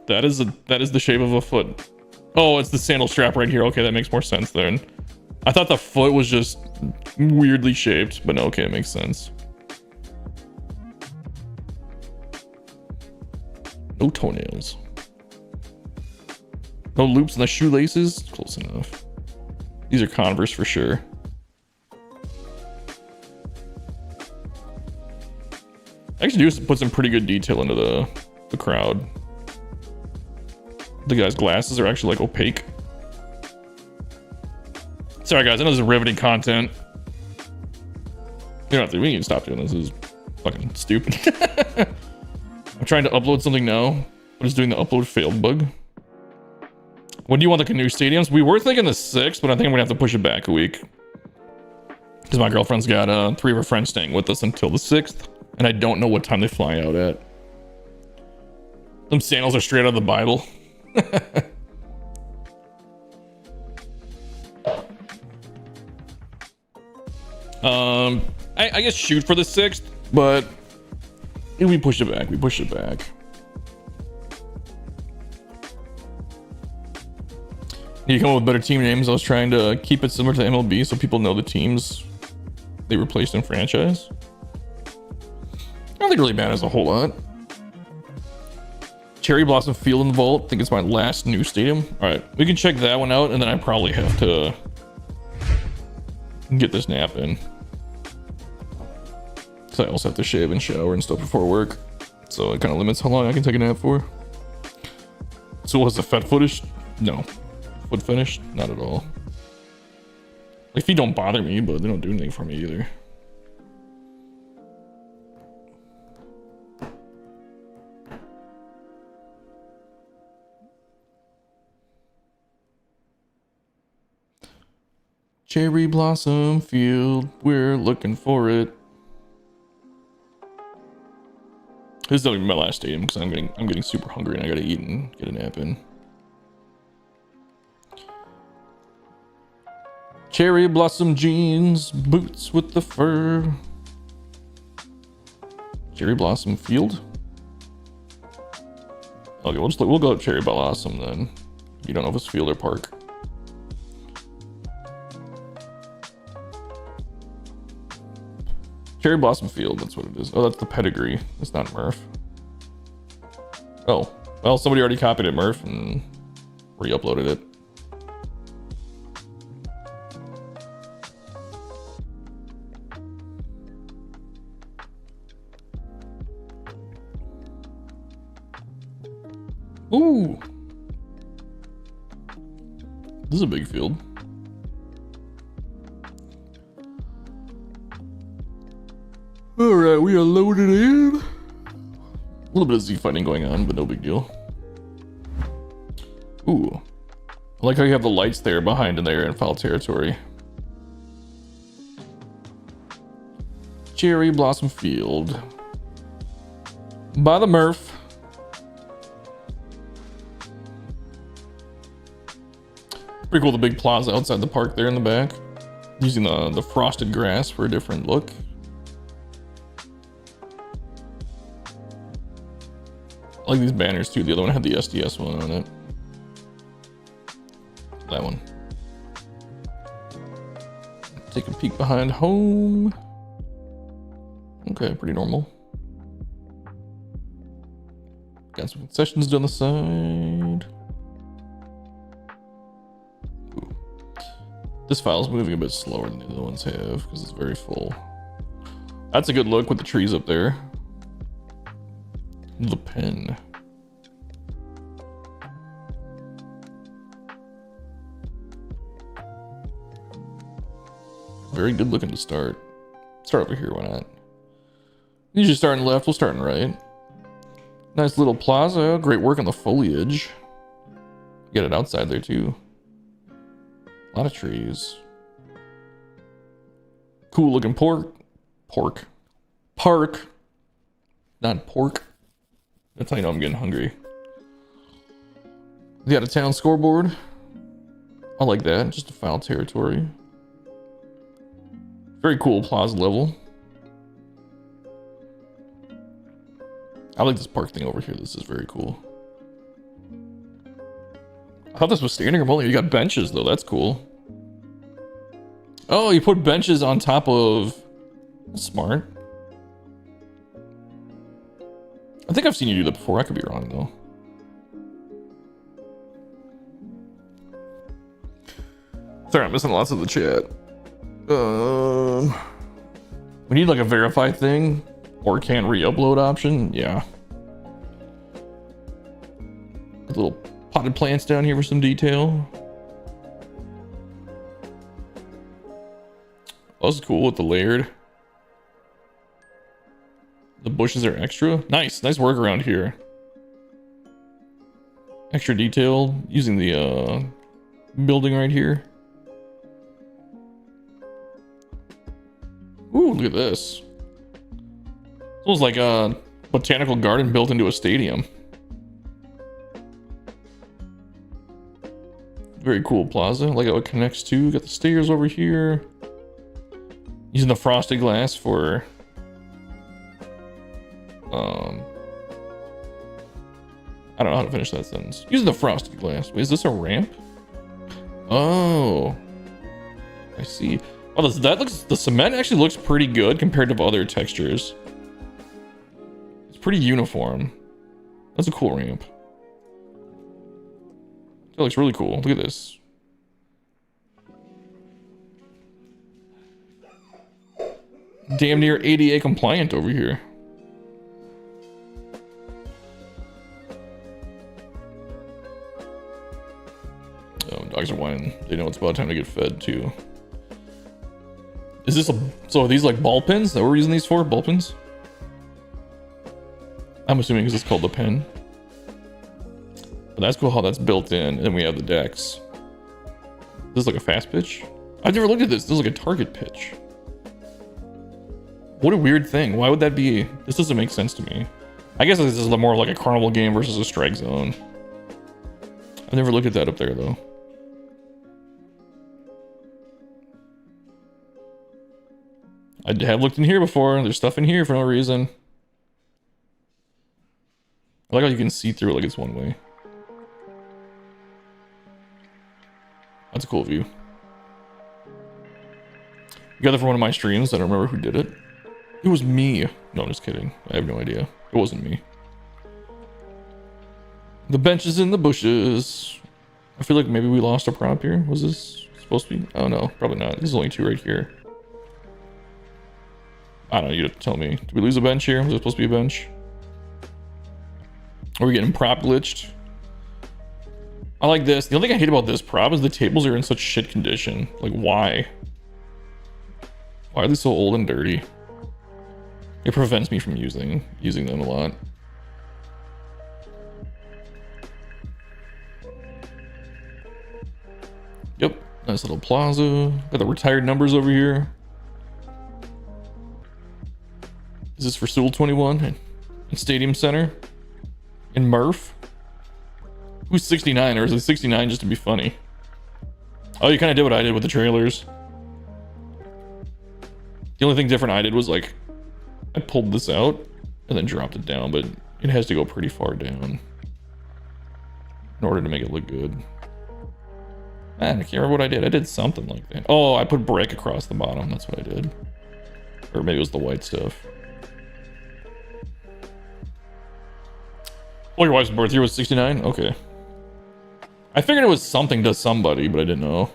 That is the shape of a foot. Oh, it's the sandal strap right here. Okay, that makes more sense then. I thought the foot was just weirdly shaped, but no, okay, it makes sense. No toenails. No loops in the shoelaces. Close enough. These are Converse for sure. Actually do put some pretty good detail into the crowd. The guy's glasses are actually like opaque. Sorry guys, I know this is riveting content. You don't have to, we can stop doing this. This is fucking stupid. I'm trying to upload something now, but it's doing the upload failed bug. When do you want the canoe stadiums? We were thinking the 6th, but I think I'm gonna have to push it back a week. Because my girlfriend's got 3 of her friends staying with us until the 6th. And I don't know what time they fly out at. Them sandals are straight out of the Bible. I guess shoot for the 6th, but we push it back. We push it back. Need to come up with better team names. I was trying to keep it similar to MLB so people know the teams they replaced in franchise. I don't think it really matters a whole lot. Cherry Blossom Field in the Vault. I think it's my last new stadium. All right, we can check that one out, and then I probably have to get this nap in. So I also have to shave and shower and stuff before work. So it kind of limits how long I can take a nap for. So was the fat footage? No. Foot finish? Not at all. Like, feet don't bother me, but they don't do anything for me either. Cherry Blossom Field, we're looking for it. This is not even my last stadium because I'm getting super hungry and I gotta eat and get a nap in. Cherry Blossom jeans, boots with the fur. Cherry Blossom Field. Okay, we'll go to Cherry Blossom then. You don't know if it's field or park. Cherry Blossom Field, that's what it is. Oh, that's the pedigree. It's not Murph. Oh, well, somebody already copied it, Murph, and re-uploaded it. Ooh. This is a big field. All right, we are loaded in. A little bit of Z fighting going on, but no big deal. Ooh. I like how you have the lights there behind in there in foul territory. Cherry Blossom Field. By the Murph. Pretty cool, the big plaza outside the park there in the back. Using the frosted grass for a different look. I like these banners too. The other one had the SDS one on it. That one. Take a peek behind home. Okay, pretty normal. Got some concessions down the side. Ooh. This file's moving a bit slower than the other ones have because it's very full. That's a good look with the trees up there. The pen. Very good looking to start. Start over here, why not? Usually starting left, we'll start right. Nice little plaza. Great work on the foliage. Get it outside there too. A lot of trees. Cool looking park. Not pork. That's how you know I'm getting hungry. The out of town scoreboard. I like that. Just a foul territory. Very cool plaza level. I like this park thing over here. This is very cool. I thought this was standing room only. You got benches though. That's cool. Oh, you put benches on top of... That's smart. I think I've seen you do that before. I could be wrong though. Sorry, I'm missing lots of the chat. We need like a verify thing or can't re-upload option. Yeah. Little potted plants down here for some detail. Oh, this is cool with the layered. The bushes are extra. Nice work around here. Extra detail using the building right here. Ooh, look at this. It's almost like a botanical garden built into a stadium. Very cool plaza. Like how it connects to. Got the stairs over here. Using the frosted glass for I don't know how to finish that sentence. Using the frosted glass. Wait, is this a ramp? Oh, I see. Oh, the cement actually looks pretty good compared to other textures. It's pretty uniform. That's a cool ramp. That looks really cool. Look at this. Damn near ADA compliant over here. Oh, dogs are whining. They know it's about time to get fed too. Is this so are these like ball pens that we're using these for? Ball pens? I'm assuming because it's called the pen. But that's cool how that's built in. And then we have the decks. This is like a fast pitch. I've never looked at this. This is like a target pitch. What a weird thing. Why would that be? This doesn't make sense to me. I guess this is more like a carnival game versus a strike zone. I've never looked at that up there though. I have looked in here before. There's stuff in here for no reason. I like how you can see through it like it's one way. That's a cool view. You got that for one of my streams. I don't remember who did it. It was me. No, I'm just kidding. I have no idea. It wasn't me. The benches in the bushes. I feel like maybe we lost a prop here. Was this supposed to be? Oh no, probably not. There's only two right here. I don't know. You have to tell me. Did we lose a bench here? Was it supposed to be a bench? Are we getting prop glitched? I like this. The only thing I hate about this prop is the tables are in such shit condition. Like, why? Why are they so old and dirty? It prevents me from using them a lot. Yep, nice little plaza. Got the retired numbers over here. Is this for Sewell 21 and Stadium Center? In Murph? Who's 69, or is it 69 just to be funny? Oh, you kind of did what I did with the trailers. The only thing different I did was like, I pulled this out and then dropped it down, but it has to go pretty far down in order to make it look good. Man, I can't remember what I did. I did something like that. Oh, I put brick across the bottom. That's what I did. Or maybe it was the white stuff. Oh, your wife's birth year was 69? Okay. I figured it was something to somebody, but I didn't know.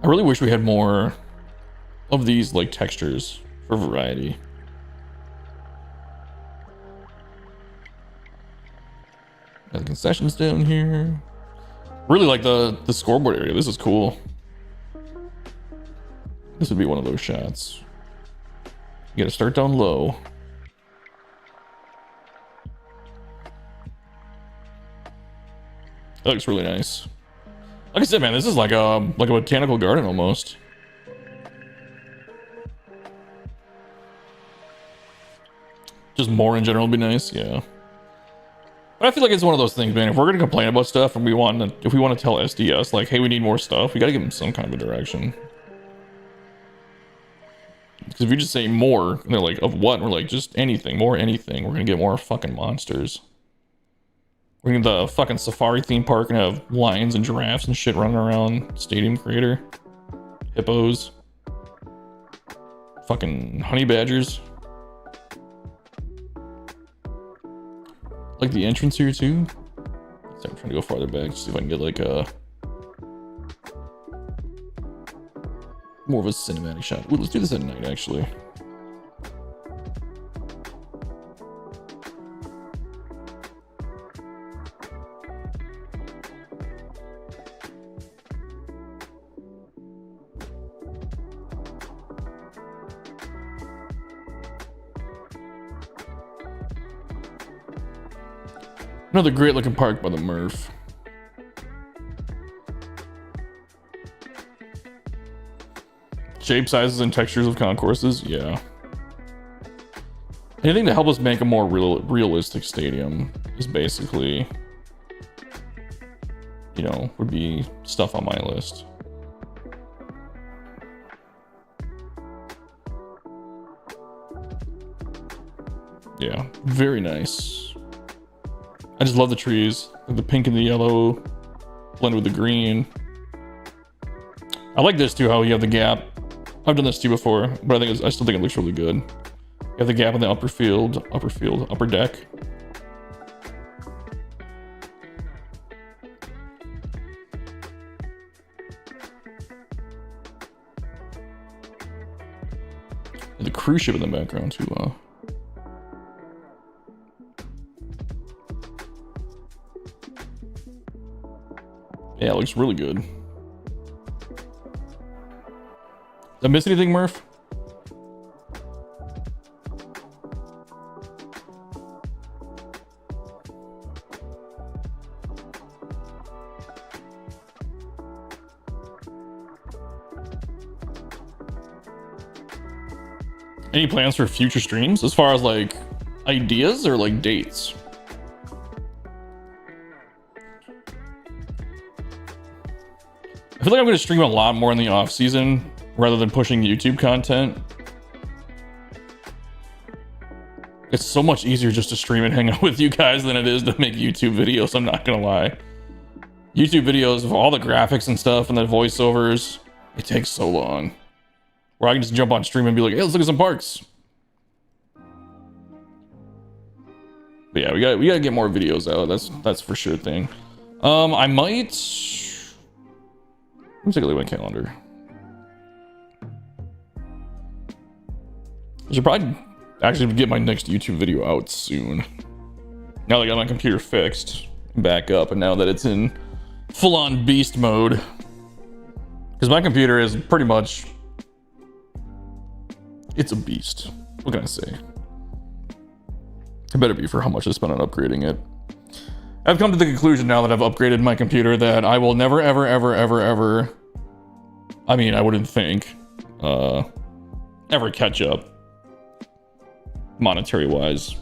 I really wish we had more of these like textures for variety. Got the concessions down here. Really like the scoreboard area. This is cool. This would be one of those shots. You gotta start down low. That looks really nice. Like I said, man, this is like a botanical garden almost. Just more in general would be nice, yeah. But I feel like it's one of those things, man. If we're gonna complain about stuff and if we want to tell SDS like, hey, we need more stuff, we gotta give them some kind of a direction. Because if you just say more, and they're like, of what? And we're like, just anything, more anything. We're gonna get more fucking monsters. We're gonna the fucking safari theme park and have lions and giraffes and shit running around Stadium Creator. Hippos. Fucking honey badgers. like the entrance here too. So I'm trying to go farther back to see if I can get like a more of a cinematic shot. Ooh, let's do this at night actually. Another great looking park by the Murph. Shape, sizes, and textures of concourses, yeah. Anything to help us make a more realistic stadium is basically, you know, would be stuff on my list. Yeah, very nice. I just love the trees. Like the pink and the yellow blend with the green. I like this too, how you have the gap. I've done this too before, but I still think it looks really good. You have the gap in the upper deck. And the cruise ship in the background too. Yeah, it looks really good. Did I miss anything, Murph? Any plans for future streams as far as like ideas or like dates? I feel like I'm going to stream a lot more in the off season rather than pushing YouTube content. It's so much easier just to stream and hang out with you guys than it is to make YouTube videos, I'm not going to lie. YouTube videos of all the graphics and stuff and the voiceovers, it takes so long. Where I can just jump on stream and be like, hey, let's look at some parks. But yeah, we gotta get more videos out. That's for sure thing. I might. Let me take a look at my calendar. I should probably actually get my next YouTube video out soon. Now that I got my computer fixed, back up, and now that it's in full-on beast mode. Because my computer is pretty much... It's a beast. What can I say? It better be for how much I spent on upgrading it. I've come to the conclusion now that I've upgraded my computer that I will never, ever, ever, ever, ever... I mean, I wouldn't think... ever catch up. Monetary-wise.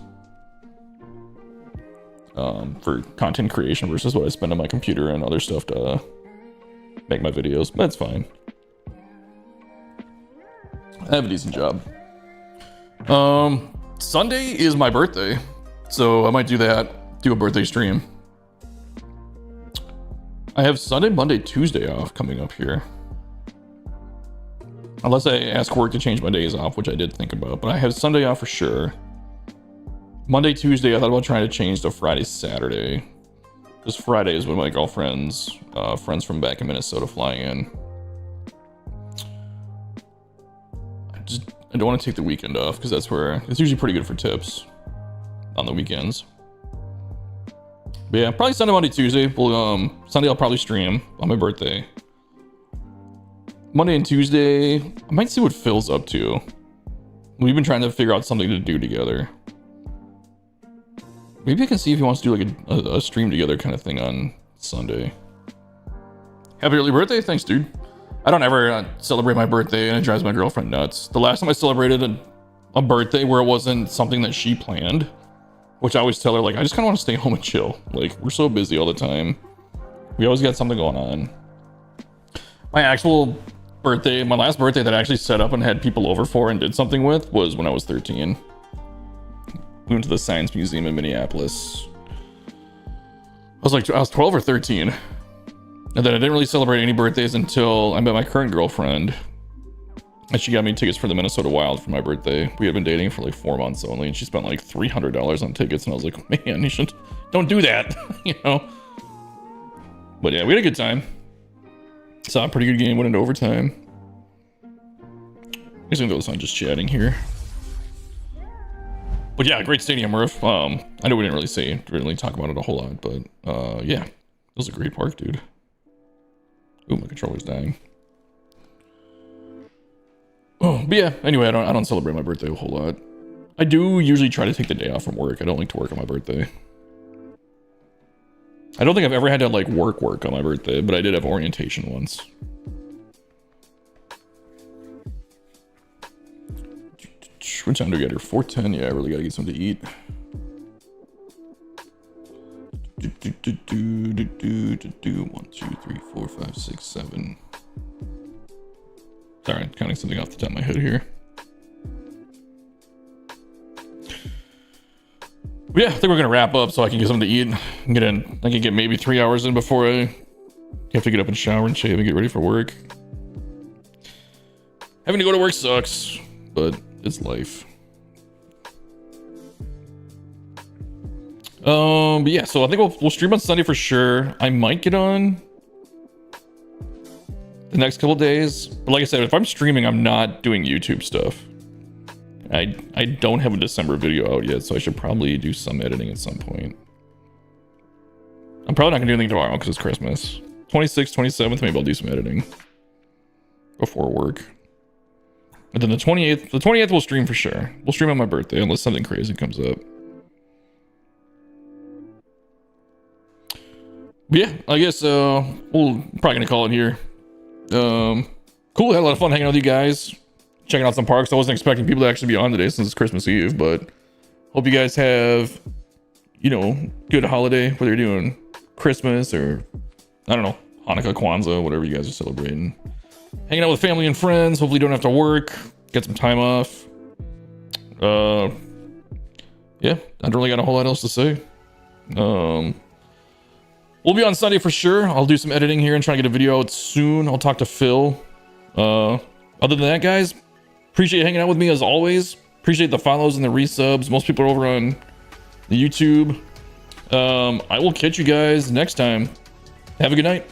For content creation versus what I spend on my computer and other stuff to make my videos. That's fine. I have a decent job. Sunday is my birthday, so I might do that. Do a birthday stream. I have Sunday, Monday, Tuesday off coming up here. Unless I ask work to change my days off, which I did think about. But I have Sunday off for sure. Monday, Tuesday, I thought about trying to change to Friday, Saturday. Because Friday is when my girlfriend's friends from back in Minnesota fly in. I don't want to take the weekend off because that's where it's usually pretty good for tips on the weekends. But yeah, probably Sunday, Monday, Tuesday. Well, Sunday I'll probably stream on my birthday. Monday and Tuesday, I might see what Phil's up to. We've been trying to figure out something to do together. Maybe I can see if he wants to do like a stream together kind of thing on Sunday. Happy early birthday. Thanks, dude. I don't ever celebrate my birthday, and it drives my girlfriend nuts. The last time I celebrated a birthday where it wasn't something that she planned, which I always tell her, like, I just kind of want to stay home and chill. Like, we're so busy all the time. We always got something going on. My actual birthday, my last birthday that I actually set up and had people over for and did something with was when I was 13. We went to the Science Museum in Minneapolis. I was 12 or 13. And then I didn't really celebrate any birthdays until I met my current girlfriend. And she got me tickets for the Minnesota Wild for my birthday. We had been dating for like 4 months only, and she spent like $300 on tickets. And I was like, man, you should don't do that, you know. But yeah, we had a good time. Saw a pretty good game. Went into overtime. I'm just gonna go this on just chatting here. But yeah, great stadium, Murph. I know we didn't really talk about it a whole lot, but yeah, it was a great park, dude. Ooh, my controller's dying. Oh, but yeah, anyway, I don't celebrate my birthday a whole lot. I do usually try to take the day off from work. I don't like to work on my birthday. I don't think I've ever had to like work on my birthday, but I did have orientation once. What time do we get here? 4:10. Yeah, I really gotta get something to eat. 1, 2, 3, 4, 5, 6, 7. Sorry, I'm counting something off the top of my head here. But yeah, I think we're gonna wrap up so I can get something to eat. I can get maybe 3 hours in before I have to get up and shower and shave and get ready for work. Having to go to work sucks, but it's life. But yeah, so I think we'll stream on Sunday for sure. I might get on the next couple days. But like I said, if I'm streaming, I'm not doing YouTube stuff. I don't have a December video out yet, so I should probably do some editing at some point. I'm probably not gonna do anything tomorrow because it's Christmas. 26th, 27th, maybe I'll do some editing before work. And then the 28th we'll stream for sure. We'll stream on my birthday unless something crazy comes up. But yeah, I guess we'll probably gonna call it here. Cool, had a lot of fun hanging out with you guys, checking out some parks. I wasn't expecting people to actually be on today since it's Christmas Eve, but hope you guys have, you know, good holiday, whether you're doing Christmas or, I don't know, Hanukkah, Kwanzaa, whatever you guys are celebrating. Hanging out with family and friends. Hopefully you don't have to work, get some time off. Yeah, I don't really got a whole lot else to say. We'll be on Sunday for sure. I'll do some editing here and try to get a video out soon. I'll talk to Phil. Other than that, guys, appreciate hanging out with me as always. Appreciate the follows and the resubs. Most people are over on the YouTube. I will catch you guys next time. Have a good night.